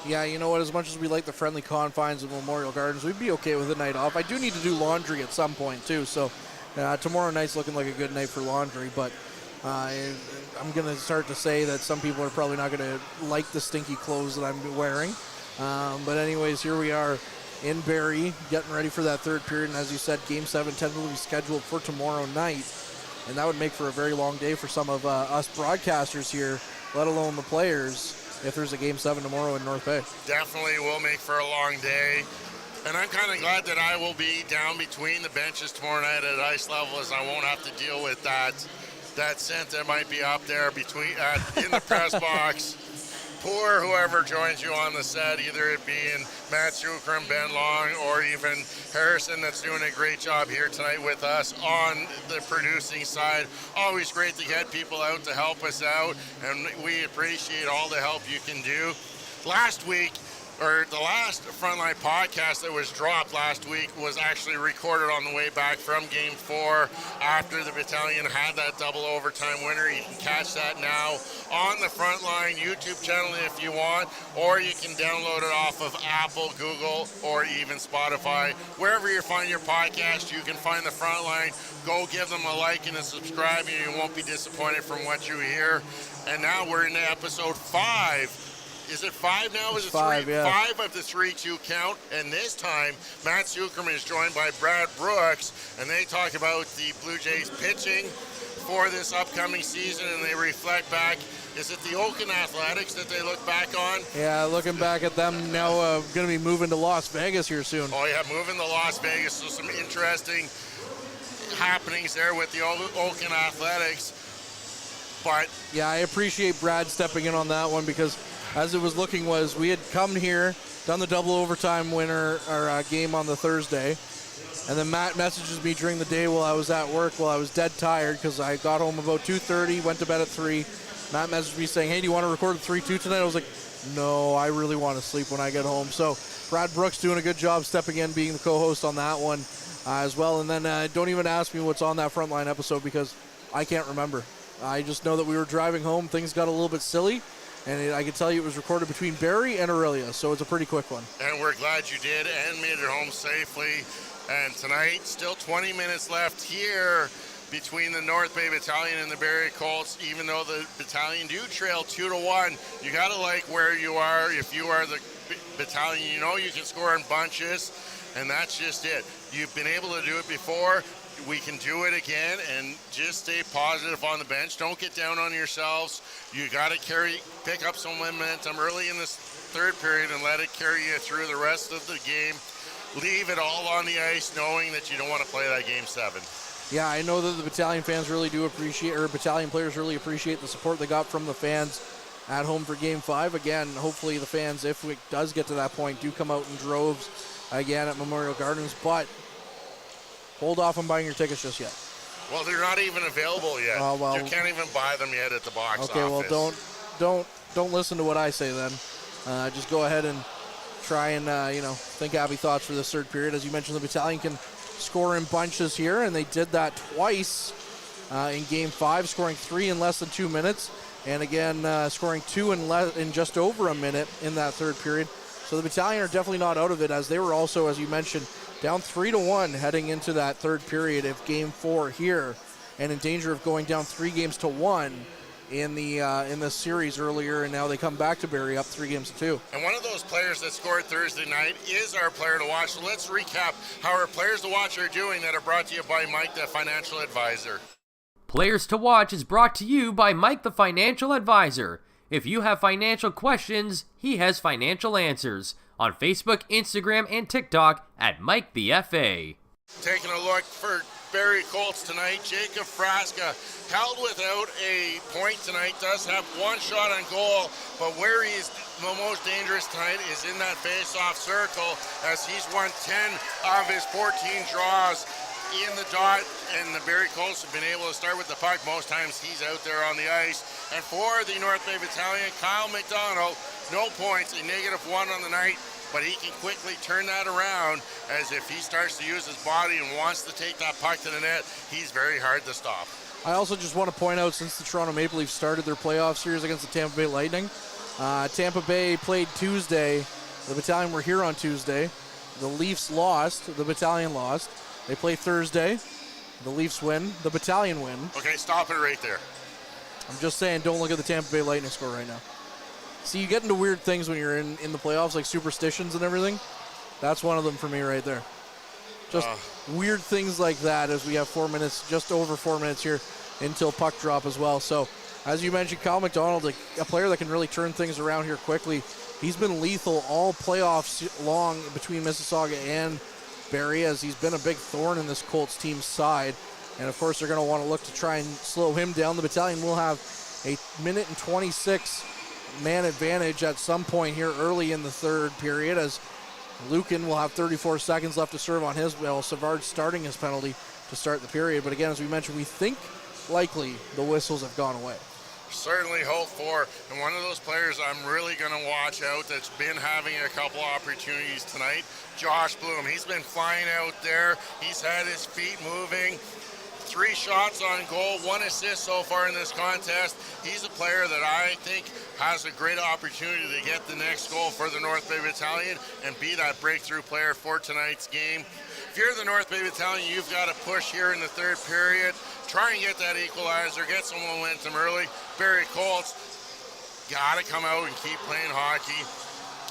Yeah, you know what, as much as we like the friendly confines of Memorial Gardens, we'd be okay with a night off. I do need to do laundry at some point too, so tomorrow night's looking like a good night for laundry, but I'm going to start to say that some people are probably not going to like the stinky clothes that I'm wearing. But anyways, here we are in Barrie, getting ready for that third period. And as you said, Game 7 tentatively scheduled for tomorrow night. And that would make for a very long day for some of us broadcasters here, let alone the players, if there's a Game 7 tomorrow in North Bay. Definitely will make for a long day. And I'm kind of glad that I will be down between the benches tomorrow night at ice level, as I won't have to deal with that scent that might be up there between in the press box. Poor whoever joins you on the set, either it being Matt Sukram, Ben Long, or even Harrison, that's doing a great job here tonight with us on the producing side. Always great to get people out to help us out, and we appreciate all the help you can do. Last week, or the last Frontline podcast that was dropped last week was actually recorded on the way back from Game 4 after the Battalion had that double overtime winner. You can catch that now on the Frontline YouTube channel if you want, or you can download it off of Apple, Google, or even Spotify. Wherever you find your podcast, you can find the Frontline. Go give them a like and a subscribe, and you won't be disappointed from what you hear. And now we're in episode 5. Is it 5 now? It's 5, yeah. 5 of the 3-2 count. And this time, Matt Sukram is joined by Brad Brooks, and they talk about the Blue Jays pitching for this upcoming season, and they reflect back. Is it the Oakland Athletics that they look back on? Yeah, looking back at them now, going to be moving to Las Vegas here soon. Oh, yeah, moving to Las Vegas. So some interesting happenings there with the Oakland Athletics. But yeah, I appreciate Brad stepping in on that one, because as it was looking was we had come here, done the double overtime winner or game on the Thursday, and then Matt messages me during the day while I was at work, while I was dead tired because I got home about 2:30, went to bed at 3. Matt messaged me saying, hey, do you want to record the 3-2 tonight? I was like, no, I really want to sleep when I get home. So Brad Brooks doing a good job stepping in, being the co-host on that one as well. And then don't even ask me what's on that Frontline episode, because I can't remember. I just know that we were driving home. Things got a little bit silly. And I can tell you it was recorded between Barrie and Aurelia, so it's a pretty quick one. And we're glad you did and made it home safely. And tonight, still 20 minutes left here between the North Bay Battalion and the Barrie Colts. Even though the Battalion do trail 2-1, you got to like where you are. If you are the Battalion, you know you can score in bunches, and that's just it. You've been able to do it before. We can do it again, and just stay positive on the bench. Don't get down on yourselves. You got to pick up some momentum early in this third period and let it carry you through the rest of the game. Leave it all on the ice, knowing that you don't want to play that Game 7. Yeah, I know that the Battalion fans really do appreciate, or Battalion players really appreciate the support they got from the fans at home for Game 5. Again, hopefully the fans, if it does get to that point, do come out in droves again at Memorial Gardens, but hold off on buying your tickets just yet. Well, they're not even available yet. Well, you can't even buy them yet at the box office. Okay, well, don't listen to what I say then. Just go ahead and try and, think happy thoughts for this third period. As you mentioned, the Battalion can score in bunches here, and they did that twice in Game 5, scoring 3 in less than 2 minutes, and again, scoring 2 in just over a minute in that third period. So the Battalion are definitely not out of it, as they were also, as you mentioned, down 3-1 heading into that third period of Game 4 here, and in danger of going down 3-1 in the series earlier, and now they come back to Barrie up 3-2. And one of those players that scored Thursday night is our player to watch. So let's recap how our players to watch are doing that are brought to you by Mike, the financial advisor. Players to Watch is brought to you by Mike, the financial advisor. If you have financial questions, he has financial answers. On Facebook, Instagram, and TikTok at Mike the FA. Taking a look for Barrie Colts tonight, Jacob Frasca held without a point tonight, does have one shot on goal, but where he's the most dangerous tonight is in that face-off circle, as he's won 10 of his 14 draws in the dot, and the Barrie Colts have been able to start with the puck. Most times he's out there on the ice. And for the North Bay Battalion, Kyle McDonald, no points, a -1 on the night, but he can quickly turn that around, as if he starts to use his body and wants to take that puck to the net, he's very hard to stop. I also just want to point out, since the Toronto Maple Leafs started their playoff series against the Tampa Bay Lightning, Tampa Bay played Tuesday. The Battalion were here on Tuesday. The Leafs lost. The Battalion lost. They play Thursday. The Leafs win. The Battalion win. Okay, stop it right there. I'm just saying, don't look at the Tampa Bay Lightning score right now. See, you get into weird things when you're in the playoffs, like superstitions and everything. That's one of them for me right there. Just weird things like that, as we have 4 minutes, just over 4 minutes here until puck drop as well. So, as you mentioned, Kyle McDonald, a player that can really turn things around here quickly. He's been lethal all playoffs long between Mississauga and Barrie, as he's been a big thorn in this Colts team's side. And of course, they're going to want to look to try and slow him down. The Battalion will have a 1:26 man advantage at some point here early in the third period, as Lucan will have 34 seconds left to serve on his, Savard starting his penalty to start the period. But again, as we mentioned, we think likely the whistles have gone away. Certainly hope for, and one of those players I'm really going to watch out that's been having a couple opportunities tonight, Josh Bloom. He's been flying out there. He's had his feet moving. 3 shots on goal, 1 assist so far in this contest. He's a player that I think has a great opportunity to get the next goal for the North Bay Battalion and be that breakthrough player for tonight's game. If you're the North Bay Battalion, you've got to push here in the third period. Try and get that equalizer, get some momentum early. Barrie Colts got to come out and keep playing hockey,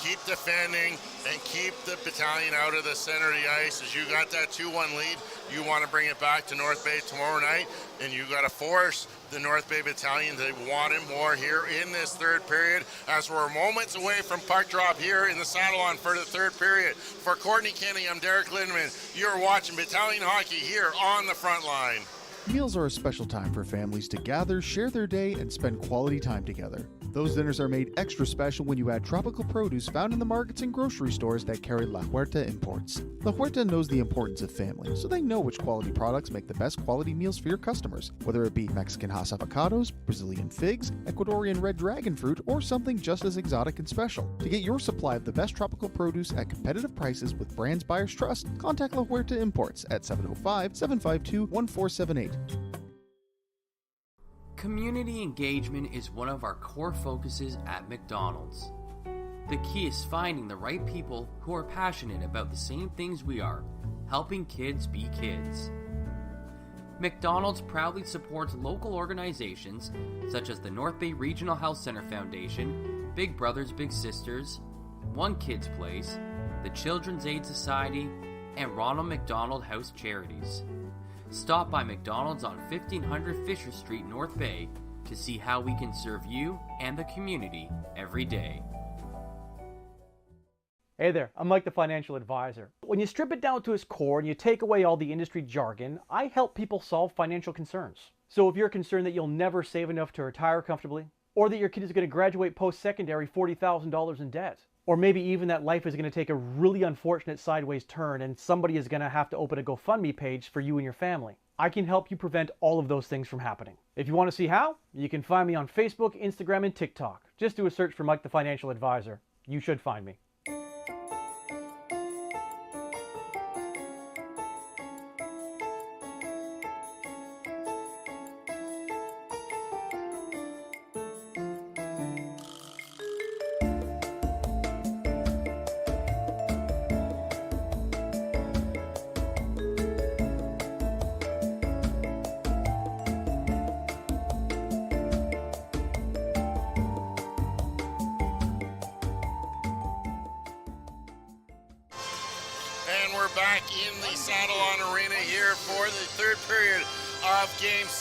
keep defending, and keep the Battalion out of the center of the ice. As you got that 2-1 lead, you want to bring it back to North Bay tomorrow night, and you got to force the North Bay Battalion to want it more here in this third period, as we're moments away from puck drop here in the Sadlon for the third period. For Courtney Kenny, I'm Derek Lindemann. You're watching Battalion Hockey here on the front line. Meals are a special time for families to gather, share their day, and spend quality time together. Those dinners are made extra special when you add tropical produce found in the markets and grocery stores that carry La Huerta imports. La Huerta knows the importance of family, so they know which quality products make the best quality meals for your customers, whether it be Mexican Hass avocados, Brazilian figs, Ecuadorian red dragon fruit, or something just as exotic and special. To get your supply of the best tropical produce at competitive prices with brands buyers trust, contact La Huerta Imports at 705-752-1478. Community engagement is one of our core focuses at McDonald's. The key is finding the right people who are passionate about the same things we are, helping kids be kids. McDonald's proudly supports local organizations such as the North Bay Regional Health Center Foundation, Big Brothers Big Sisters, One Kids Place, the Children's Aid Society, and Ronald McDonald House Charities. Stop by McDonald's on 1500 Fisher Street, North Bay, to see how we can serve you and the community every day. Hey there, I'm Mike the Financial Advisor. When you strip it down to its core and you take away all the industry jargon, I help people solve financial concerns. So if you're concerned that you'll never save enough to retire comfortably, or that your kid is going to graduate post-secondary $40,000 in debt, or maybe even that life is going to take a really unfortunate sideways turn and somebody is going to have to open a GoFundMe page for you and your family, I can help you prevent all of those things from happening. If you want to see how, you can find me on Facebook, Instagram, and TikTok. Just do a search for Mike the Financial Advisor. You should find me. And we're back in the Sadlon Arena here for the third period of Game 6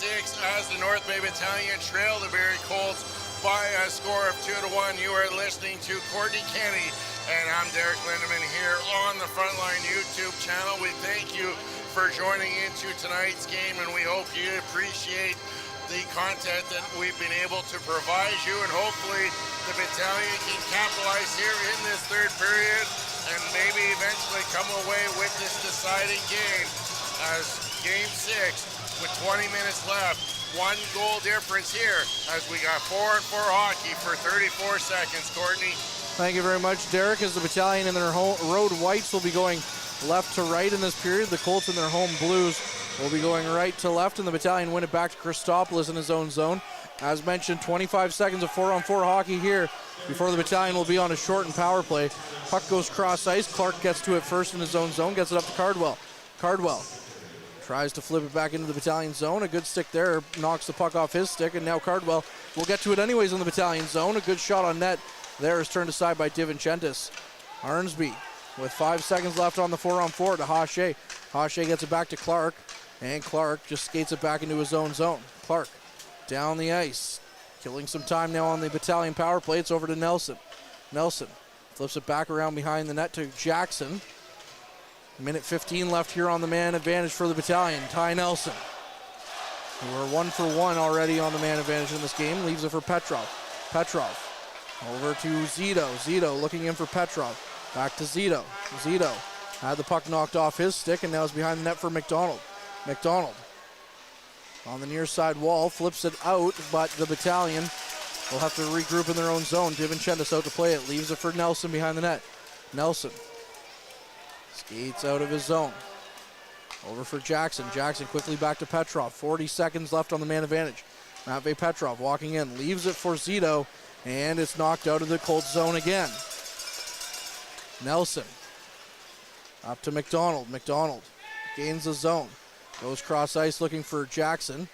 as the North Bay Battalion trail the Barrie Colts by a score of 2-1. You are listening to Courtney Kenny, and I'm Derek Lindeman here on the Frontline YouTube channel. We thank you for joining into tonight's game, and we hope you appreciate the content that we've been able to provide you, and hopefully the battalion can capitalize here in this third period and maybe eventually come away with this deciding game as Game 6 with 20 minutes left. 1 goal difference here as we got 4-4 hockey for 34 seconds. Courtney. Thank you very much, Derek. As the battalion in their road whites will be going left to right in this period, the Colts in their home blues will be going right to left, and the battalion win it back to Christopoulos in his own zone. As mentioned, 25 seconds of 4-on-4 hockey here before the battalion will be on a shortened power play. Puck goes cross ice. Clark gets to it first in his own zone, gets it up to Cardwell. Cardwell tries to flip it back into the battalion zone. A good stick there, knocks the puck off his stick, and now Cardwell will get to it anyways in the battalion zone. A good shot on net there is turned aside by DiVincentis. Arnsby with 5 seconds left on the 4-on-4 to Hache. Hache gets it back to Clark, and Clark just skates it back into his own zone. Clark down the ice, killing some time now on the battalion power play. It's over to Nelson. Nelson flips it back around behind the net to Jackson. Minute 15 left here on the man advantage for the battalion. Ty Nelson. We're 1 for 1 already on the man advantage in this game. Leaves it for Petrov. Petrov over to Zito. Zito looking in for Petrov. Back to Zito. Zito had the puck knocked off his stick and now is behind the net for McDonald. McDonald on the near side wall, flips it out, but the battalion will have to regroup in their own zone. DiVincentis out to play it, leaves it for Nelson behind the net. Nelson skates out of his zone. Over for Jackson. Jackson quickly back to Petrov. 40 seconds left on the man advantage. Matvei Petrov walking in, leaves it for Zito, and it's knocked out of the Colts zone again. Nelson up to McDonald. McDonald gains the zone. Goes cross ice looking for Jackson.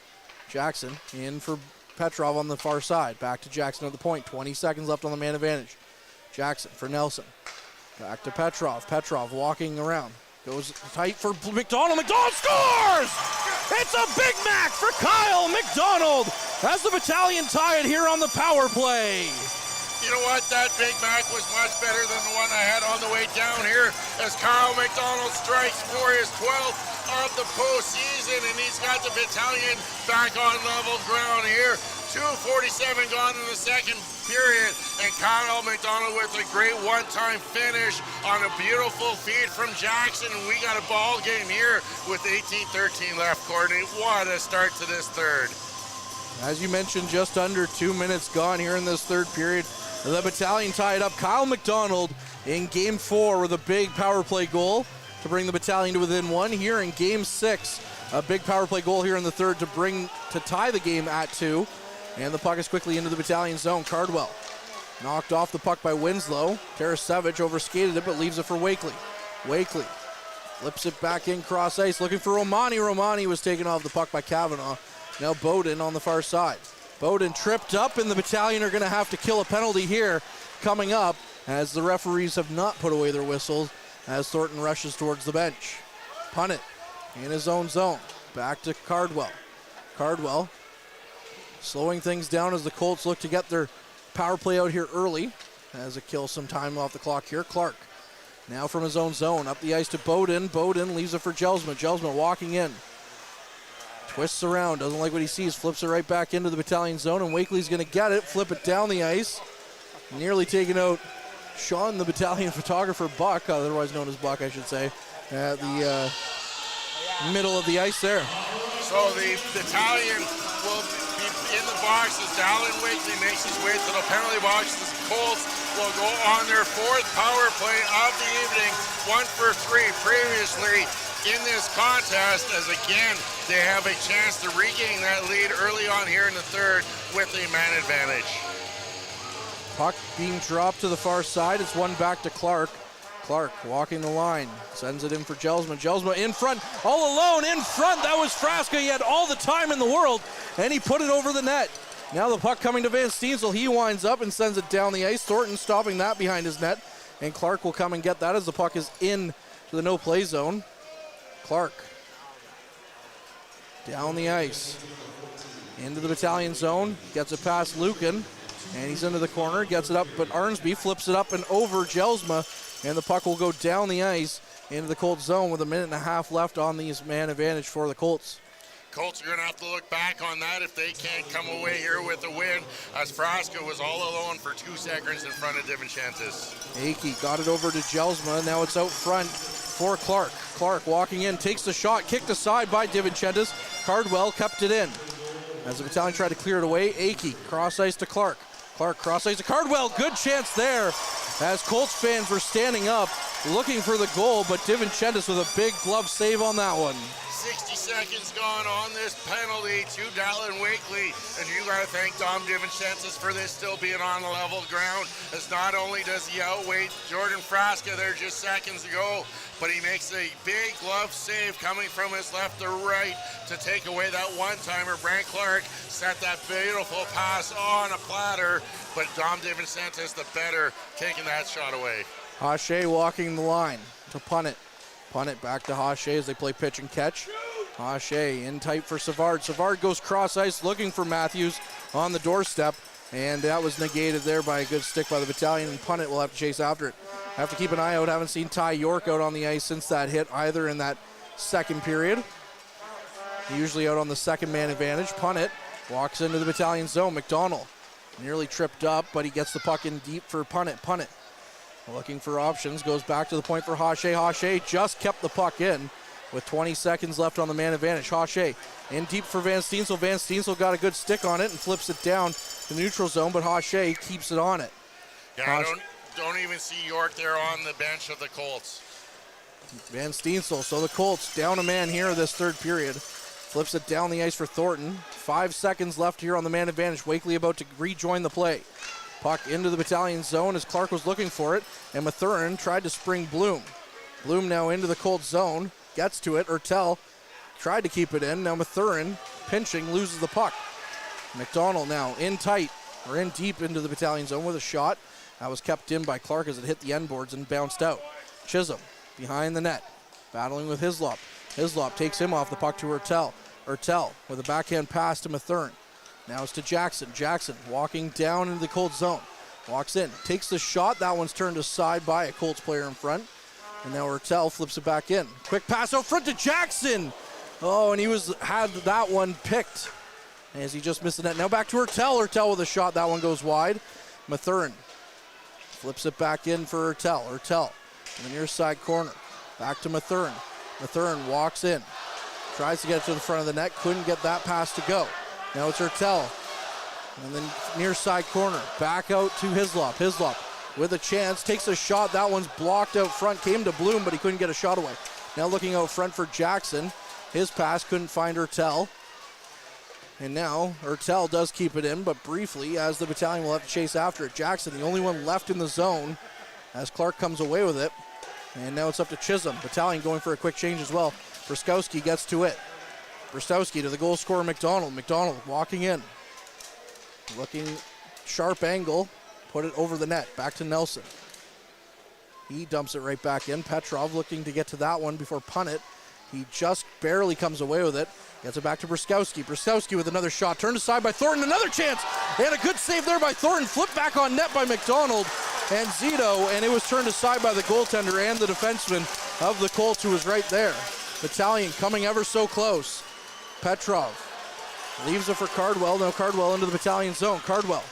Jackson in for Petrov on the far side. Back to Jackson at the point. 20 seconds left on the man advantage. Jackson for Nelson. Back to Petrov. Petrov walking around. Goes tight for McDonald. McDonald scores! It's a Big Mac for Kyle McDonald as the battalion tie it here on the power play. You know what? That Big Mac was much better than the one I had on the way down here as Kyle McDonald strikes for his 12th of the postseason, and he's got the battalion back on level ground here. 2:47 gone in the second period, and Kyle McDonald with a great one-time finish on a beautiful feed from Jackson, and we got a ball game here with 18-13 left, Courtney. What a start to this third. As you mentioned, just under 2 minutes gone here in this third period. The battalion tied up. Kyle McDonald in Game 4 with a big power play goal to bring the battalion to within 1. Here in Game 6, a big power play goal here in the third to tie the game at 2. And the puck is quickly into the battalion zone. Cardwell knocked off the puck by Winslow. Tarasevic overskated it but leaves it for Wakely. Wakely flips it back in cross ice looking for Romani. Romani was taken off the puck by Kavanaugh. Now Bowden on the far side. Bowden tripped up, and the battalion are going to have to kill a penalty here coming up as the referees have not put away their whistles as Thornton rushes towards the bench. Punt it in his own zone. Back to Cardwell. Cardwell slowing things down as the Colts look to get their power play out here early as it kills some time off the clock here. Clark Now from his own zone, up the ice to Bowden. Bowden leaves it for Gelsma. Gelsma walking in. Twists around, doesn't like what he sees, flips it right back into the Battalion zone, and Wakely's going to get it, flip it down the ice. Nearly taking out Sean, the Battalion photographer, Buck, otherwise known as Buck, I should say, at the middle of the ice there. So the Battalion will be in the box as Dallin Wakely makes his way to the penalty box. The Colts will go on their fourth power play of the evening, 1 for 3 previously in this contest, as again they have a chance to regain that lead early on here in the third with a man advantage. Puck being dropped to the far side. It's one back to Clark. Clark walking the line, sends it in for Gelsma. Gelsma in front, all alone in front. That was Frasca. He had all the time in the world, and he put it over the net. Now the puck coming to Van Steensel. He winds up and sends it down the ice. Thornton stopping that behind his net, and Clark will come and get that as the puck is in to the no-play zone. Clark down the ice into the Battalion zone, gets it past Lucan, and he's into the corner, gets it up, but Arnsby flips it up and over Gelsma, and the puck will go down the ice into the Colts zone with 1.5 minutes left on these man advantage for the Colts. Colts are going to have to look back on that if they can't come away here with a win, as Frasca was all alone for 2 seconds in front of DiVincentis. Akey got it over to Gelsma. Now it's out front for Clark. Clark walking in, takes the shot, kicked aside by DiVincentis. Cardwell kept it in. As the Battalion tried to clear it away, Akey cross ice to Clark. Clark cross ice to Cardwell. Good chance there as Colts fans were standing up looking for the goal, but DiVincentis with a big glove save on that one. 60 seconds gone on this penalty to Dallin Wakely, and you got to thank Dom DiVincentis for this still being on the level ground, as not only does he outweigh Jordan Frasca there just seconds ago, but he makes a big glove save coming from his left to right to take away that one-timer. Brant Clark set that beautiful pass on a platter, but Dom DiVincentis, the better, taking that shot away. Hache walking the line to punt it. Punt it back to Hache as they play pitch and catch. Hache in tight for Savard. Savard goes cross ice looking for Matthews on the doorstep, and that was negated there by a good stick by the Battalion, and punt it will have to chase after it. Have to keep an eye out. Haven't seen Ty York out on the ice since that hit either in that second period. Usually out on the second man advantage. Punt it. Walks into the Battalion zone. McDonald nearly tripped up, but he gets the puck in deep for punt it. Punt it. Looking for options, goes back to the point for Hache. Hache just kept the puck in with 20 seconds left on the man advantage. Hache in deep for Van Steensel. Van Steensel got a good stick on it and flips it down to the neutral zone, but Hache keeps it on it. Yeah, don't even see York there on the bench of the Colts. Van Steensel, so the Colts down a man here this third period. Flips it down the ice for Thornton. 5 seconds left here on the man advantage. Wakely about to rejoin the play. Puck into the Battalion zone as Clark was looking for it, and Mathurin tried to spring Bloom. Bloom now into the Colts zone, gets to it. Ertel tried to keep it in. Now Mathurin pinching, loses the puck. McDonald now in tight, or in deep into the Battalion zone with a shot. That was kept in by Clark as it hit the end boards and bounced out. Chisholm behind the net, battling with Hislop. Hislop takes him off the puck to Ertel. Ertel with a backhand pass to Mathurin. Now it's to Jackson. Jackson walking down into the Colts zone. Walks in, takes the shot. That one's turned aside by a Colts player in front. And now Ertel flips it back in. Quick pass out front to Jackson. Oh, and he had that one picked as he just missed the net. Now back to Ertel. Ertel with a shot. That one goes wide. Mathurin flips it back in for Ertel. Ertel in the near side corner. Back to Mathurin. Mathurin walks in. Tries to get it to the front of the net. Couldn't get that pass to go. Now it's Ertel. And then near side corner. Back out to Hislop. Hislop with a chance. Takes a shot. That one's blocked out front. Came to Bloom, but he couldn't get a shot away. Now looking out front for Jackson. His pass couldn't find Ertel. And now Ertel does keep it in, but briefly as the Battalion will have to chase after it. Jackson, the only one left in the zone as Clark comes away with it. And now it's up to Chisholm. Battalion going for a quick change as well. Brskowski gets to it. Brskowski to the goal scorer McDonald. McDonald walking in. Looking sharp angle. Put it over the net. Back to Nelson. He dumps it right back in. Petrov looking to get to that one before punt it. He just barely comes away with it. Gets it back to Brskowski. Brskowski with another shot. Turned aside by Thornton. Another chance. And a good save there by Thornton. Flipped back on net by McDonald. and Zito, and it was turned aside by the goaltender and the defenseman of the Colts, who was right there. Battalion coming ever so close. Petrov leaves it for Cardwell. Now Cardwell into the Battalion zone. Cardwell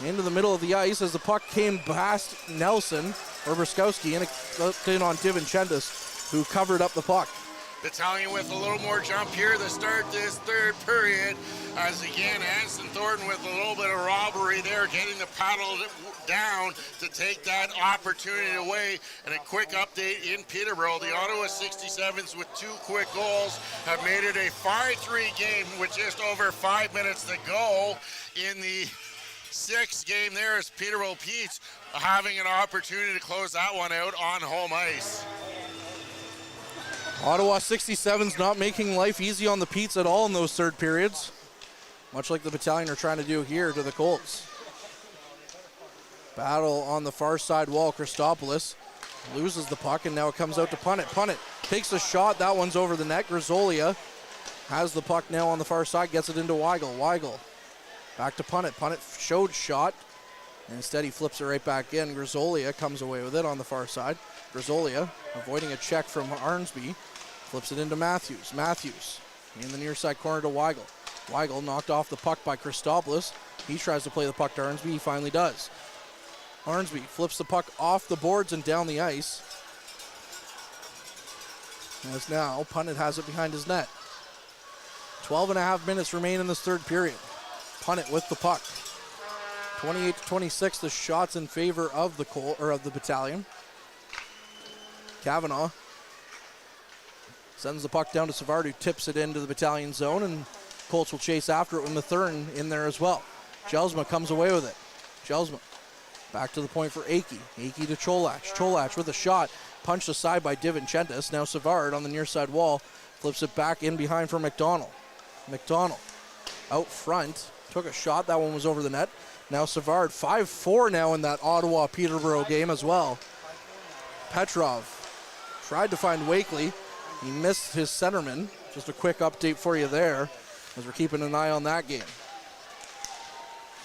into the middle of the ice as the puck came past Nelson, or Bruskowski, and it flipped in on Divinchentis, who covered up the puck. Battalion with a little more jump here to start this third period, as again Anson Thornton with a little bit of robbery there, getting the paddle down to take that opportunity away. And a quick update in Peterborough, the Ottawa 67s with 2 quick goals have made it a 5-3 game with just over 5 minutes to go in the 6th game there, as Peterborough Pete's having an opportunity to close that one out on home ice. Ottawa 67's not making life easy on the Petes at all in those third periods, much like the Battalion are trying to do here to the Colts. Battle on the far side wall. Christopoulos loses the puck, and now it comes out to Punnett. Punnett takes a shot. That one's over the net. Grisolia has the puck now on the far side, gets it into Weigel. Weigel back to Punnett. Punnett showed shot, and instead he flips it right back in. Grisolia comes away with it on the far side. Grisolia avoiding a check from Arnsby, flips it into Matthews. Matthews in the near side corner to Weigel. Weigel knocked off the puck by Christopoulos. He tries to play the puck to Arnsby. He finally does. Arnsby flips the puck off the boards and down the ice. As now Punnett has it behind his net. 12.5 minutes remain in this third period. Punnett with the puck. 28-26, the shots in favor of the Battalion. Kavanaugh sends the puck down to Savard, who tips it into the Battalion zone, and Colts will chase after it with Mathern in there as well. Jelsma comes away with it. Jelsma back to the point for Akey. Akey to Cholach. Cholach with a shot, punched aside by Divinchentis. Now Savard on the near side wall, flips it back in behind for McDonald. McDonald out front, took a shot. That one was over the net. Now Savard, 5-4 now in that Ottawa-Peterborough game as well. Petrov tried to find Wakely. He missed his centerman. Just a quick update for you there, as we're keeping an eye on that game.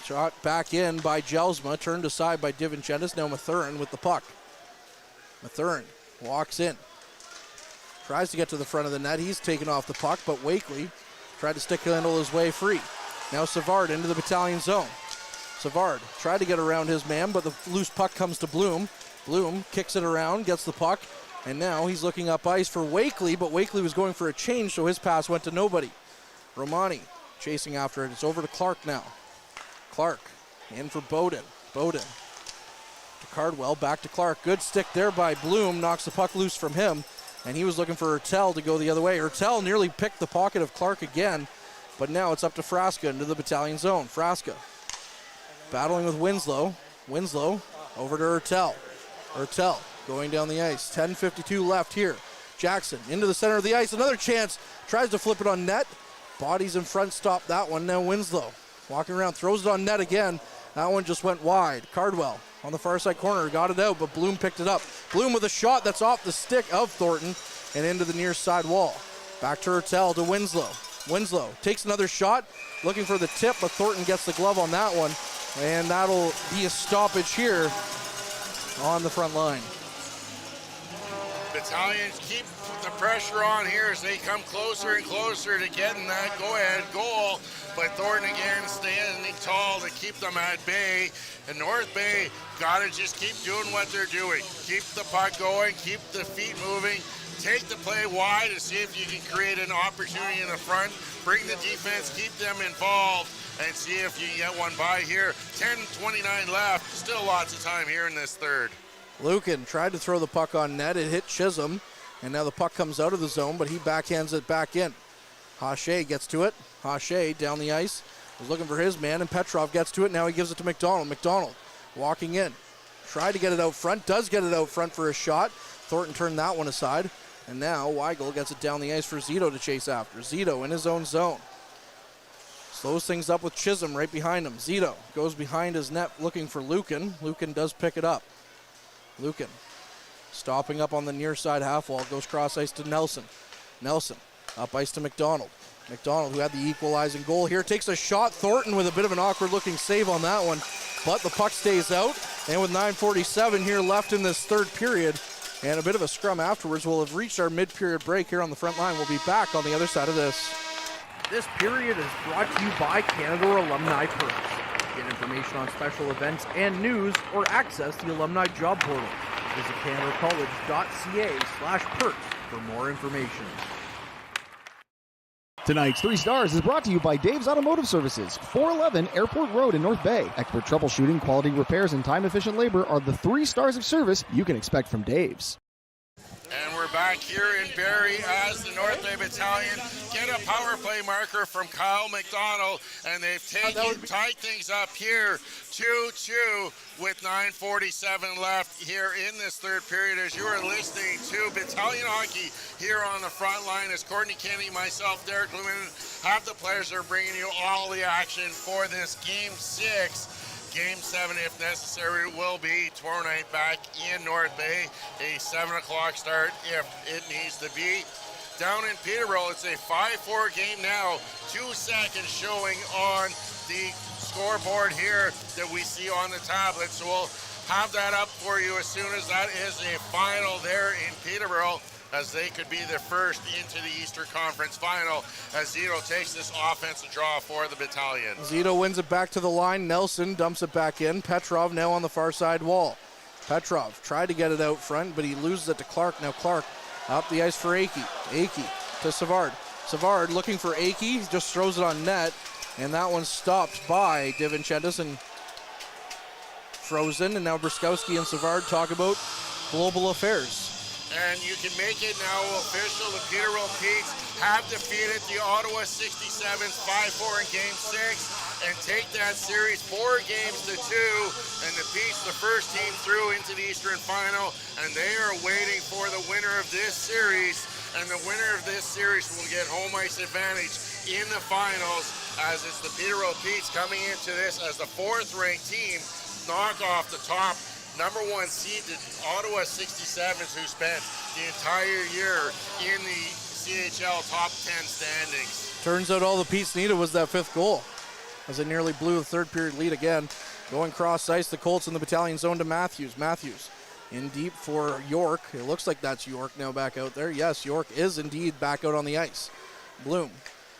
Shot back in by Jelsma, turned aside by Divinchentis. Now Mathern with the puck. Mathern walks in. Tries to get to the front of the net. He's taken off the puck, but Wakely tried to stick handle his way free. Now Savard into the Battalion zone. Savard tried to get around his man, but the loose puck comes to Bloom. Bloom kicks it around, gets the puck, and now he's looking up ice for Wakely, but Wakely was going for a change, so his pass went to nobody. Romani chasing after it. It's over to Clark now. Clark in for Bowden. Bowden to Cardwell, back to Clark. Good stick there by Bloom, knocks the puck loose from him, and he was looking for Hertel to go the other way. Hertel nearly picked the pocket of Clark again, but now it's up to Frasca into the Battalion zone. Frasca battling with Winslow. Winslow over to Hertel. Hertel going down the ice. 10:52 left here. Jackson into the center of the ice. Another chance. Tries to flip it on net. Bodies in front, stop that one. Now Winslow walking around, throws it on net again. That one just went wide. Cardwell on the far side corner got it out, but Bloom picked it up. Bloom with a shot that's off the stick of Thornton and into the near side wall. Back to Hertel to Winslow. Winslow takes another shot, looking for the tip, but Thornton gets the glove on that one, and that'll be a stoppage here on the front line. Battalions keep the pressure on here as they come closer and closer to getting that go-ahead goal, but Thornton again standing tall to keep them at bay. And North Bay got to just keep doing what they're doing. Keep the puck going, keep the feet moving, take the play wide to see if you can create an opportunity in the front, bring the defense, keep them involved, and see if you get one by here. 10:29 left, still lots of time here in this third. Lucan tried to throw the puck on net. It hit Chisholm, and now the puck comes out of the zone, but he backhands it back in. Hache gets to it. Hache down the ice, was looking for his man, and Petrov gets to it. Now he gives it to McDonald. McDonald walking in. Tried to get it out front, does get it out front for a shot. Thornton turned that one aside, and now Weigel gets it down the ice for Zito to chase after. Zito in his own zone. Slows things up with Chisholm right behind him. Zito goes behind his net looking for Lucan. Lucan does pick it up. Lucan stopping up on the near side half wall, goes cross ice to Nelson. Nelson up ice to McDonald. McDonald, who had the equalizing goal here, takes a shot. Thornton with a bit of an awkward looking save on that one, but the puck stays out, And with 9:47 here left in this third period and a bit of a scrum afterwards, we'll have reached our mid-period break here on the front line. We'll be back on the other side of this. This period is brought to you by Canada Alumni Perks. Get information on special events and news or access the Alumni Job Portal. Visit canadacollege.ca/perks for more information. Tonight's 3 Stars is brought to you by Dave's Automotive Services, 411 Airport Road in North Bay. Expert troubleshooting, quality repairs, and time-efficient labor are the 3 stars of service you can expect from Dave's. And we're back here in Barrie as the North Bay Battalion get a power play marker from Kyle McDonald, and they've tied things up here 2-2 with 9:47 left here in this third period. As you are listening to Battalion Hockey here on the front line, as Courtney Kenny, myself, Derek Lumen, have the pleasure of bringing you all the action for this Game 6. Game 7, if necessary, will be tomorrow night back in North Bay. A 7 o'clock start if it needs to be. Down in Peterborough, it's a 5-4 game now. 2 seconds showing on the scoreboard here that we see on the tablet. So we'll have that up for you as soon as that is a final there in Peterborough, as they could be the first into the Eastern Conference Final, as Zito takes this offensive draw for the Battalion. Zito wins it back to the line. Nelson dumps it back in. Petrov now on the far side wall. Petrov tried to get it out front, but he loses it to Clark. Now Clark up the ice for Akey. Akey to Savard. Savard looking for Akey, just throws it on net, and that one's stopped by DiVincentis and frozen. And now Bruskowski and Savard talk about global affairs. And you can make it now official. The Peterborough Petes have defeated the Ottawa 67s 5-4 in Game 6 and take that series 4 games to 2. And the Petes, the first team through into the Eastern Final, and they are waiting for the winner of this series. And the winner of this series will get home ice advantage in the finals, as it's the Peterborough Petes coming into this as the 4th-ranked team, knock off the top number 1 seed, the Ottawa 67s, who spent the entire year in the CHL top 10 standings. Turns out all the Petes needed was that 5th goal, as it nearly blew the third period lead again. Going cross ice, the Colts in the Battalion zone to Matthews. Matthews in deep for York. It looks like that's York now back out there. Yes, York is indeed back out on the ice. Bloom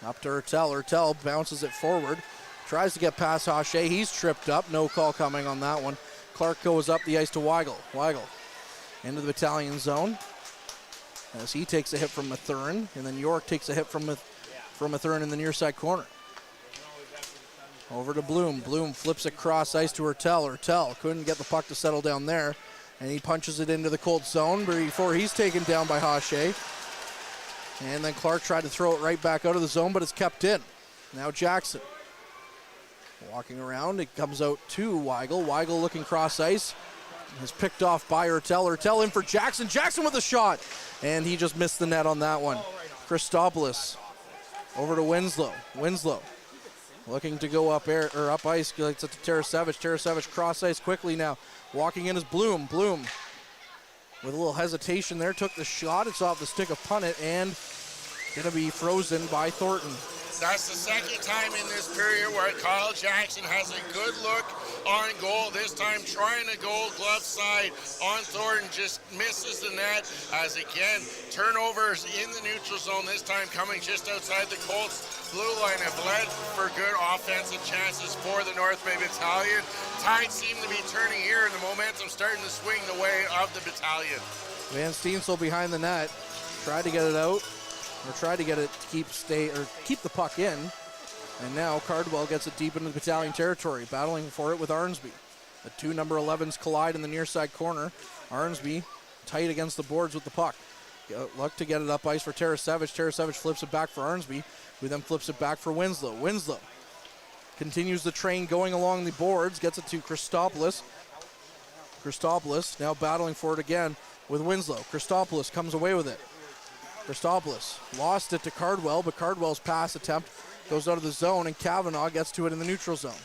up to Hertel. Hertel bounces it forward. Tries to get past Hache. He's tripped up. No call coming on that one. Clark goes up the ice to Weigel. Weigel into the Battalion zone as he takes a hit from Mathurin, and then York takes a hit from Mathurin in the near side corner. Over to Bloom. Bloom flips it cross ice to Hertel. Hertel couldn't get the puck to settle down there, and he punches it into the Colts zone before he's taken down by Hache. And then Clark tried to throw it right back out of the zone, but it's kept in. Now Jackson walking around, it comes out to Weigel. Weigel looking cross ice. Is picked off by Hertel. Hertel in for Jackson. Jackson with a shot. And he just missed the net on that one. Christopoulos over to Winslow. Winslow looking to go up ice. It's to Tarasevich. Tarasevich cross ice quickly now. Walking in is Bloom. Bloom with a little hesitation there. Took the shot. It's off the stick of Punnett and going to be frozen by Thornton. That's the second time in this period where Kyle Jackson has a good look on goal. This time trying to go glove side on Thornton, just misses the net. As again, turnovers in the neutral zone, this time coming just outside the Colts blue line, have led for good offensive chances for the North Bay Battalion. Tides seem to be turning here, and the momentum starting to swing the way of the Battalion. Van Steensel behind the net, tried to get it out. Or tried to get it to keep the puck in. And now Cardwell gets it deep into the Battalion territory, battling for it with Arnsby. The 2 number 11s collide in the near side corner. Arnsby tight against the boards with the puck. Look to get it up ice for Tarasevich. Tarasevich flips it back for Arnsby, who then flips it back for Winslow. Winslow continues the train going along the boards, gets it to Christopoulos. Christopoulos now battling for it again with Winslow. Christopoulos comes away with it. Christopoulos lost it to Cardwell, but Cardwell's pass attempt goes out of the zone, and Kavanaugh gets to it in the neutral zone.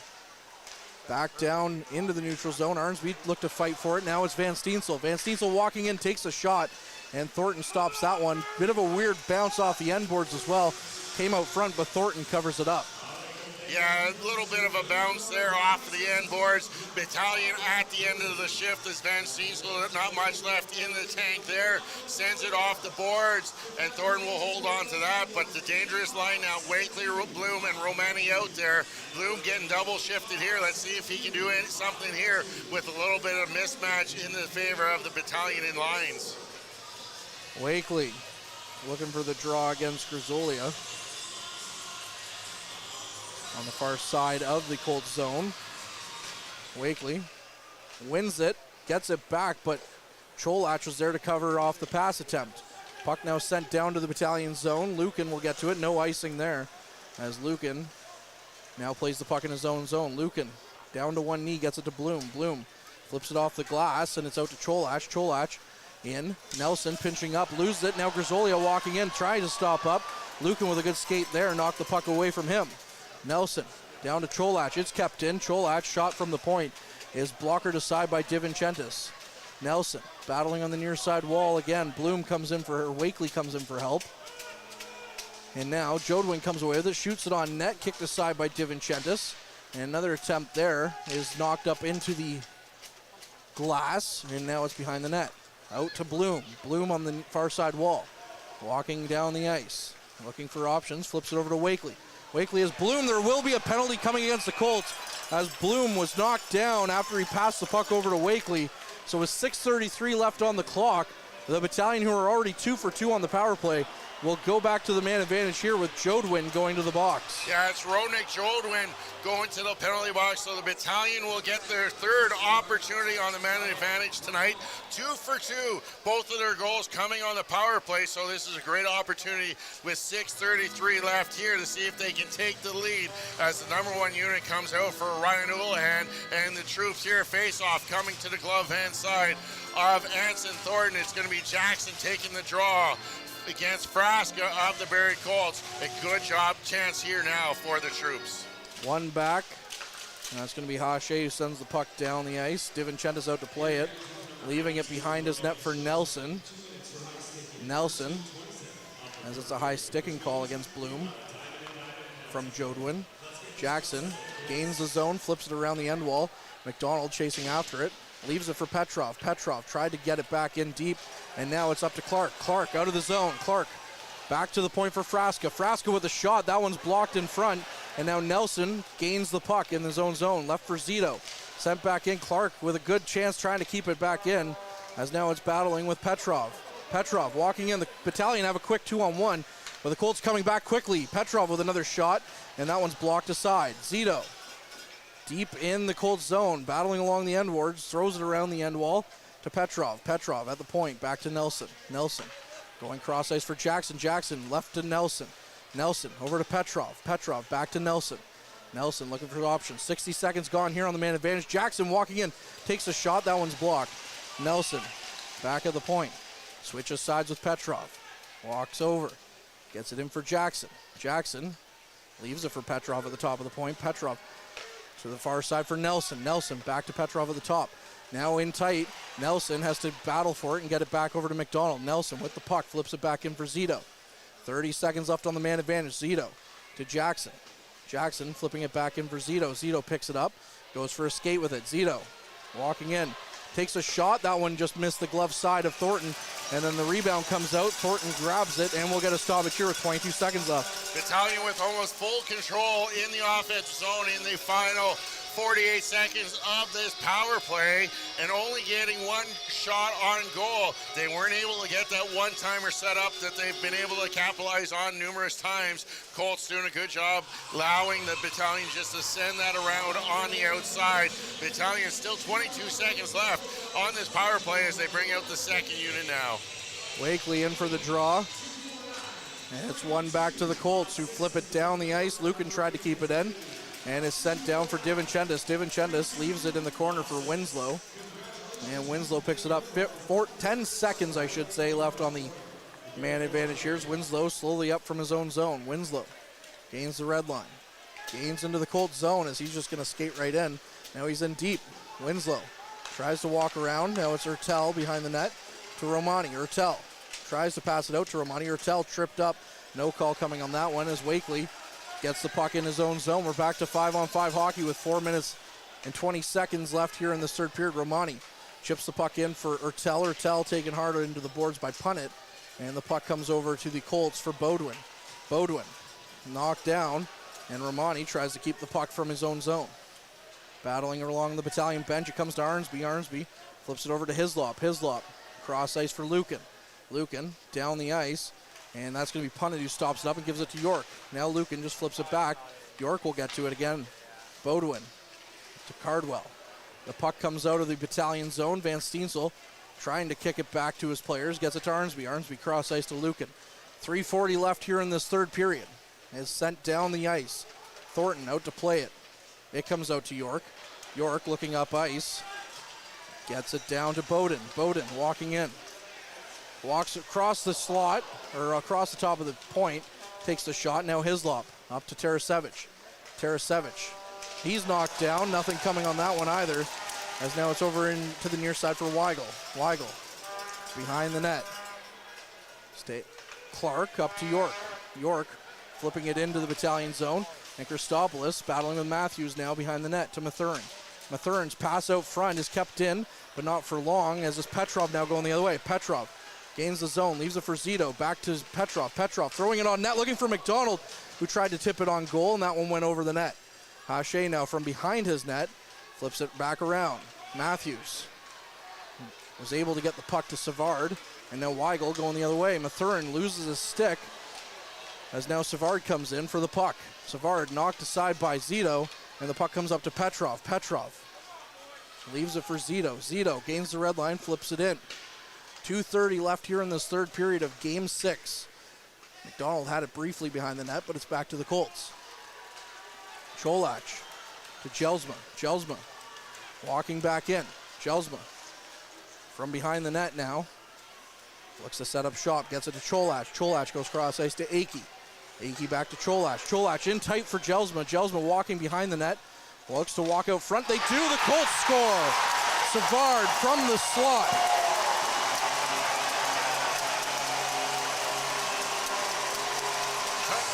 Back down into the neutral zone. Arnsby looked to fight for it. Now it's Van Steensel. Van Steensel walking in, takes a shot, and Thornton stops that one. Bit of a weird bounce off the end boards as well. Came out front, but Thornton covers it up. Yeah, a little bit of a bounce there off the end boards. Battalion at the end of the shift as Van Steensel, not much left in the tank there. Sends it off the boards, and Thornton will hold on to that. But the dangerous line now, Wakely, Bloom, and Romani out there. Bloom getting double shifted here. Let's see if he can do something here with a little bit of mismatch in the favor of the Battalion in lines. Wakely looking for the draw against Grisolia. On the far side of the Colts zone. Wakely wins it, gets it back, but Cholach was there to cover off the pass attempt. Puck now sent down to the Battalion zone. Lucan will get to it, no icing there, as Lucan now plays the puck in his own zone. Lucan down to one knee, gets it to Bloom. Bloom flips it off the glass, and it's out to Cholach. Cholach in. Nelson pinching up, loses it. Now Grisolia walking in, trying to stop up. Lucan with a good skate there, knocked the puck away from him. Nelson down to Cholach. It's kept in. Cholach shot from the point is blockered aside by DiVincentis. Nelson battling on the near side wall again. Bloom comes in for her. Wakely comes in for help. And now Jodwin comes away with it, shoots it on net, kicked aside by DiVincentis. And another attempt there is knocked up into the glass, and now it's behind the net. Out to Bloom. Bloom on the far side wall. Walking down the ice. Looking for options. Flips it over to Wakely. Wakely has Bloom. There will be a penalty coming against the Colts as Bloom was knocked down after he passed the puck over to Wakely. So with 6:33 left on the clock, the Battalion, who are already 2 for 2 on the power play, will go back to the man advantage here with Jodwin going to the box. Yeah, it's Rodnick Jodwin going to the penalty box, so the Battalion will get their third opportunity on the man advantage tonight. 2 for 2, both of their goals coming on the power play, so this is a great opportunity with 6:33 left here to see if they can take the lead as the number 1 unit comes out for Ryan Houlihan, and the troops here face off coming to the glove hand side of Anson Thornton. It's going to be Jackson taking the draw against Frasca of the Barrie Colts. A good job chance here now for the troops. One back. And that's going to be Hache who sends the puck down the ice. DiVincentis out to play it. Leaving it behind his net for Nelson. Nelson, as it's a high sticking call against Bloom from Jodwin. Jackson gains the zone, flips it around the end wall. McDonald chasing after it. Leaves it for Petrov. Petrov tried to get it back in deep, and now it's up to Clark. Clark out of the zone. Clark back to the point for Frasca. Frasca with a shot. That one's blocked in front, and now Nelson gains the puck in his own zone. Left for Zito. Sent back in. Clark with a good chance trying to keep it back in, as now it's battling with Petrov. Petrov walking in. The Battalion have a quick 2-on-1, but the Colts coming back quickly. Petrov with another shot, and that one's blocked aside. Zito deep in the Colts zone, battling along the end wards, throws it around the end wall to Petrov. Petrov at the point, back to Nelson. Nelson going cross ice for Jackson. Jackson left to Nelson. Nelson over to Petrov. Petrov back to Nelson. Nelson looking for options. 60 seconds gone here on the man advantage. Jackson walking in, takes a shot. That one's blocked. Nelson back at the point. Switches sides with Petrov. Walks over. Gets it in for Jackson. Jackson leaves it for Petrov at the top of the point. Petrov to the far side for Nelson. Nelson back to Petrov at the top. Now in tight. Nelson has to battle for it and get it back over to McDonald. Nelson with the puck flips it back in for Zito. 30 seconds left on the man advantage. Zito to Jackson. Jackson flipping it back in for Zito. Zito picks it up. Goes for a skate with it. Zito walking in. Takes a shot. That one just missed the glove side of Thornton. And then the rebound comes out. Thornton grabs it, and we'll get a stoppage here with 22 seconds left. Battalion with almost full control in the offense zone in the final 48 seconds of this power play, and only getting one shot on goal. They weren't able to get that one-timer set up that they've been able to capitalize on numerous times. Colts doing a good job allowing the Battalion just to send that around on the outside. Battalion still 22 seconds left on this power play as they bring out the second unit now. Wakely in for the draw. And it's one back to the Colts, who flip it down the ice. Lucan tried to keep it in, and is sent down for DiVincentis. DiVincentis leaves it in the corner for Winslow. And Winslow picks it up. 10 seconds, I should say, left on the man advantage here. Winslow slowly up from his own zone. Winslow gains the red line. Gains into the Colts zone as he's just going to skate right in. Now he's in deep. Winslow tries to walk around. Now it's Ertel behind the net to Romani. Ertel tries to pass it out to Romani. Ertel tripped up. No call coming on that one as Wakely Gets the puck in his own zone. We're back to 5-on-5 hockey with 4 minutes and 20 seconds left here in this third period. Romani chips the puck in for Ertel. Ertel taken hard into the boards by Punnett. And the puck comes over to the Colts for Beaudoin. Beaudoin knocked down, and Romani tries to keep the puck from his own zone. Battling along the Battalion bench, it comes to Arnsby. Arnsby flips it over to Hislop. Hislop cross ice for Lucan. Lucan down the ice, and that's going to be Punnett who stops it up and gives it to York. Now Lucan just flips it back. York will get to it again. Beaudoin to Cardwell. The puck comes out of the Battalion zone. Van Steensel trying to kick it back to his players. Gets it to Arnsby. Arnsby cross ice to Lucan. 3:40 left here in this third period. Is sent down the ice. Thornton out to play it. It comes out to York. York looking up ice. Gets it down to Beaudoin. Beaudoin walking in. Walks across the slot, or across the top of the point. Takes the shot. Now Hislop up to Tarasevic. Tarasevic. He's knocked down. Nothing coming on that one either. As now it's over into the near side for Weigel. Weigel behind the net. Clark up to York. York flipping it into the Battalion zone. And Christopoulos battling with Matthews now behind the net to Mathurin. Mathurin's pass out front is kept in, but not for long, as is Petrov now going the other way. Petrov gains the zone, leaves it for Zito. Back to Petrov. Petrov throwing it on net, looking for McDonald, who tried to tip it on goal, and that one went over the net. Hache now from behind his net, flips it back around. Matthews was able to get the puck to Savard, and now Weigel going the other way. Mathurin loses his stick, as now Savard comes in for the puck. Savard knocked aside by Zito, and the puck comes up to Petrov. Petrov leaves it for Zito. Zito gains the red line, flips it in. 2:30 left here in this third period of Game 6. McDonald had it briefly behind the net, but it's back to the Colts. Cholach to Jelsma. Jelsma walking back in. Jelsma from behind the net now. Looks to set up shop, gets it to Cholach. Cholach goes cross ice to Akey. Akey back to Cholach. Cholach in tight for Jelsma. Jelsma walking behind the net. Looks to walk out front. They do. The Colts score. Savard from the slot.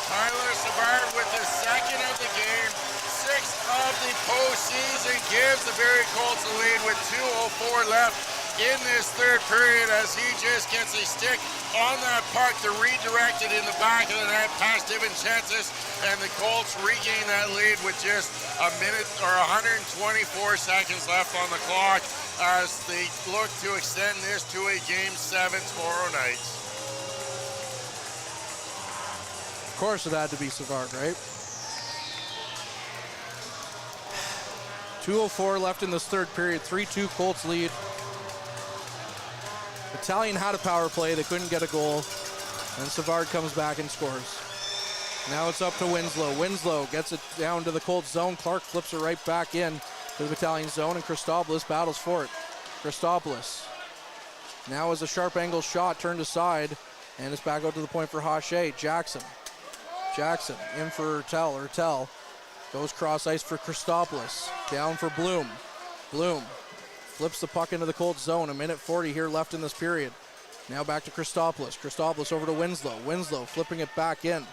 Tyler Savard with his second of the game, sixth of the postseason, gives the Barrie Colts the lead with 2:04 left in this third period, as he just gets a stick on that puck to redirect it in the back of the net past DiVincentis, and the Colts regain that lead with just a minute or 124 seconds left on the clock as they look to extend this to a Game 7 tomorrow night. Of course it had to be Savard, right? 2:04 left in this third period. 3-2 Colts lead. Battalion had a power play. They couldn't get a goal. And Savard comes back and scores. Now it's up to Winslow. Winslow gets it down to the Colts zone. Clark flips it right back in to the Battalion zone, and Christopoulos battles for it. Christopoulos now is a sharp angle shot turned aside, and it's back out to the point for Hache. Jackson. Jackson in for Ertel. Ertel goes cross ice for Christopoulos. Down for Bloom. Bloom flips the puck into the Colts zone. 1:40 here left in this period. Now back to Christopoulos. Christopoulos over to Winslow. Winslow flipping it back in,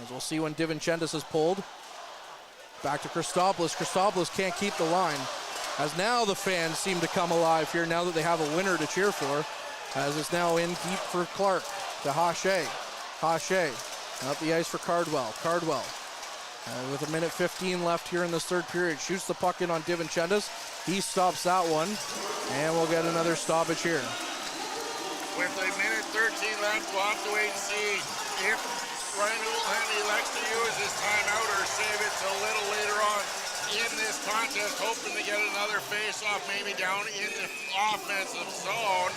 as we'll see when DiVincentis is pulled. Back to Christopoulos. Christopoulos can't keep the line, as now the fans seem to come alive here now that they have a winner to cheer for, as it's now in deep for Clark to Hache. Hache up the ice for Cardwell. Cardwell with 1:15 left here in this third period, shoots the puck in on DiVincentis. He stops that one, and we'll get another stoppage here. With 1:13 left, we'll have to wait and see if Ryan Oldham elects to use his timeout or save it till a little later on in this contest, hoping to get another face-off maybe down in the offensive zone.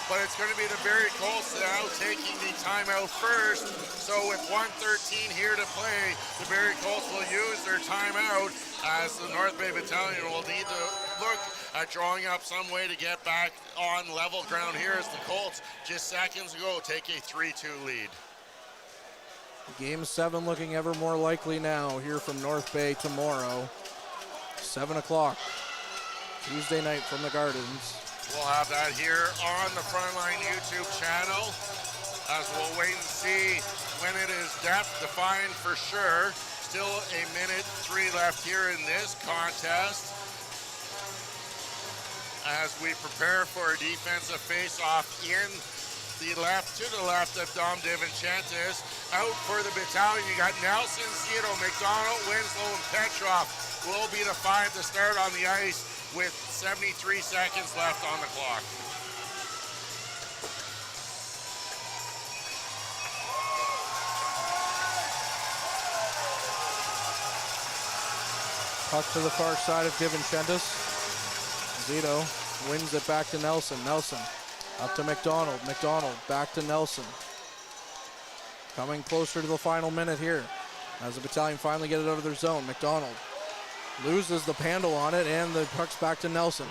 But it's going to be the Barrie Colts now taking the timeout first. So with 1:13 here to play, the Barrie Colts will use their timeout, as the North Bay Battalion will need to look at drawing up some way to get back on level ground here, as the Colts just seconds ago take a 3-2 lead. Game 7 looking ever more likely now here from North Bay tomorrow. 7 o'clock, Tuesday night from the Gardens. We'll have that here on the Frontline YouTube channel, as we'll wait and see when it is defined for sure. still a minute 3 left here in this contest as we prepare for a defensive face-off in the left, to the left of Dom DiVincentis. Out for the battalion, you got Nelson, Cito, McDonald, Winslow, and Petrov will be the 5 to start on the ice with 73 seconds left on the clock. Puck to the far side of DiVincentis. Zito wins it back to Nelson. Nelson up to McDonald. McDonald back to Nelson. Coming closer to the final minute here as the battalion finally get it out of their zone. McDonald loses the handle on it, and the puck's back to Nelson.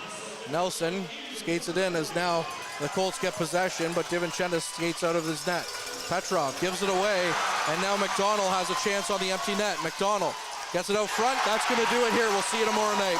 Nelson skates it in as now the Colts get possession, but DiVincentis skates out of his net. Petrov gives it away, and now McDonald has a chance on the empty net. McDonald gets it out front. That's going to do it here. We'll see you tomorrow night.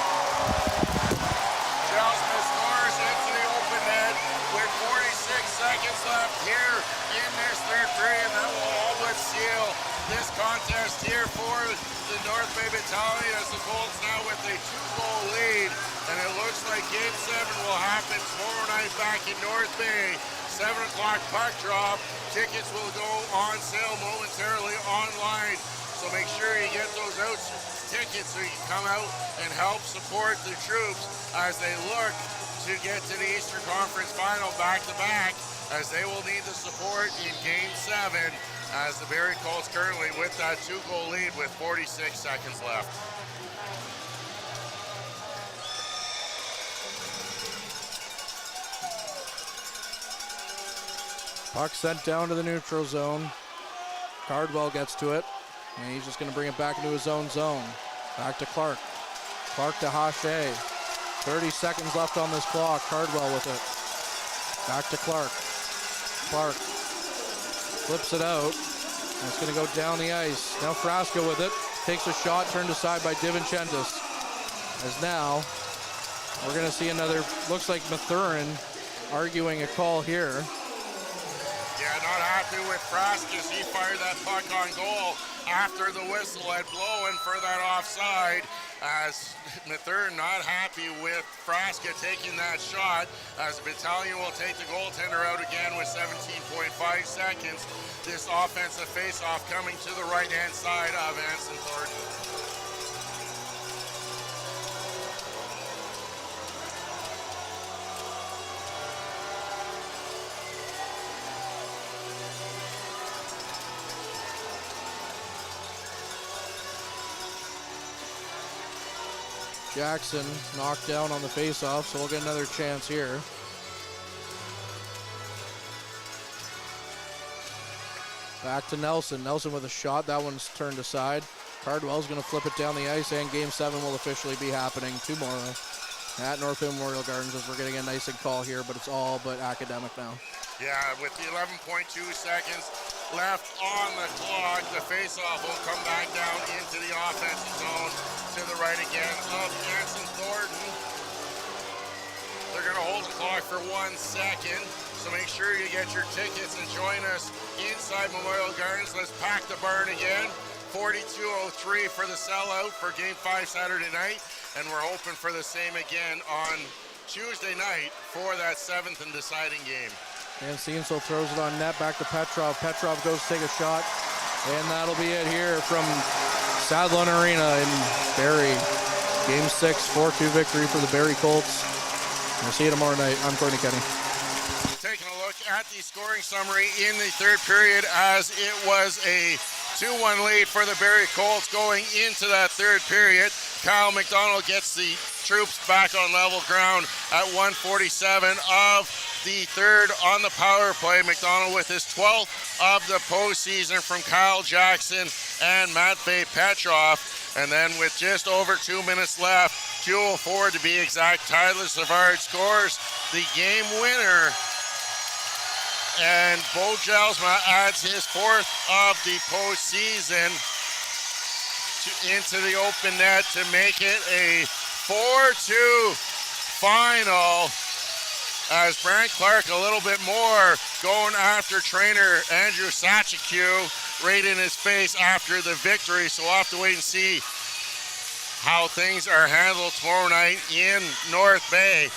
Jelsma scores into the open net with 46 seconds left here in this third period. That will all but seal this contest here for the North Bay Battalion as the Colts now with a 2-goal lead. And it looks like Game 7 will happen tomorrow night back in North Bay. 7 o'clock puck drop. Tickets will go on sale momentarily online. So make sure you get those out tickets so you can come out and help support the troops as they look to get to the Eastern Conference Final back-to-back, as they will need the support in Game 7 as the Barrie Colts currently with that 2-goal lead with 46 seconds left. Puck sent down to the neutral zone. Cardwell gets to it, and he's just going to bring it back into his own zone. Back to Clark. Clark to Hache. 30 seconds left on this clock. Cardwell with it. Back to Clark. Clark flips it out. And it's going to go down the ice. Now Frasca with it. Takes a shot, turned aside by DiVincentis. As now, we're going to see another, looks like Mathurin arguing a call here. Yeah, not happy with Frasca as he fired that puck on goal after the whistle had blown for that offside. As Mathurin not happy with Frasca taking that shot, as the battalion will take the goaltender out again with 17.5 seconds. This offensive face-off coming to the right-hand side of Anson Thornton. Jackson knocked down on the faceoff, so we'll get another chance here. Back to Nelson. Nelson with a shot. That one's turned aside. Cardwell's going to flip it down the ice, and Game 7 will officially be happening tomorrow at North Bay Memorial Gardens, as we're getting a nice call here, but it's all but academic now. Yeah, with the 11.2 seconds left on the clock, the faceoff will come back down into the offensive zone to the right again of Anson Thornton. They're going to hold the clock for 1 second, so make sure you get your tickets and join us inside Memorial Gardens. Let's pack the barn again. 42:03 for the sellout for Game 5 Saturday night, and we're hoping for the same again on Tuesday night for that 7th and deciding game. And Cienso throws it on net, back to Petrov. Petrov goes to take a shot, and that'll be it here from Sadlon Arena in Barrie. Game 6, 4-2 victory for the Barrie Colts. We'll see you tomorrow night. I'm Courtney Kenny. Taking a look at the scoring summary in the third period, as it was a 2-1 lead for the Barrie Colts going into that third period. Kyle McDonald gets the troops back on level ground at 1:47 of the third on the power play. McDonald with his 12th of the postseason from Kyle Jackson and Matvey Petrov. And then with just over 2 minutes left, 2:04 to be exact, Tyler Savard scores the game winner. And Bo Jelsma adds his 4th of the postseason into the open net to make it a 4-2 final as Brant Clark a little bit more going after trainer Andrew Sachiku right in his face after the victory. So we'll have to wait and see how things are handled tomorrow night in North Bay.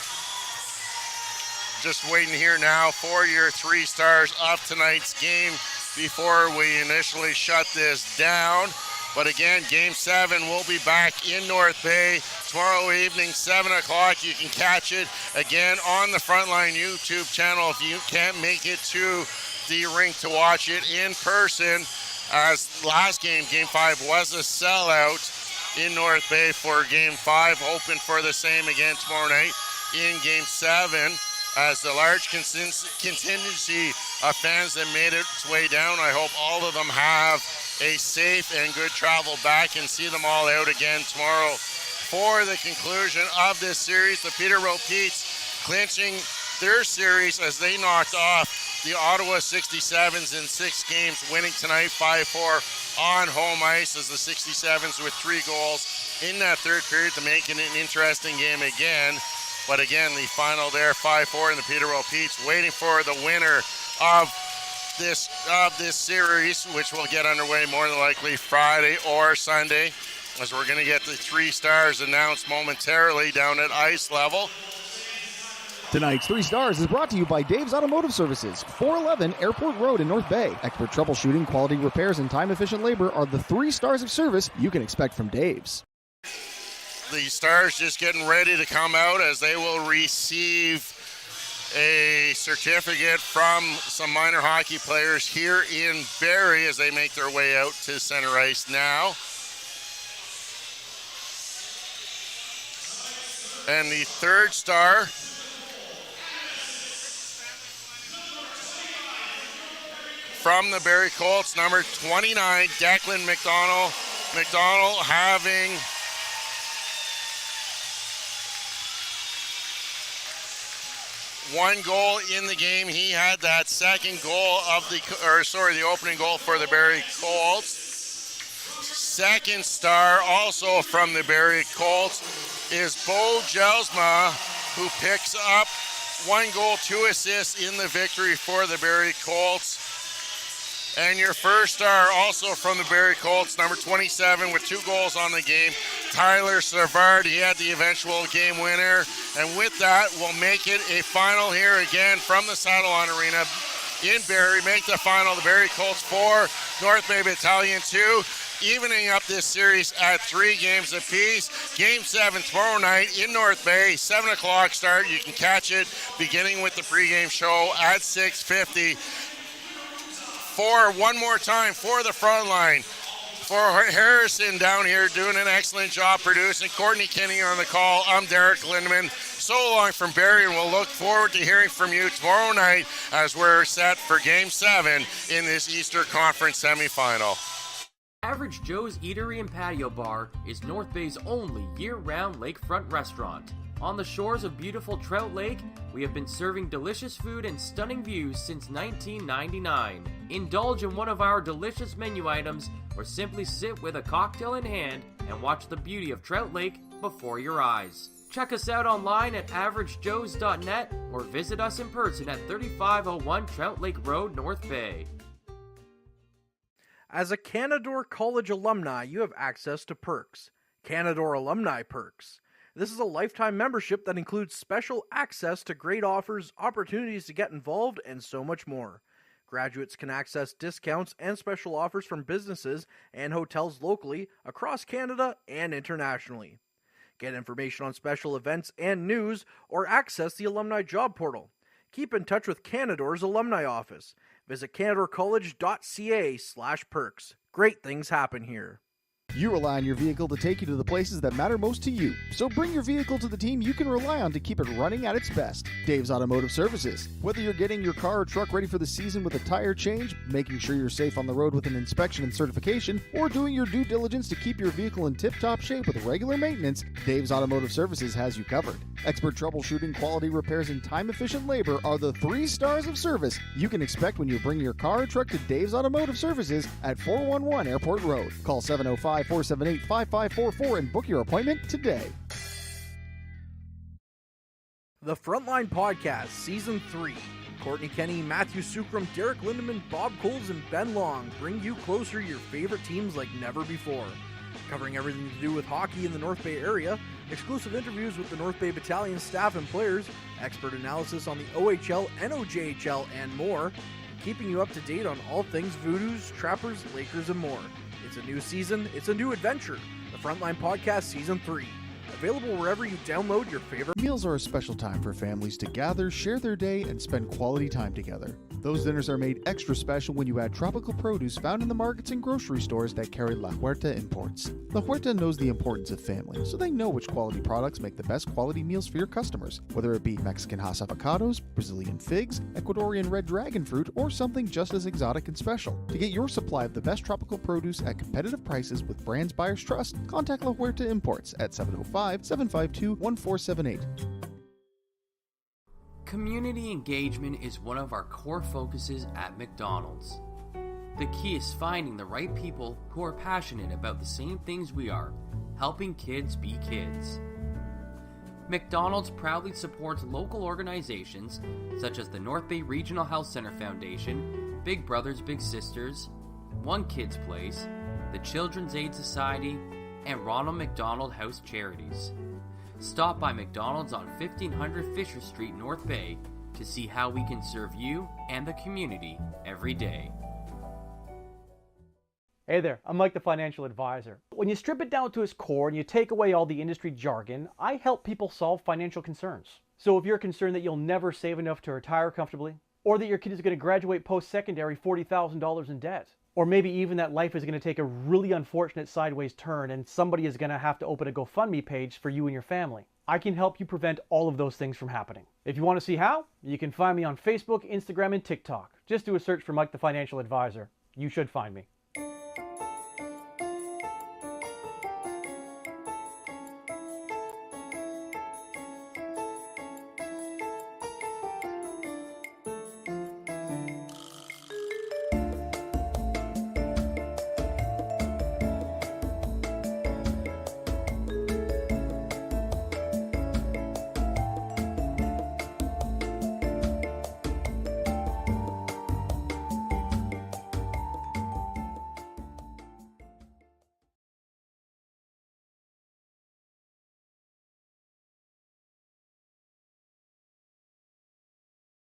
Just waiting here now for your 3 stars of tonight's game before we initially shut this down. But again, Game 7 will be back in North Bay tomorrow evening, 7 o'clock. You can catch it again on the Frontline YouTube channel if you can't make it to the rink to watch it in person. As last game, Game 5, was a sellout in North Bay for Game 5. Hoping for the same again tomorrow night in Game 7. As the large contingency of fans that made its way down, I hope all of them have a safe and good travel back and see them all out again tomorrow for the conclusion of this series. The Peterborough Petes clinching their series as they knocked off the Ottawa 67s in 6 games, winning tonight 5-4 on home ice as the 67s with 3 goals in that third period to make it an interesting game again. But again, the final there, 5-4 in the Peterborough Petes, waiting for the winner of this series, which will get underway more than likely Friday or Sunday, as we're going to get the 3 stars announced momentarily down at ice level. Tonight's 3 stars is brought to you by Dave's Automotive Services, 411 Airport Road in North Bay. Expert troubleshooting, quality repairs, and time-efficient labor are the 3 stars of service you can expect from Dave's. The stars just getting ready to come out as they will receive a certificate from some minor hockey players here in Barrie as they make their way out to center ice now. And the 3rd star from the Barrie Colts, number 29, Declan McDonald. McDonald having one goal in the game. He had that second goal of the opening goal for the Barrie Colts. 2nd star also from the Barrie Colts is Bo Jelsma, who picks up 1 goal, 2 assists in the victory for the Barrie Colts. And your 1st star also from the Barrie Colts, number 27 with 2 goals on the game, Tyler Savard. He had the eventual game winner. And with that, we'll make it a final here again from the Sadlon Arena in Barrie. Make the final, the Barrie Colts 4, North Bay Battalion 2. Evening up this series at 3 games apiece. Game 7 tomorrow night in North Bay, 7 o'clock start. You can catch it beginning with the pregame show at 6:50. For one more time for the front line, for Harrison down here doing an excellent job producing, Courtney Kinney on the call, I'm Derek Lindeman. So long from Barrie, and we'll look forward to hearing from you tomorrow night as we're set for Game 7 in this Easter Conference semifinal. Average Joe's Eatery and Patio Bar is North Bay's only year-round lakefront restaurant. On the shores of beautiful Trout Lake, we have been serving delicious food and stunning views since 1999. Indulge in one of our delicious menu items or simply sit with a cocktail in hand and watch the beauty of Trout Lake before your eyes. Check us out online at averagejoes.net or visit us in person at 3501 Trout Lake Road, North Bay. As a Canadore College alumni, you have access to perks. Canadore Alumni Perks. This is a lifetime membership that includes special access to great offers, opportunities to get involved, and so much more. Graduates can access discounts and special offers from businesses and hotels locally, across Canada, and internationally. Get information on special events and news, or access the alumni job portal. Keep in touch with Canadore's alumni office. Visit canadorecollege.ca/perks. Great things happen here. You rely on your vehicle to take you to the places that matter most to you. So bring your vehicle to the team you can rely on to keep it running at its best. Dave's Automotive Services. Whether you're getting your car or truck ready for the season with a tire change, making sure you're safe on the road with an inspection and certification, or doing your due diligence to keep your vehicle in tip-top shape with regular maintenance, Dave's Automotive Services has you covered. Expert troubleshooting, quality repairs, and time-efficient labor are the 3 stars of service you can expect when you bring your car or truck to Dave's Automotive Services at 411 Airport Road. Call 705-478-5544 and book your appointment today. The Frontline Podcast, Season 3. Courtney Kenny, Matthew Sukram, Derek Lindemann, Bob Coles, and Ben Long bring you closer to your favorite teams like never before. Covering everything to do with hockey in the North Bay area, exclusive interviews with the North Bay Battalion staff and players, expert analysis on the OHL, NOJHL, and more, keeping you up to date on all things Voodoos, Trappers, Lakers, and more. It's a new season, it's a new adventure. The Frontline Podcast Season 3. Available wherever you download your favorite. Meals are a special time for families to gather, share their day, and spend quality time together. Those dinners are made extra special when you add tropical produce found in the markets and grocery stores that carry La Huerta imports. La Huerta knows the importance of family, so they know which quality products make the best quality meals for your customers, whether it be Mexican Hass avocados, Brazilian figs, Ecuadorian red dragon fruit, or something just as exotic and special. To get your supply of the best tropical produce at competitive prices with brands buyers trust, contact La Huerta Imports at 705-752-1478. Community engagement is one of our core focuses at McDonald's. The key is finding the right people who are passionate about the same things we are, helping kids be kids. McDonald's proudly supports local organizations such as the North Bay Regional Health Center Foundation, Big Brothers Big Sisters, One Kids Place, the Children's Aid Society, and Ronald McDonald House Charities. Stop by McDonald's on 1500 Fisher Street, North Bay, to see how we can serve you and the community every day. Hey there, I'm Mike the Financial Advisor. When you strip it down to its core and you take away all the industry jargon, I help people solve financial concerns. So if you're concerned that you'll never save enough to retire comfortably, or that your kid is going to graduate post-secondary $40,000 in debt, or maybe even that life is going to take a really unfortunate sideways turn and somebody is going to have to open a GoFundMe page for you and your family, I can help you prevent all of those things from happening. If you want to see how, you can find me on Facebook, Instagram, and TikTok. Just do a search for Mike the Financial Advisor. You should find me.